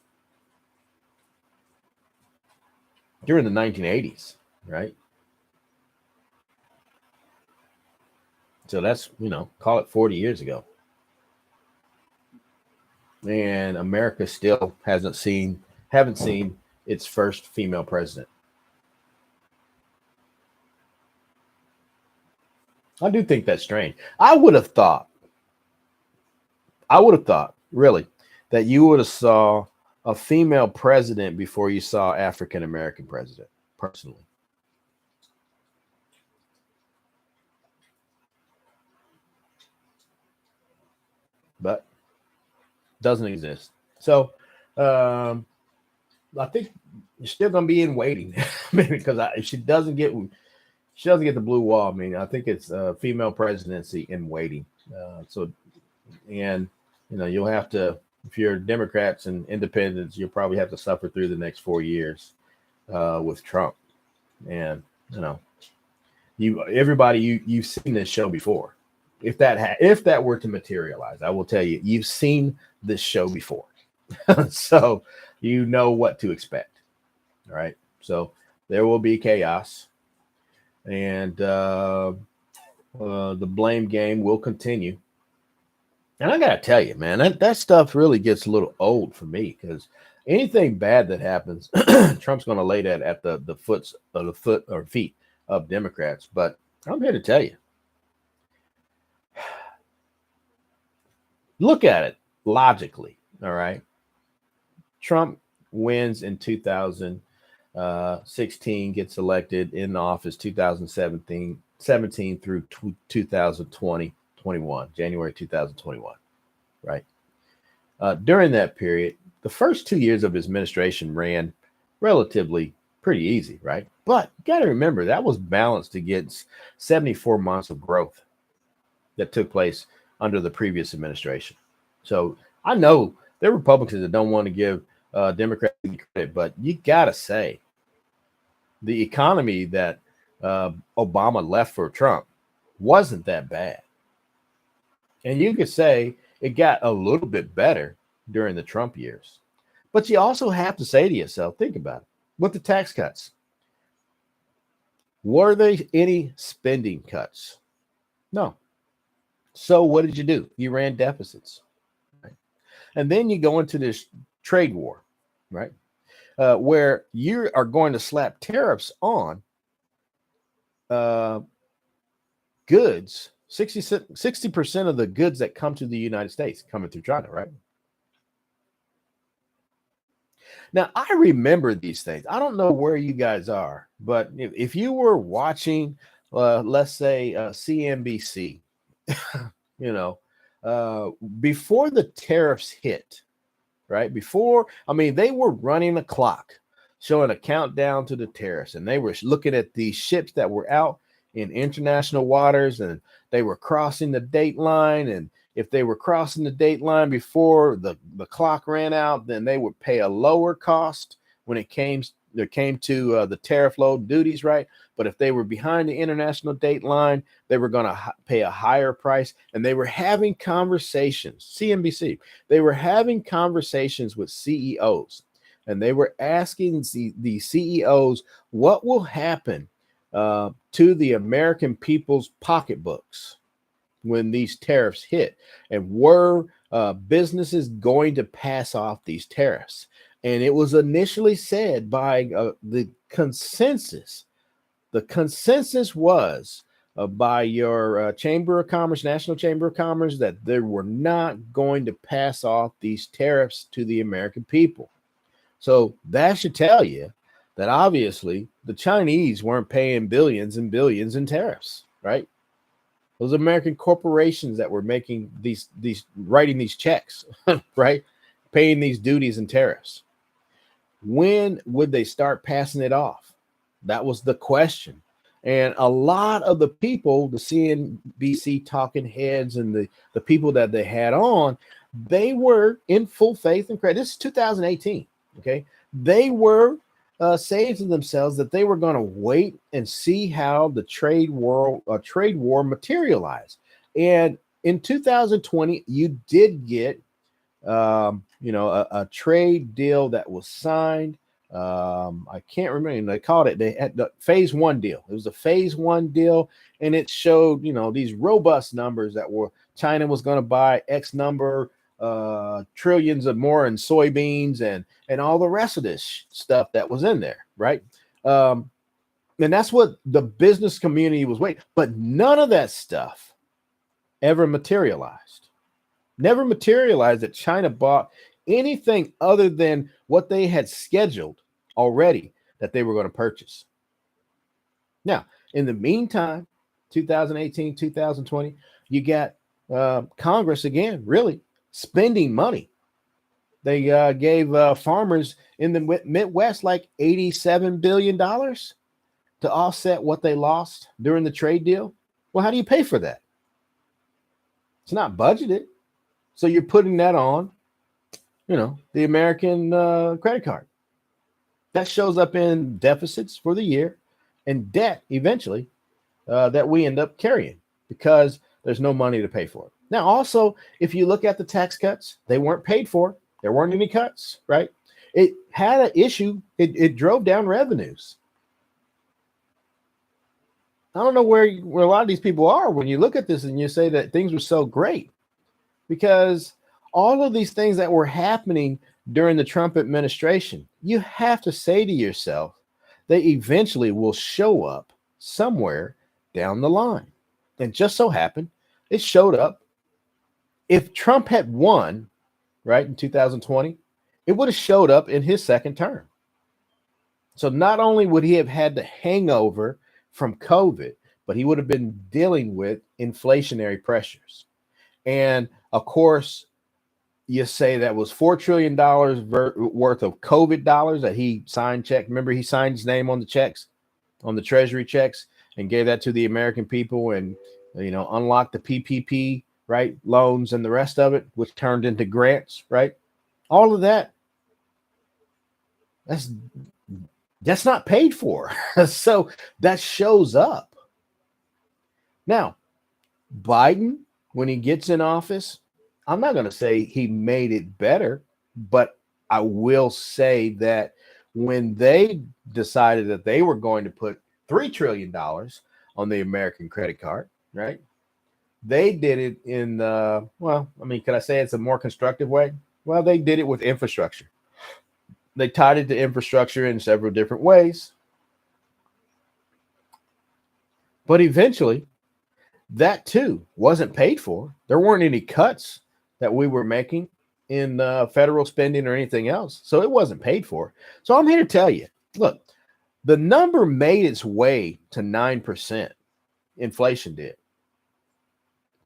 Speaker 2: during the 1980s, right? So that's, call it 40 years ago. And America still haven't seen its first female president. I do think that's strange. I would have thought, really, that you would have saw a female president before you saw African American president, personally. But doesn't exist. So I think you're still gonna be in waiting. Because if she doesn't get the blue wall, I mean, I think it's a female presidency in waiting. And You'll have to, if you're Democrats and independents, you'll probably have to suffer through the next 4 years with Trump. And you've seen this show before. If that were to materialize, I will tell you, you've seen this show before, so you know what to expect. All right, so there will be chaos, and the blame game will continue. And I gotta tell you, man, that stuff really gets a little old for me, because anything bad that happens, Trump's going to lay that at the foot or feet of Democrats. But I'm here to tell you, look at it logically. All right, Trump wins in 2016, gets elected in office 2017 through 2020. 21, January 2021, right? During that period, the first 2 years of his administration ran relatively pretty easy, right? But you got to remember, that was balanced against 74 months of growth that took place under the previous administration. So I know there are Republicans that don't want to give Democrats credit, but you got to say the economy that Obama left for Trump wasn't that bad. And you could say it got a little bit better during the Trump years. But you also have to say to yourself, think about it. With the tax cuts, were there any spending cuts? No. So what did you do? You ran deficits. Right? And then you go into this trade war, right? Where you are going to slap tariffs on goods. 60% of the goods that come to the United States coming through China, right? Now, I remember these things. I don't know where you guys are, but if you were watching, let's say, CNBC, before the tariffs hit, right? They were running the clock, showing a countdown to the tariffs, and they were looking at these ships that were out in international waters, and they were crossing the date line. And if they were crossing the date line before the clock ran out, then they would pay a lower cost when it came to the tariff load duties, right? But if they were behind the international date line, they were going to pay a higher price. And they were having conversations, CNBC, they were having conversations with CEOs, and they were asking the CEOs what will happen to the American people's pocketbooks when these tariffs hit, and were businesses going to pass off these tariffs? And it was initially said by the consensus was by your Chamber of Commerce, National Chamber of Commerce, that they were not going to pass off these tariffs to the American people. So that should tell you that obviously the Chinese weren't paying billions and billions in tariffs, right? Those American corporations that were making these writing these checks, right? Paying these duties and tariffs. When would they start passing it off? That was the question. And a lot of the people, the CNBC talking heads and the people that they had on, they were in full faith and credit. This is 2018, okay? They were saying to themselves that they were going to wait and see how the trade war materialized. And in 2020, you did get, a trade deal that was signed. I can't remember. They called it. They had the phase one deal. It was a phase one deal, and it showed, these robust numbers that were China was going to buy X number trillions of more in soybeans and all the rest of this stuff that was in there, right? And that's what the business community was waiting. But none of that stuff ever materialized. Never materialized that China bought anything other than what they had scheduled already that they were going to purchase. Now, in the meantime, 2018, 2020, you got Congress again, really spending money. They gave farmers in the Midwest like $87 billion to offset what they lost during the trade deal. Well, how do you pay for that? It's not budgeted. So you're putting that on, the American credit card. That shows up in deficits for the year and debt eventually that we end up carrying because there's no money to pay for it. Now, also, if you look at the tax cuts, they weren't paid for. There weren't any cuts, right? It had an issue. It drove down revenues. I don't know where a lot of these people are when you look at this and you say that things were so great, because all of these things that were happening during the Trump administration, you have to say to yourself, they eventually will show up somewhere down the line. And just so happened, it showed up. If Trump had won, right, in 2020, it would have showed up in his second term. So not only would he have had the hangover from COVID, but he would have been dealing with inflationary pressures. And of course, you say that was $4 trillion worth of COVID dollars that he signed check. Remember, he signed his name on the checks, on the Treasury checks, and gave that to the American people and, unlocked the PPP, right, loans and the rest of it, which turned into grants, right? All of that, that's not paid for. So that shows up. Now, Biden, when he gets in office, I'm not going to say he made it better, but I will say that when they decided that they were going to put $3 trillion on the American credit card, right? They did it in, could I say it's a more constructive way? Well, they did it with infrastructure. They tied it to infrastructure in several different ways. But eventually, that too wasn't paid for. There weren't any cuts that we were making in federal spending or anything else. So it wasn't paid for. So I'm here to tell you, look, the number made its way to 9%. Inflation did.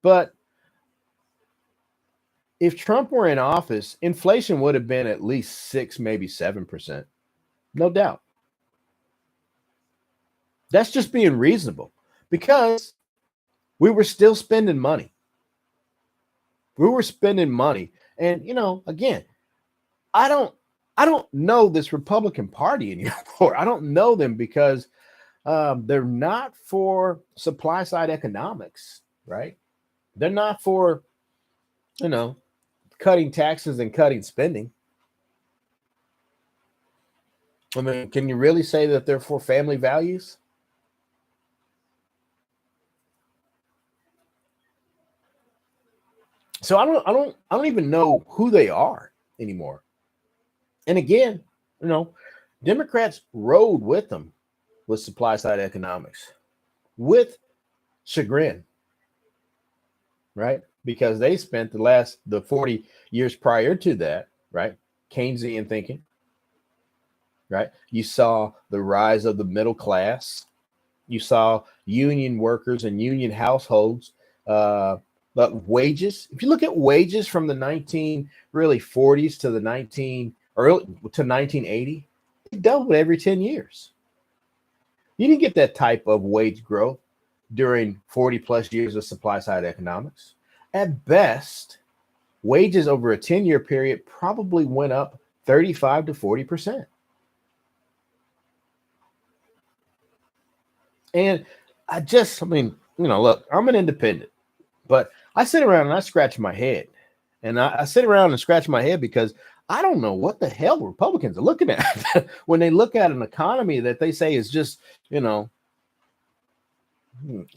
Speaker 2: But if Trump were in office, inflation would have been at least 6, maybe 7%. No doubt. That's just being reasonable because we were still spending money. We were spending money. And, again, I don't know this Republican Party anymore. I don't know them because they're not for supply side economics, right? They're not for, cutting taxes and cutting spending. I mean, can you really say that they're for family values? So I don't even know who they are anymore. And again, Democrats rode with them with supply side economics with chagrin, right? Because they spent the 40 years prior to that, right? Keynesian thinking, right? You saw the rise of the middle class. You saw union workers and union households, but wages. If you look at wages from the 40s to the 1980, it doubled every 10 years. You didn't get that type of wage growth during 40 plus years of supply side economics. At best, wages over a 10-year period probably went up 35 to 40%. And look, I'm an independent, but I sit around and I scratch my head. And I sit around and scratch my head because I don't know what the hell Republicans are looking at when they look at an economy that they say is just,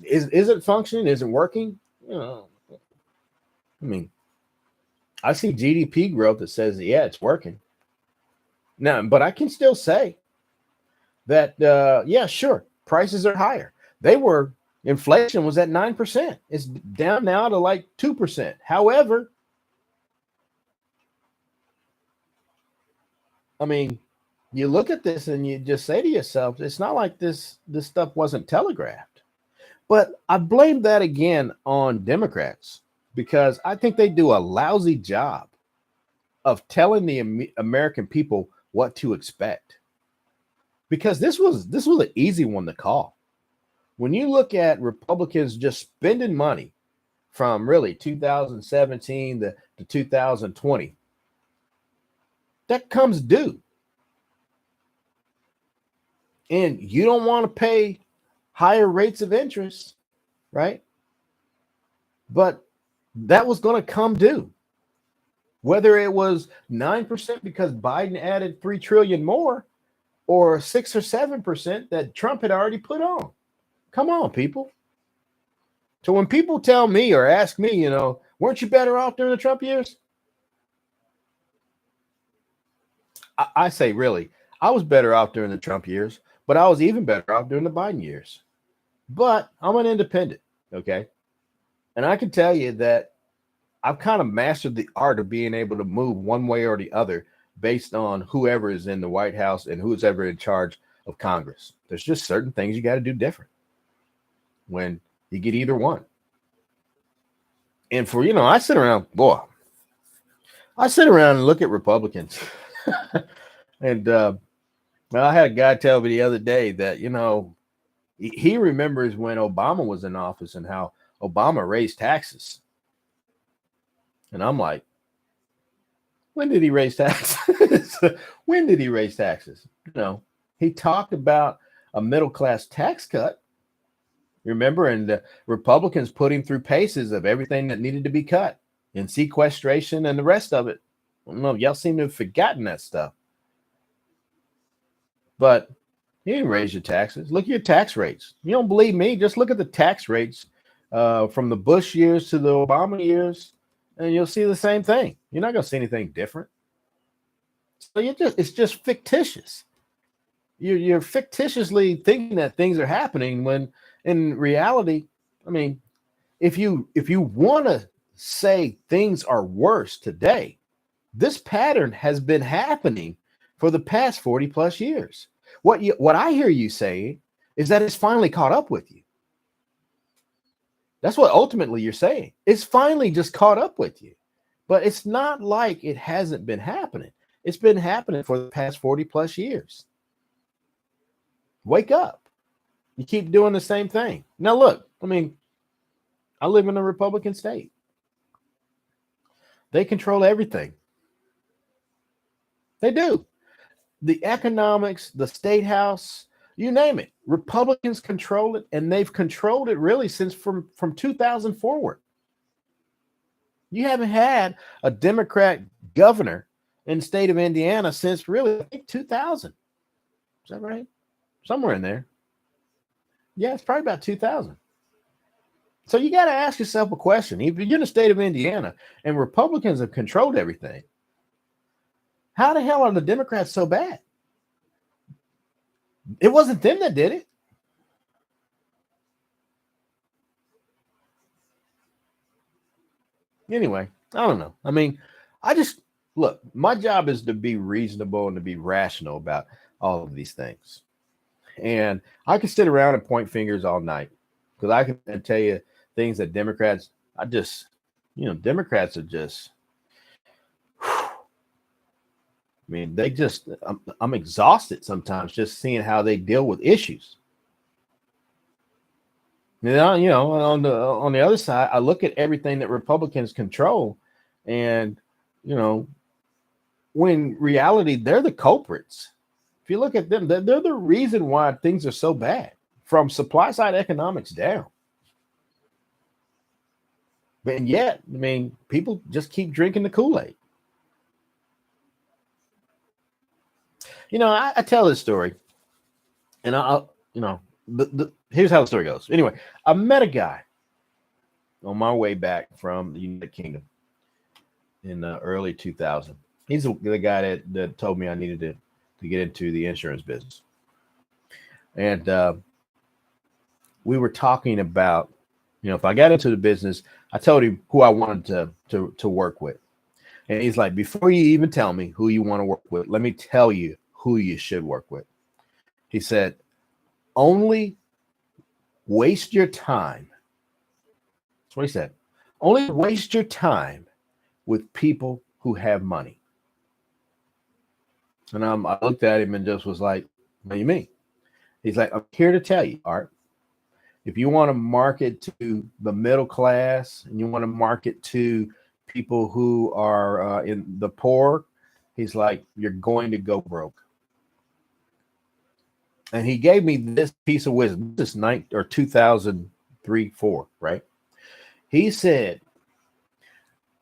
Speaker 2: isn't functioning, isn't working. I see GDP growth that says, yeah, it's working. Now, but I can still say that, sure, prices are higher. Inflation was at 9%. It's down now to like 2%. However, you look at this and you just say to yourself, it's not like this stuff wasn't telegraphed. But I blame that again on Democrats because I think they do a lousy job of telling the American people what to expect. Because this was an easy one to call. When you look at Republicans just spending money from really 2017 to 2020. That comes due. And you don't want to pay higher rates of interest, right? But that was going to come due. Whether it was 9% because Biden added 3 trillion more, or 6 or 7% that Trump had already put on. Come on, people. So when people tell me or ask me, weren't you better off during the Trump years? I say, really, I was better off during the Trump years, but I was even better off during the Biden years. But I'm an independent, okay? And I can tell you that I've kind of mastered the art of being able to move one way or the other based on whoever is in the White House and who's ever in charge of Congress. There's just certain things you got to do different when you get either one. And for, I sit around and look at Republicans. And I had a guy tell me the other day that, he remembers when Obama was in office and how Obama raised taxes. And I'm like, when did he raise taxes? When did he raise taxes? He talked about a middle-class tax cut. Remember, and the Republicans put him through paces of everything that needed to be cut and sequestration and the rest of it. I don't know, y'all seem to have forgotten that stuff. But he didn't raise your taxes. Look at your tax rates. You don't believe me? Just look at the tax rates from the Bush years to the Obama years, and you'll see the same thing. You're not going to see anything different. So it's just fictitious. You're fictitiously thinking that things are happening when in reality, I mean, if you want to say things are worse today, this pattern has been happening for the past 40 plus years. What I hear you saying is that it's finally caught up with you. That's what ultimately you're saying. It's finally just caught up with you. But it's not like it hasn't been happening. It's been happening for the past 40 plus years. Wake up. You keep doing the same thing. Now, look, I live in a Republican state. They control everything. They do. The economics, the state house, you name it. Republicans control it, and they've controlled it really since from 2000 forward. You haven't had a Democrat governor in the state of Indiana since really, I think, 2000. Is that right? Somewhere in there. Yeah, it's probably about 2000. So you got to ask yourself a question. If you're in the state of Indiana and Republicans have controlled everything, how the hell are the Democrats so bad? It wasn't them that did it. Anyway, I don't know. Look, my job is to be reasonable and to be rational about all of these things. And I can sit around and point fingers all night because I can tell you things that Democrats, Democrats are just, I'm exhausted sometimes just seeing how they deal with issues. On the other side, I look at everything that Republicans control, and when reality they're the culprits. If you look at them, they're the reason why things are so bad, from supply side economics down. And yet, people just keep drinking the Kool-Aid. I tell this story, and here's how the story goes. Anyway, I met a guy on my way back from the United Kingdom in the early 2000s. He's the guy that told me I needed to get into the insurance business. And we were talking about, if I got into the business, I told him who I wanted to work with. And he's like, before you even tell me who you want to work with, let me tell you who you should work with. He said, only waste your time. That's what he said. Only waste your time with people who have money. And I looked at him and just was like, what do you mean? He's like, I'm here to tell you, Art, if you want to market to the middle class and you want to market to people who are in the poor, he's like, you're going to go broke. And he gave me this piece of wisdom. This is 2003, 4, right? He said,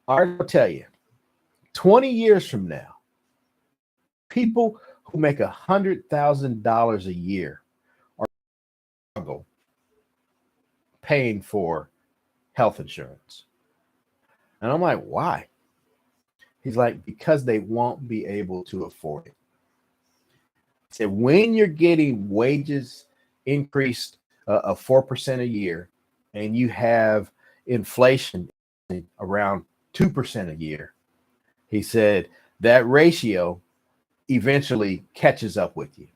Speaker 2: I'll tell you, 20 years from now, people who make $100,000 a year are struggle paying for health insurance. And I'm like, why? He's like, because they won't be able to afford it. He said, when you're getting wages increased of 4% a year and you have inflation around 2% a year, he said that ratio eventually catches up with you.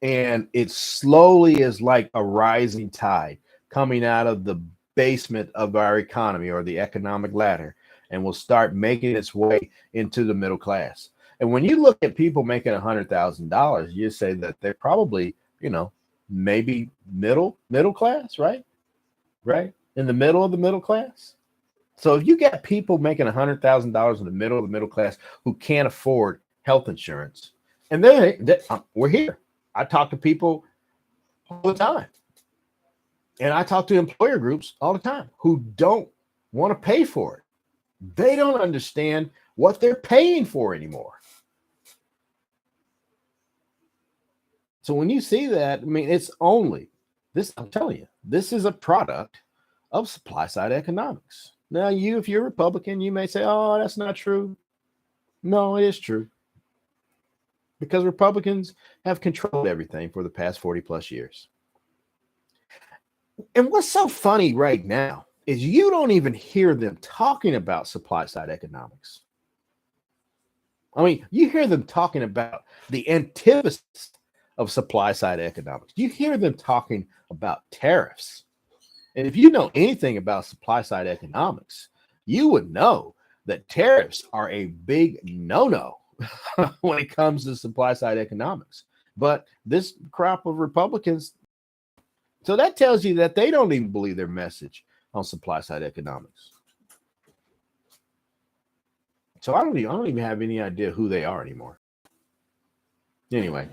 Speaker 2: And it slowly is like a rising tide coming out of the basement of our economy or the economic ladder and will start making its way into the middle class. And when you look at people making $100,000, you say that they're probably, maybe middle class, right? Right? In the middle of the middle class. So if you got people making $100,000 in the middle of the middle class who can't afford health insurance, and we're here. I talk to people all the time. And I talk to employer groups all the time who don't want to pay for it. They don't understand what they're paying for anymore. So when you see that, I mean, it's only this, I'm telling you, this is a product of supply side economics. Now, if you're a Republican, you may say, oh, that's not true. No, it is true. Because Republicans have controlled everything for the past 40 plus years. And what's so funny right now is you don't even hear them talking about supply side economics. I mean, you hear them talking about the antithesis of supply side economics. You hear them talking about tariffs. And if you know anything about supply side economics, you would know that tariffs are a big no-no when it comes to supply side economics. But this crop of Republicans, so that tells you that they don't even believe their message on supply side economics. So I don't even have any idea who they are anymore. Anyway,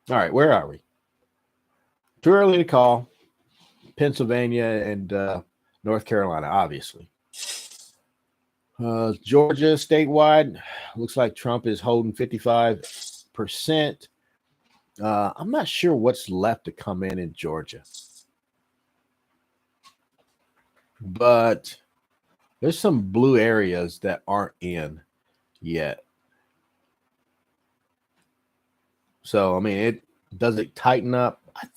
Speaker 2: all right, where are we? Too early to call. Pennsylvania and North Carolina, obviously. Georgia statewide, looks like Trump is holding 55%. I'm not sure what's left to come in Georgia. But there's some blue areas that aren't in yet. So, I mean, does it tighten up? I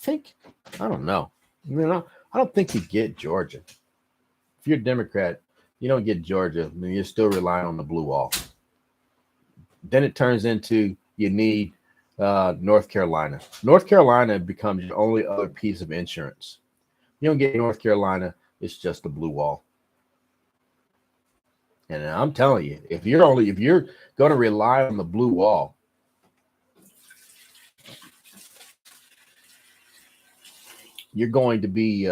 Speaker 2: don't know. I don't think you get Georgia. If you're a Democrat, you don't get Georgia. I mean, you're still relying on the blue wall. Then it turns into you need North Carolina. North Carolina becomes your only other piece of insurance. You don't get North Carolina, it's just the blue wall. And I'm telling you, if you're going to rely on the blue wall, you're going to be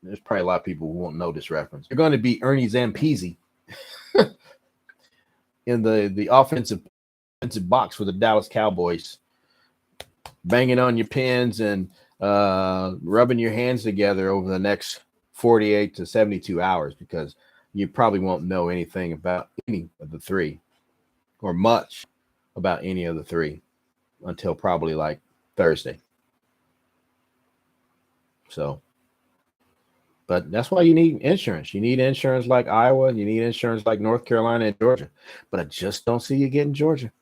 Speaker 2: there's probably a lot of people who won't know this reference. You're going to be Ernie Zampese in the offensive box for the Dallas Cowboys, banging on your pins and rubbing your hands together over the next 48 to 72 hours, because you probably won't know anything about any of the three or much about any of the three until probably like Thursday. So, but that's why you need insurance. You need insurance like Iowa, and you need insurance like North Carolina and Georgia. But I just don't see you getting Georgia.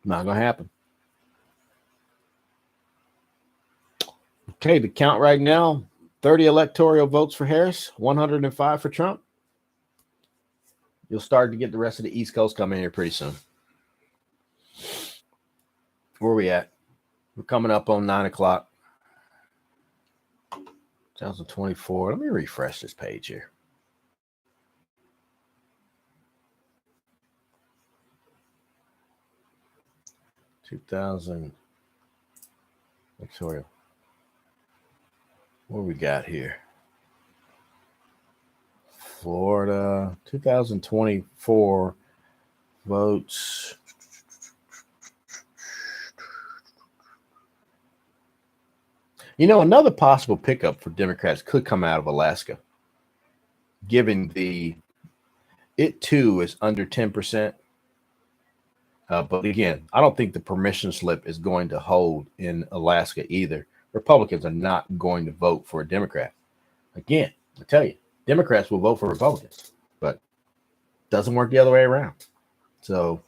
Speaker 2: Not going to happen. Okay, the count right now, 30 electoral votes for Harris, 105 for Trump. You'll start to get the rest of the East Coast coming here pretty soon. Where are we at? We're coming up on 9 o'clock. 2024. Let me refresh this page here. Electoral. What we got here? Florida, 2024 votes. You know, another possible pickup for Democrats could come out of Alaska, given it too is under 10%. But again, I don't think the permission slip is going to hold in Alaska either. Republicans are not going to vote for a Democrat. Again, I tell you, Democrats will vote for Republicans, but it doesn't work the other way around. So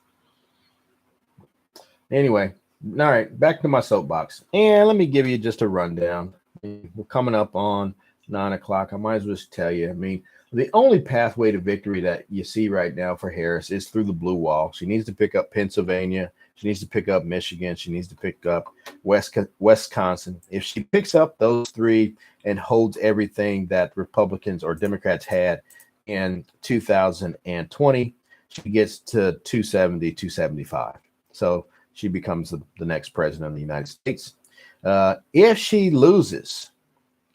Speaker 2: anyway, all right, back to my soapbox. And let me give you just a rundown. We're coming up on 9 o'clock. I might as well just tell you. I mean, the only pathway to victory that you see right now for Harris is through the blue wall. She needs to pick up Pennsylvania. She needs to pick up Michigan. She needs to pick up Wisconsin. If she picks up those three and holds everything that Republicans or Democrats had in 2020, she gets to 270, 275. So she becomes the next president of the United States. If she loses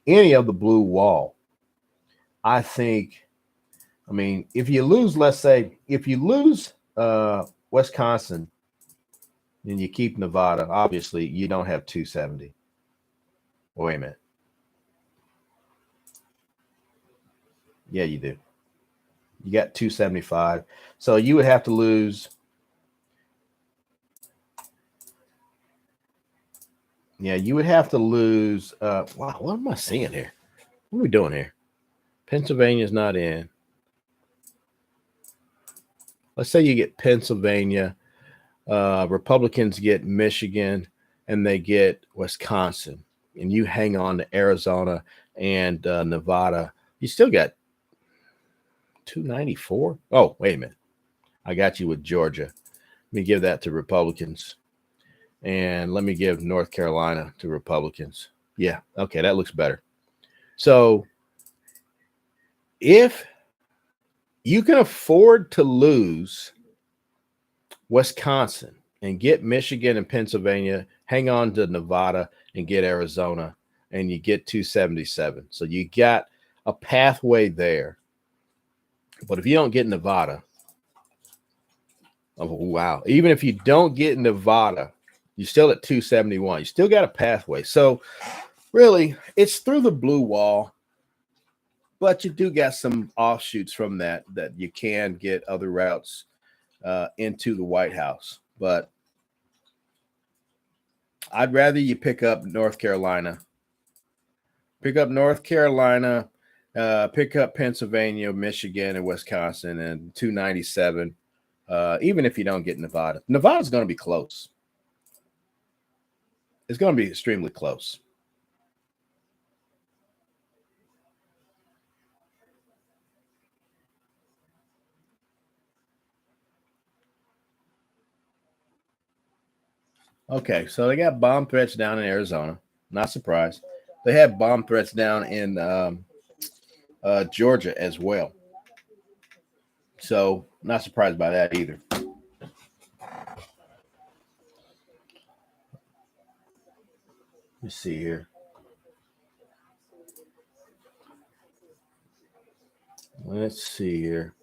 Speaker 2: any of the blue wall, I mean, if you lose, let's say, if you lose Wisconsin and you keep Nevada, obviously you don't have 270. Wait a minute. Yeah, you do. You got 275. So you would have to lose. Yeah, you would have to lose. Wow, what am I seeing here? What are we doing here? Pennsylvania's not in. Let's say you get Pennsylvania, Republicans get Michigan, and they get Wisconsin, and you hang on to Arizona and Nevada. You still got 294. Oh, wait a minute. I got you with Georgia. Let me give that to Republicans. And let me give North Carolina to Republicans. Yeah, okay, that looks better. So if you can afford to lose Wisconsin and get Michigan and Pennsylvania, hang on to Nevada and get Arizona, and you get 277. So you got a pathway there. But if you don't get Nevada, oh, wow. Even if you don't get Nevada, you're still at 271. You still got a pathway. So really, it's through the blue wall. But you do got some offshoots from that you can get other routes into the White House. But I'd rather you pick up North Carolina. Pick up North Carolina, pick up Pennsylvania, Michigan, and Wisconsin, and 297, even if you don't get Nevada. Nevada's going to be close. It's going to be extremely close. Okay, so they got bomb threats down in Arizona. Not surprised. They have bomb threats down in Georgia as well. So not surprised by that either. Let's see here. Let's see here.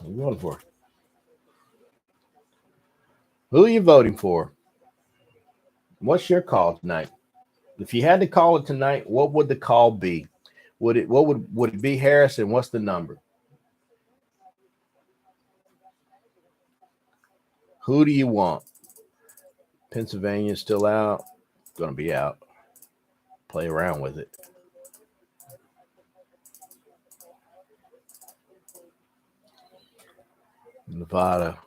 Speaker 2: What are you voting for? Who are you voting for? What's your call tonight? If you had to call it tonight, what would the call be? Would it be Harris, and what's the number? Who do you want? Pennsylvania's still out. Going to be out. Play around with it. Nevada.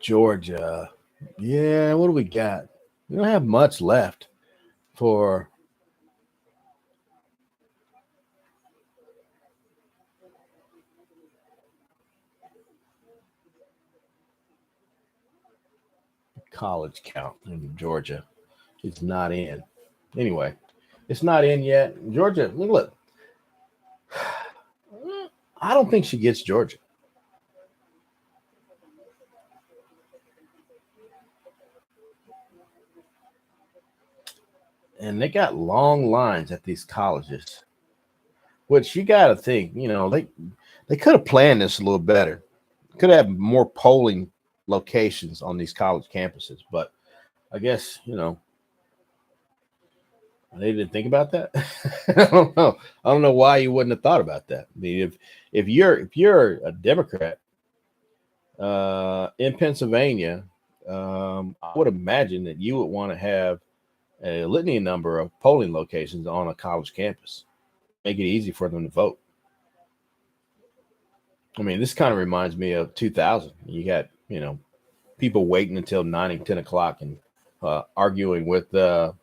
Speaker 2: Georgia. Yeah, what do we got? We don't have much left for college count in Georgia. It's not in. Anyway, it's not in yet. Georgia, look. I don't think she gets Georgia. And they got long lines at these colleges, which you got to think, they could have planned this a little better. Could have more polling locations on these college campuses, but I guess they didn't think about that. I don't know. I don't know why you wouldn't have thought about that. I mean, if you're a Democrat in Pennsylvania, I would imagine that you would want to have a litany number of polling locations on a college campus. Make it easy for them to vote. I mean, this kind of reminds me of 2000. You got people waiting until 9 and 10 o'clock and arguing with the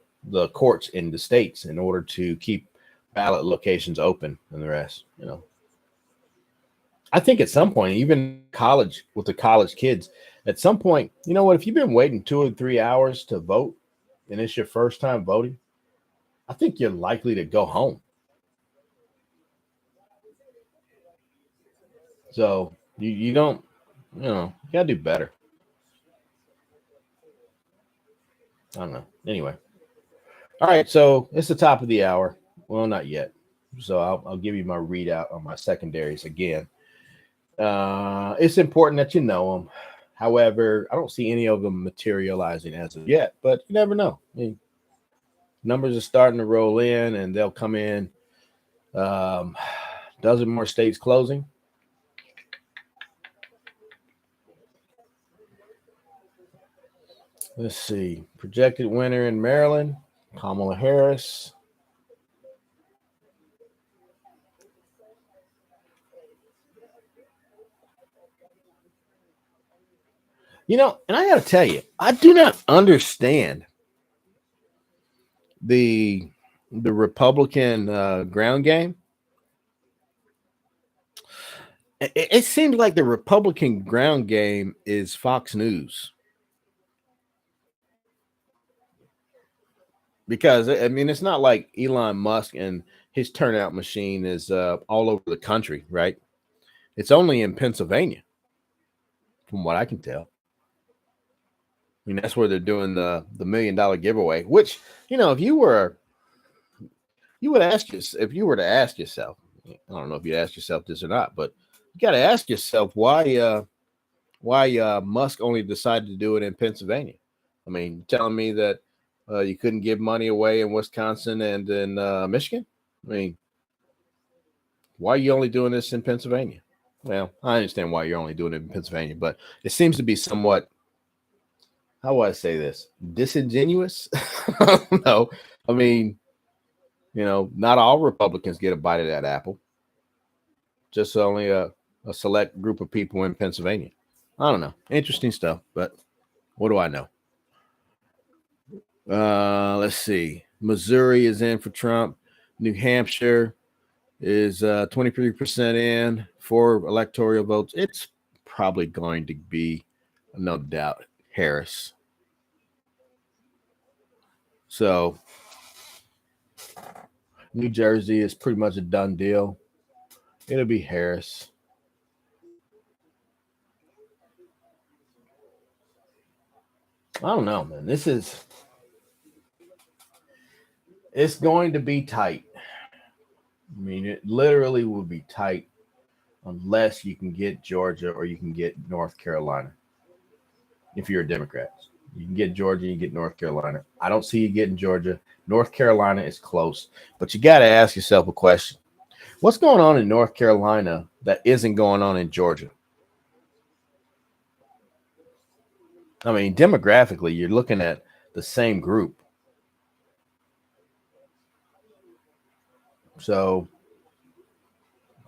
Speaker 2: courts in the states in order to keep ballot locations open and the rest. I think at some point, even college with the college kids, at some point, you know what? If you've been waiting 2 or 3 hours to vote and it's your first time voting, I think you're likely to go home. So you don't, you gotta do better. I don't know. Anyway, all right. So it's the top of the hour. Well, not yet. So I'll give you my readout on my secondaries again. It's important that you know them. However, I don't see any of them materializing as of yet, but you never know. I mean, numbers are starting to roll in and they'll come in. Dozen more states closing. Let's see. Projected winner in Maryland, Kamala Harris. And I got to tell you, I do not understand the Republican ground game. It seems like the Republican ground game is Fox News because I mean it's not like Elon Musk and his turnout machine is all over the country, right? It's only in Pennsylvania, from what I can tell. I mean that's where they're doing the $1 million giveaway. Which if you would ask yourself, if you were to ask yourself, I don't know if you ask yourself this or not, but you got to ask yourself why Musk only decided to do it in Pennsylvania. I mean, telling me that you couldn't give money away in Wisconsin and in Michigan. I mean, why are you only doing this in Pennsylvania? Well, I understand why you're only doing it in Pennsylvania, but it seems to be somewhat, how do I say this, disingenuous? No, I mean, not all Republicans get a bite of that apple. Just only a select group of people in Pennsylvania. I don't know. Interesting stuff, but what do I know? Let's see. Missouri is in for Trump. New Hampshire is 23% in for electoral votes. It's probably going to be, no doubt, Harris. So New Jersey is pretty much a done deal. It'll be Harris. I don't know, man. It's going to be tight. I mean, it literally will be tight unless you can get Georgia or you can get North Carolina. If you're a Democrat, you can get Georgia, you get North Carolina. I don't see you getting Georgia. North Carolina is close, but you got to ask yourself a question. What's going on in North Carolina that isn't going on in Georgia? I mean, demographically, you're looking at the same group. So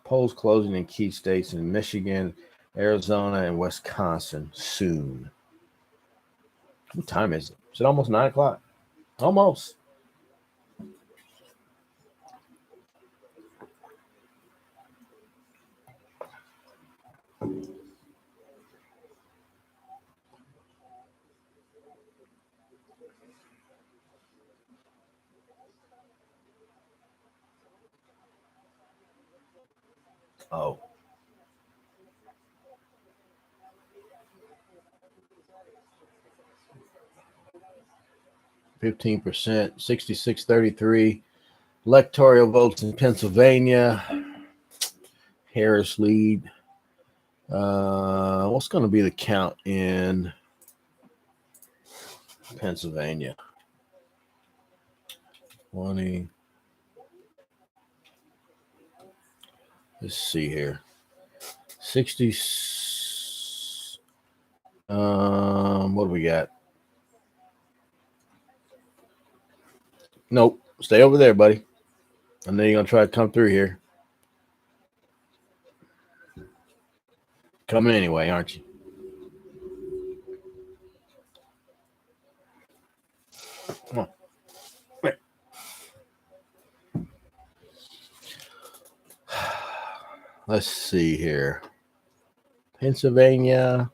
Speaker 2: polls closing in key states in Michigan, Arizona, and Wisconsin soon. What time is it? Is it almost 9 o'clock? Almost. Oh, 15%, 66-33. Electoral votes in Pennsylvania. Harris lead. What's going to be the count in Pennsylvania? 20. Let's see here. 60. What do we got? Nope. Stay over there, buddy. I know you're going to try to come through here. Coming anyway, aren't you? Come on. Wait. Let's see here. Pennsylvania.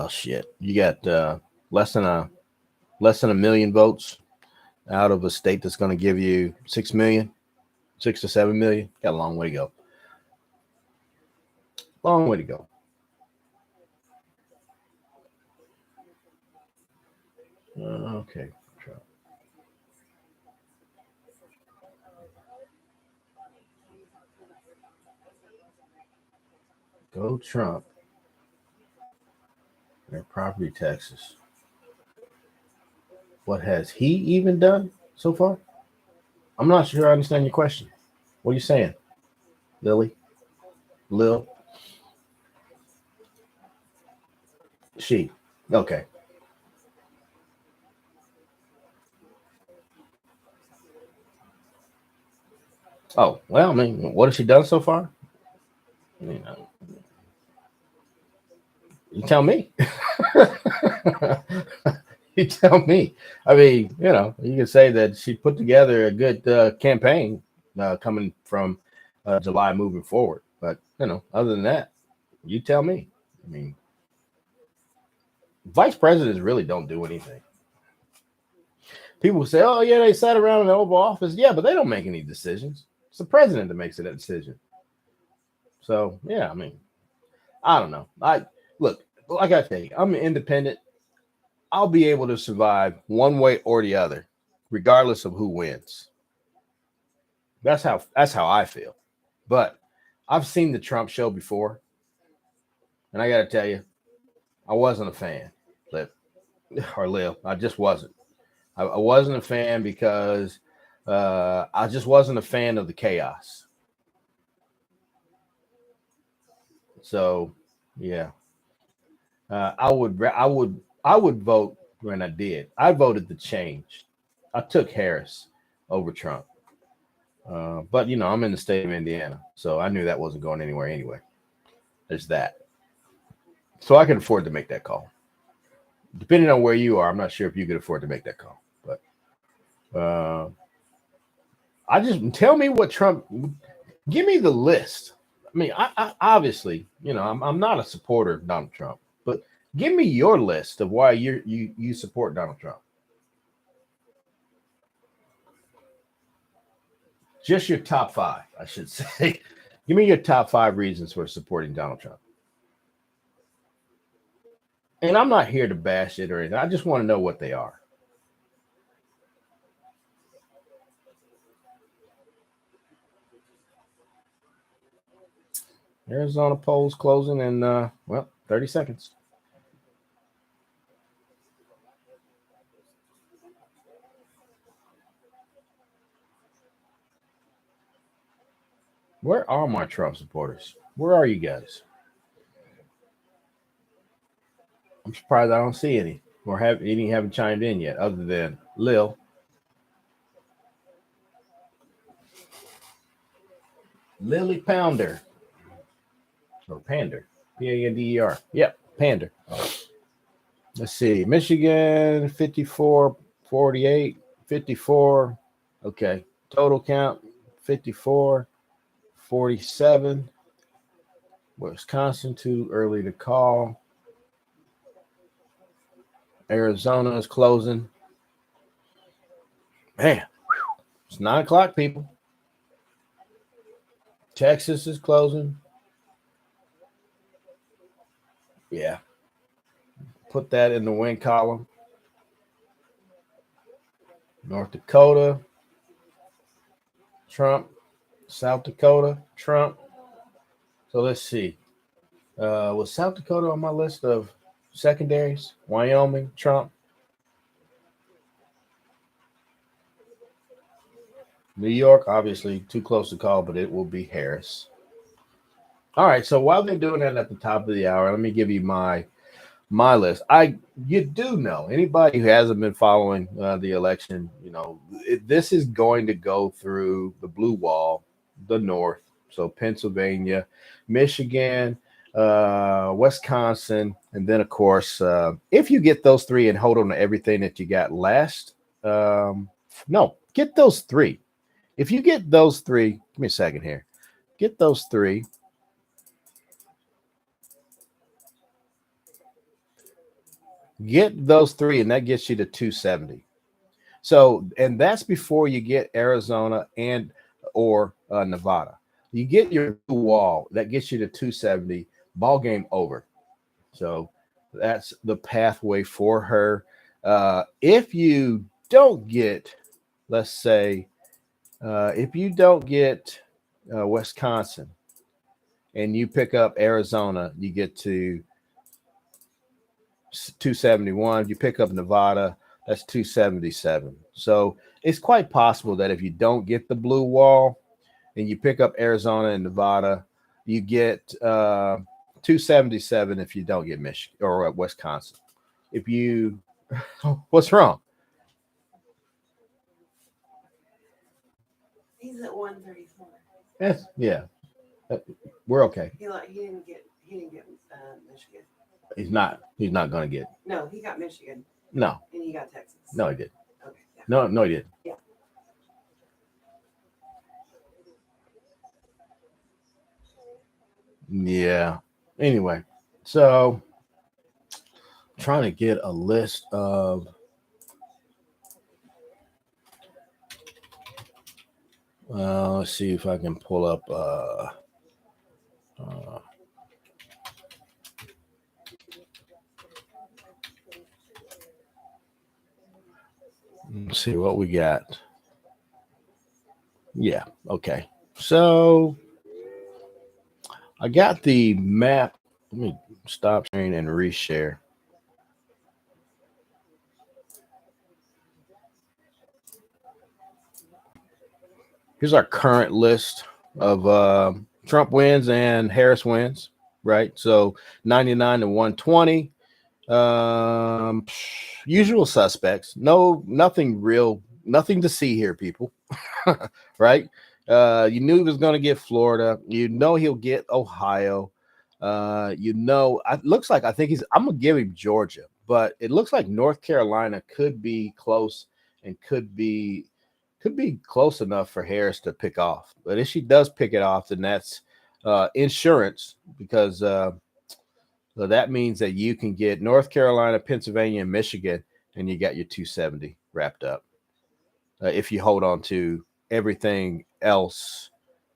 Speaker 2: Shit. You got less than a million votes out of a state that's going to give you 6 million, 6 to 7 million. Got a long way to go. Long way to go. Okay. Trump. Go Trump. Their property taxes. What has he even done so far? I'm not sure I understand your question. What are you saying, Lily? Lil? She. Okay. Oh, well, I mean, what has she done so far? You know, you tell me. You tell me. I mean, you know, you can say that she put together a good campaign coming from July moving forward. But, you know, other than that, you tell me. I mean, vice presidents really don't do anything. People say, oh, yeah, they sat around in the Oval Office. Yeah, but they don't make any decisions. It's the president that makes that decision. So, yeah, I mean, I don't know. Look, like I say, I'm independent. I'll be able to survive one way or the other, regardless of who wins. That's how I feel. But I've seen the Trump show before, and I got to tell you, I wasn't a fan. Liv, I just wasn't. I wasn't a fan because I just wasn't a fan of the chaos. So, yeah, I would vote when I did. I voted to change. I took Harris over Trump. But, you know, I'm in the state of Indiana, so I knew that wasn't going anywhere anyway. There's that. So I can afford to make that call. Depending on where you are, I'm not sure if you could afford to make that call. But I just tell me what Trump. Give me the list. I mean, I obviously, you know, I'm not a supporter of Donald Trump, but give me your list of why you support Donald Trump. Just your top 5, I should say. Give me your top 5 reasons for supporting Donald Trump. And I'm not here to bash it or anything. I just want to know what they are. Arizona polls closing in, 30 seconds. Where are my Trump supporters? Where are you guys? I'm surprised I don't see any or haven't chimed in yet, other than Lil. Lily Pounder. Or Pander. Pander. Yep, Pander. Let's see. Michigan, 54, 48, 54. Okay. Total count, 54, 47. Wisconsin, too early to call. Arizona is closing. Man, it's 9 o'clock, people. Texas is closing. Yeah. put that in the win column. North Dakota, Trump. South Dakota, Trump. So let's see. Was South Dakota on my list of secondaries? Wyoming, Trump. New York, obviously too close to call, but it will be Harris. All right. So while they're doing that at the top of the hour, let me give you my list. You do know anybody who hasn't been following the election, this is going to go through the blue wall, the North. So Pennsylvania, Michigan, Wisconsin, and then of course, if you get those three and hold on to everything that you got last, no, get those three. If you get those three, give me a second here. Get those three. Get those three, and that gets you to 270. So, and that's before you get Arizona and or Nevada. You get your wall, that gets you to 270. Ball game over. So that's the pathway for her. If you don't get, let's say, if you don't get Wisconsin and you pick up Arizona, you get to 271. You pick up Nevada, that's 277. So it's quite possible that if you don't get the blue wall and you pick up Arizona and Nevada, you get 277 if you don't get Michigan or Wisconsin. If you, what's wrong?
Speaker 3: He's at 134.
Speaker 2: Yes, yeah, we're okay.
Speaker 3: He didn't get Michigan.
Speaker 2: He's not going to get.
Speaker 3: No, he got Michigan.
Speaker 2: No.
Speaker 3: And he got Texas.
Speaker 2: No, he did.
Speaker 3: Okay. Yeah.
Speaker 2: No, he didn't.
Speaker 3: Yeah.
Speaker 2: Yeah. Anyway, so I'm trying to get a list of let's see if I can pull up let's see what we got. Yeah, okay. So I got the map. Let me stop sharing and reshare. Here's our current list of Trump wins and Harris wins, right? So 99 to 120. Usual suspects. Nothing real, nothing to see here, people. Right? You knew he was going to get Florida. You know he'll get Ohio. It looks like I'm gonna give him Georgia, but it looks like North Carolina could be close and could be close enough for Harris to pick off. But if she does pick it off, then that's insurance, because so that means that you can get North Carolina, Pennsylvania, and Michigan, and you got your 270 wrapped up. If you hold on to everything else,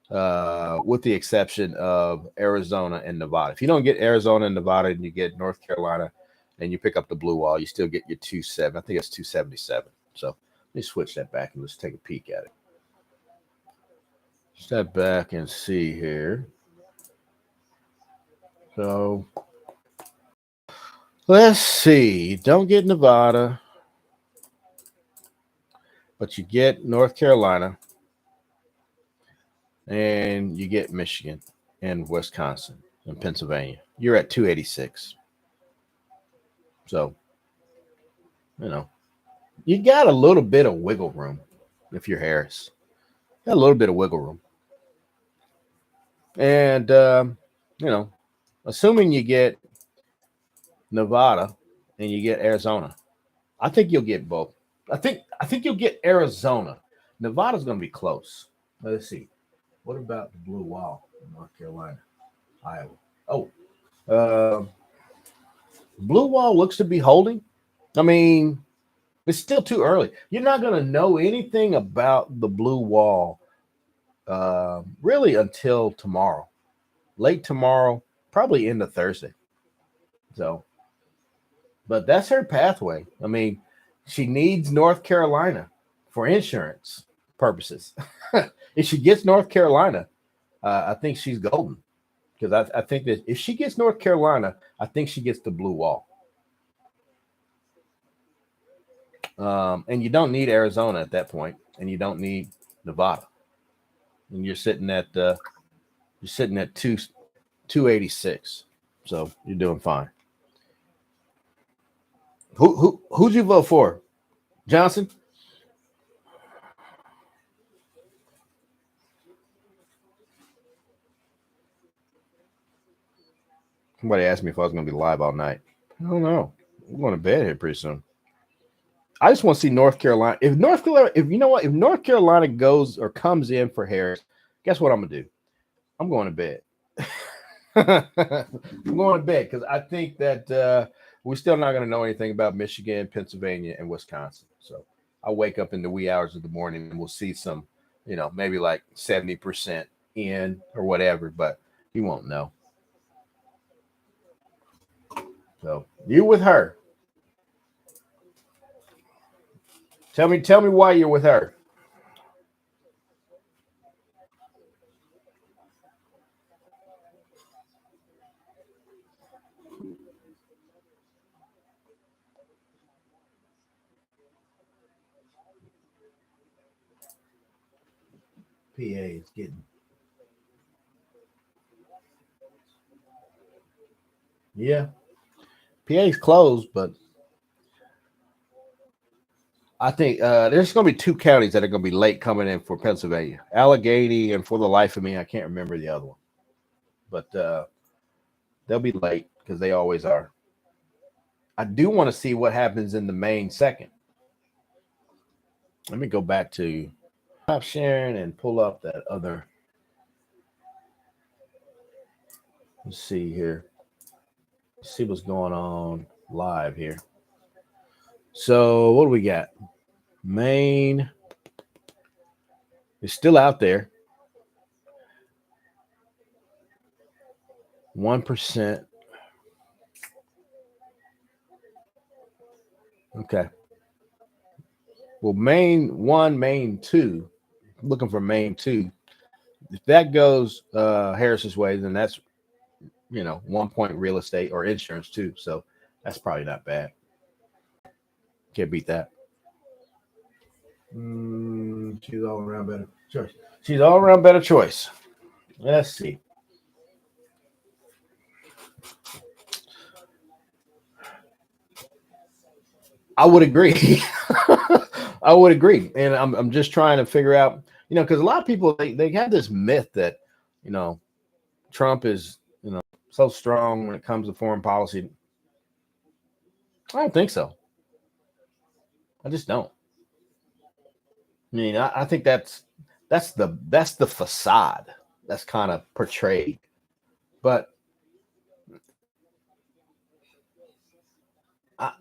Speaker 2: with the exception of Arizona and Nevada. If you don't get Arizona and Nevada and you get North Carolina and you pick up the blue wall, you still get your 270. I think it's 277. So let me switch that back and let's take a peek at it. Step back and see here. So let's see. Don't get Nevada, but you get North Carolina and you get Michigan and Wisconsin and Pennsylvania. You're at 286. So, you got a little bit of wiggle room if you're Harris. Got a little bit of wiggle room. And, assuming you get Nevada and you get Arizona, I think you'll get both. I think you'll get Arizona. Nevada's going to be close. Let's see. What about the blue wall in North Carolina, Iowa? Blue wall looks to be holding. I mean, it's still too early. You're not going to know anything about the blue wall really until tomorrow, late tomorrow, probably into Thursday. So, But that's her pathway. I mean, she needs North Carolina for insurance purposes. If she gets North Carolina, I think she's golden. Because I think that if she gets North Carolina, I think she gets the blue wall. And you don't need Arizona at that point, and you don't need Nevada. And you're sitting at 286. So you're doing fine. Who'd you vote for? Johnson? Somebody asked me if I was going to be live all night. I don't know. I'm going to bed here pretty soon. I just want to see North Carolina. If North Carolina goes or comes in for Harris, guess what I'm going to do? I'm going to bed. I'm going to bed because I think that we're still not going to know anything about Michigan, Pennsylvania, and Wisconsin. So I'll wake up in the wee hours of the morning and we'll see some, maybe like 70% in or whatever, but you won't know. So you with her. Tell me why you're with her. PA is getting. Yeah. PA's closed, but I think there's going to be two counties that are going to be late coming in for Pennsylvania. Allegheny, and for the life of me, I can't remember the other one. But they'll be late because they always are. I do want to see what happens in the Maine second. Let me go back to stop sharing and pull up that other. Let's see here. Let's see what's going on live here. So what do we got? Maine is still out there. 1%. Okay. Well, Maine 1, Maine 2. Looking for Maine 2. If that goes Harris's way, then that's 1 point real estate or insurance too. So that's probably not bad. Can't beat that. She's all around better choice. She's all around better choice. Let's see. I would agree. I would agree. And I'm just trying to figure out, because a lot of people, they have this myth that, Trump is, so strong when it comes to foreign policy. I don't think so. I just don't. I mean, I think that's the facade that's kind of portrayed. But I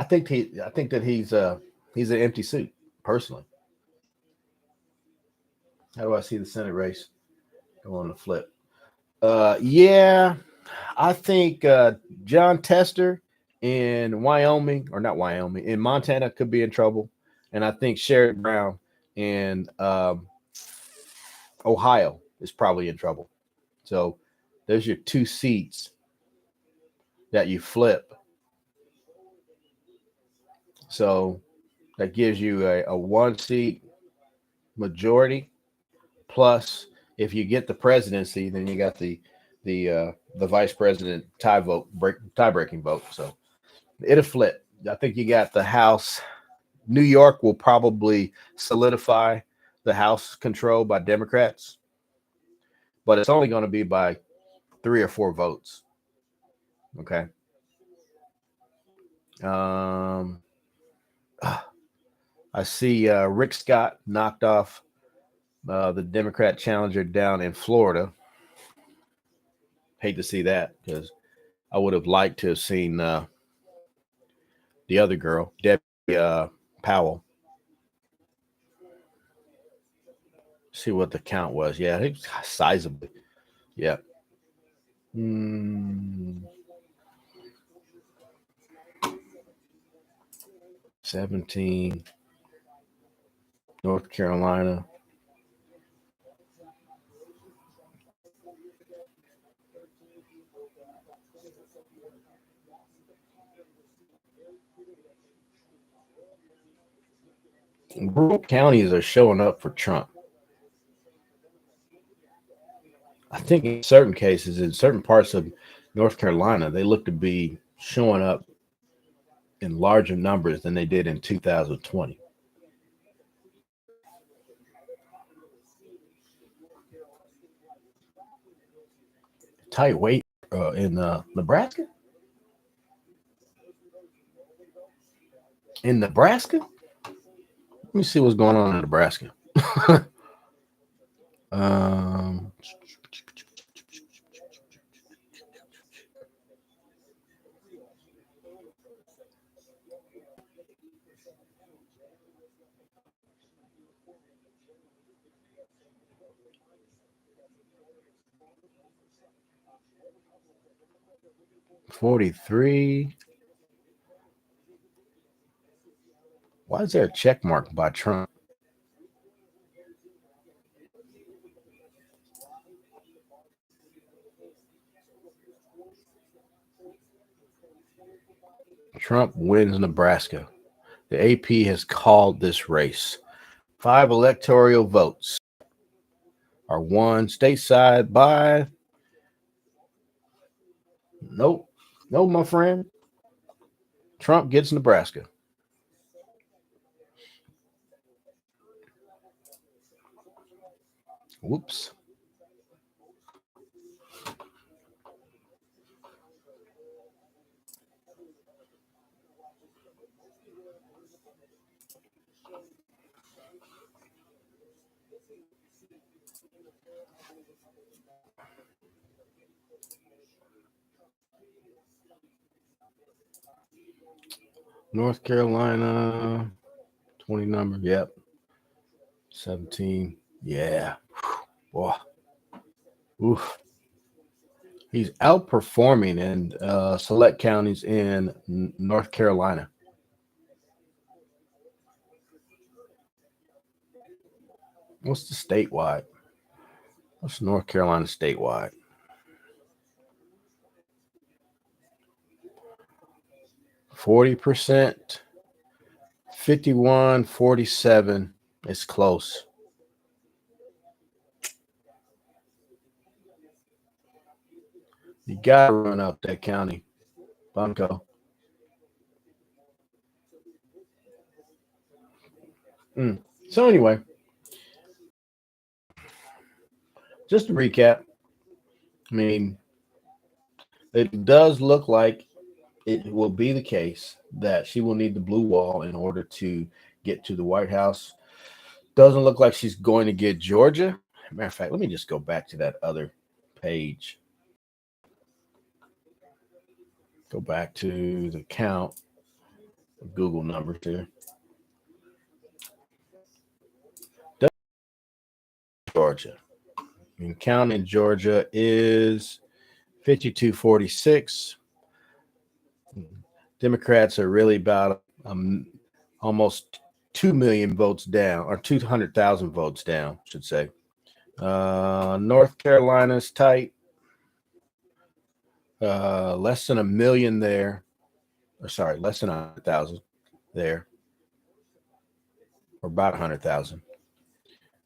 Speaker 2: think that he's an empty suit, personally. How do I see the Senate race go on the flip? Yeah, I think John Tester in Wyoming, or not Wyoming, in Montana could be in trouble. And I think Sherrod Brown in Ohio is probably in trouble. So there's your two seats that you flip. So that gives you a one seat majority. Plus, if you get the presidency, then you got the vice president tie breaking vote. So it'll flip. I think you got the House. New York will probably solidify the House control by Democrats, but it's only going to be by 3 or 4 votes. Okay. I see Rick Scott knocked off the Democrat challenger down in Florida. Hate to see that because I would have liked to have seen the other girl, Debbie Powell. See what the count was. Yeah, it was sizably. Yeah. 17, North Carolina. Rural counties are showing up for Trump. I think in certain cases, in certain parts of North Carolina, they look to be showing up in larger numbers than they did in 2020. Tight weight in Nebraska? In Nebraska? Let me see what's going on in Nebraska. um, 43. Why is there a check mark by Trump? Trump wins Nebraska. The AP has called this race. 5 electoral votes are won stateside by. Nope. No, my friend. Trump gets Nebraska. Whoops. North Carolina, 20 number. Yep. 17. Yeah. Boy. Oof. He's outperforming in select counties in North Carolina. What's the statewide? What's North Carolina statewide? 40%, 51, 47. It's close. You got to run up that county, Bunko. So anyway, just to recap, I mean, it does look like it will be the case that she will need the blue wall in order to get to the White House. Doesn't look like she's going to get Georgia. Matter of fact, let me just go back to that other page. Go back to the count of Google numbers here. Georgia. And count in Georgia is 52-46. Democrats are really about almost 2 million votes down, or 200,000 votes down, I should say. North Carolina's tight. Less than a million there. Or sorry, less than 100,000 there. Or about 100,000.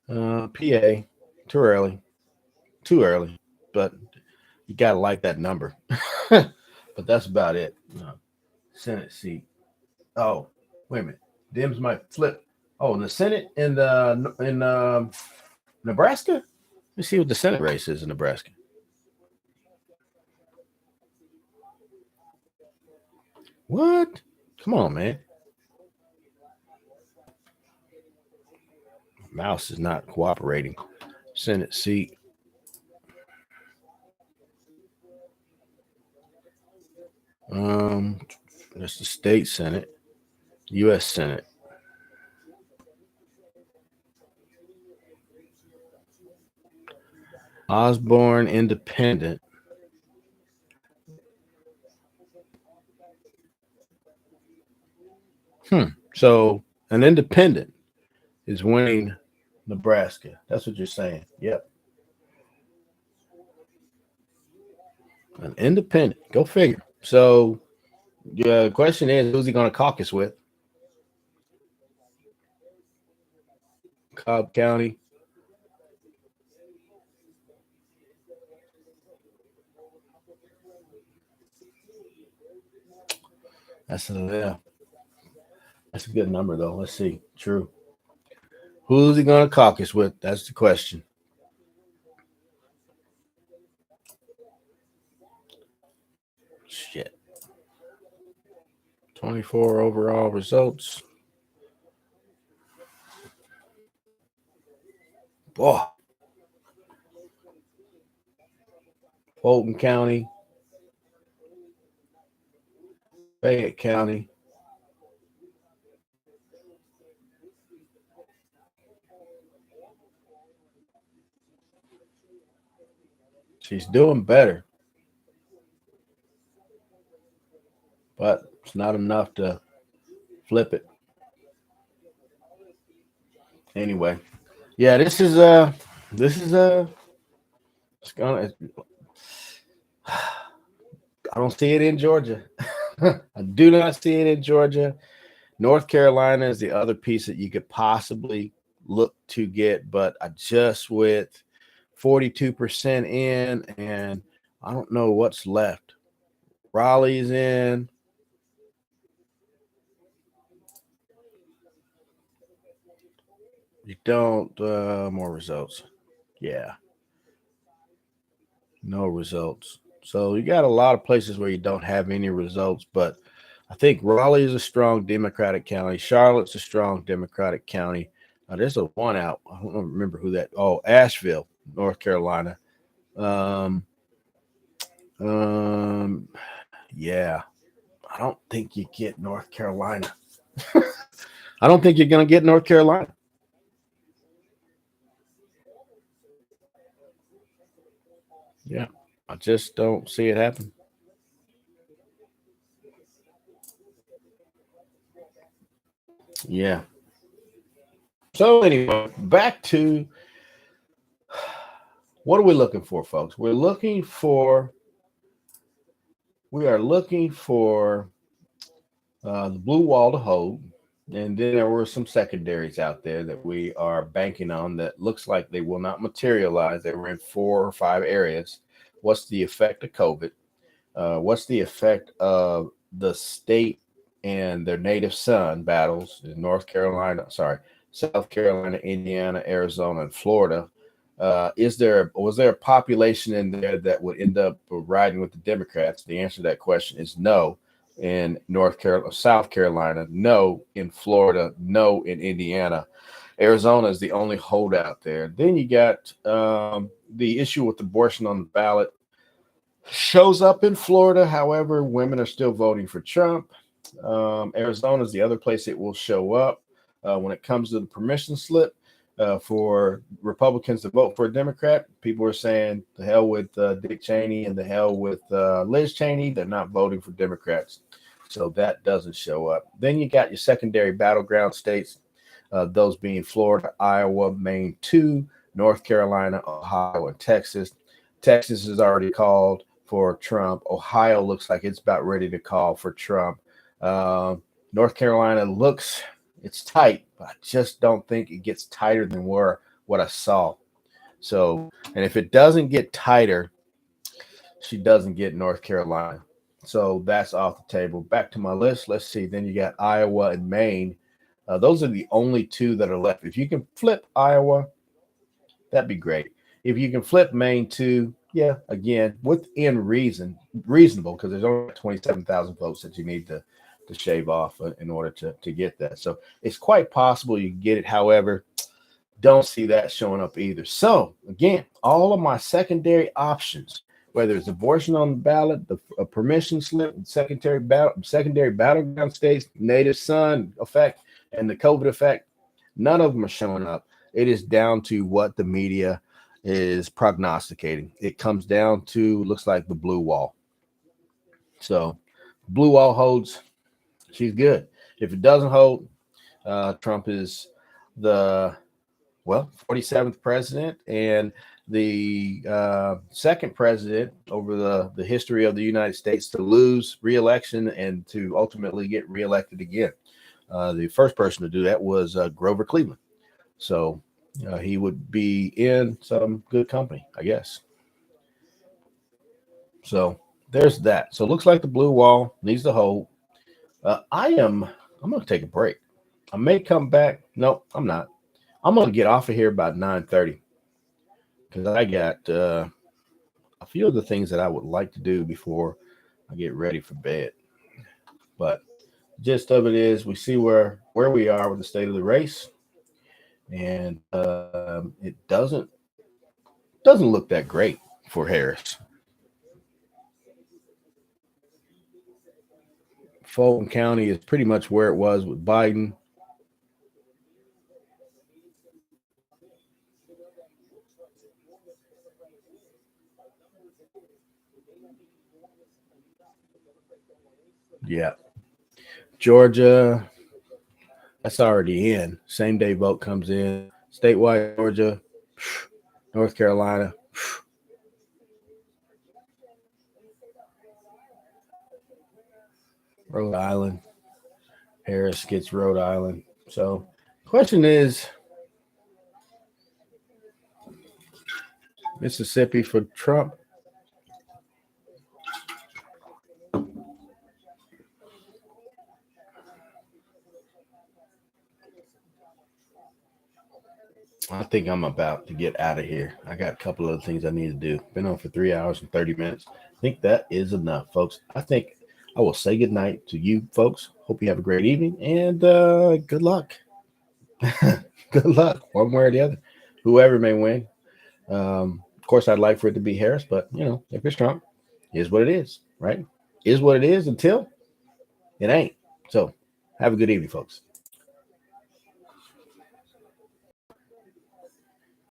Speaker 2: PA, too early. Too early. But you got to like that number. But that's about it. Senate seat. Oh, wait a minute. Dems might flip. Oh, in the Senate in Nebraska? Let's see what the Senate race is in Nebraska. What? Come on, man. Mouse is not cooperating. Senate seat. That's the state Senate. U.S. Senate. Osborne Independent. So an independent is winning Nebraska. That's what you're saying. Yep. An independent. Go figure. So the question is, who's he going to caucus with? Cobb County. That's a good number though. Let's see. True. Who's he going to caucus with? That's the question. Shit. 24 overall results. Boy. Fulton County. Fayette County. She's doing better, but it's not enough to flip it. Anyway, yeah, this is it's gonna. I don't see it in Georgia. I do not see it in Georgia. North Carolina is the other piece that you could possibly look to get, but I just with 42% in, and I don't know what's left. Raleigh's in. You don't more results. Yeah. No results. So you got a lot of places where you don't have any results, but I think Raleigh is a strong Democratic county. Charlotte's a strong Democratic county. There's a one out. I don't remember who that. Oh, Asheville, North Carolina. Um, yeah. I don't think you get North Carolina. I don't think you're going to get North Carolina. Yeah. I just don't see it happen. Yeah. So anyway, back to what are we looking for, folks? We are looking for the blue wall to hold, and then there were some secondaries out there that we are banking on that looks like they will not materialize. They were in 4 or 5 areas. What's the effect of COVID? What's the effect of the state and their native son battles in South Carolina, Indiana, Arizona, and Florida? Was there a population in there that would end up riding with the Democrats? The answer to that question is no. In South Carolina, no. In Florida, no. In Indiana, Arizona is the only holdout there. Then you got the issue with abortion on the ballot. Shows up in Florida. However, women are still voting for Trump. Arizona is the other place it will show up. When it comes to the permission slip for Republicans to vote for a Democrat, people are saying the hell with Dick Cheney and the hell with Liz Cheney. They're not voting for Democrats. So that doesn't show up. Then you got your secondary battleground states, those being Florida, Iowa, Maine 2, North Carolina, Ohio, and Texas. Texas is already called for Trump. Ohio looks like it's about ready to call for Trump. North Carolina it's tight, but I just don't think it gets tighter than what I saw. So, and if it doesn't get tighter, she doesn't get North Carolina. So that's off the table. Back to my list. Let's see. Then you got Iowa and Maine. Those are the only 2 that are left. If you can flip Iowa, that'd be great. If you can flip Maine too, yeah, again, within reasonable, because there's only 27,000 votes that you need to shave off in order to get that. So it's quite possible you can get it. However, don't see that showing up either. So again, all of my secondary options, whether it's abortion on the ballot, the permission slip, secondary battleground states, native son effect, and the COVID effect, none of them are showing up. It is down to what the media is prognosticating. It comes down to, looks like the blue wall. So blue wall holds, she's good. If it doesn't hold, Trump is the 47th president and the second president over the history of the United States to lose re-election and to ultimately get reelected again. The first person to do that was Grover Cleveland. So he would be in some good company, I guess. So there's that. So it looks like the blue wall needs to hold. I'm going to take a break. I may come back. No, I'm not. I'm going to get off of here about 9:30 because I got a few of the things that I would like to do before I get ready for bed. But gist of it is we see where we are with the state of the race, and it doesn't look that great for Harris. Fulton County is pretty much where it was with Biden. Yeah. Georgia, that's already in. Same day vote comes in. Statewide Georgia, North Carolina. Rhode Island. Harris gets Rhode Island. So question is, Mississippi for Trump. I think I'm about to get out of here. I got a couple other things I need to do. Been on for 3 hours and 30 minutes. I think that is enough, folks. I think I will say good night to you, folks. Hope you have a great evening and good luck. Good luck, one way or the other. Whoever may win. Of course, I'd like for it to be Harris, but if it's Trump, is what it is, right? Is what it is until it ain't. So have a good evening, folks.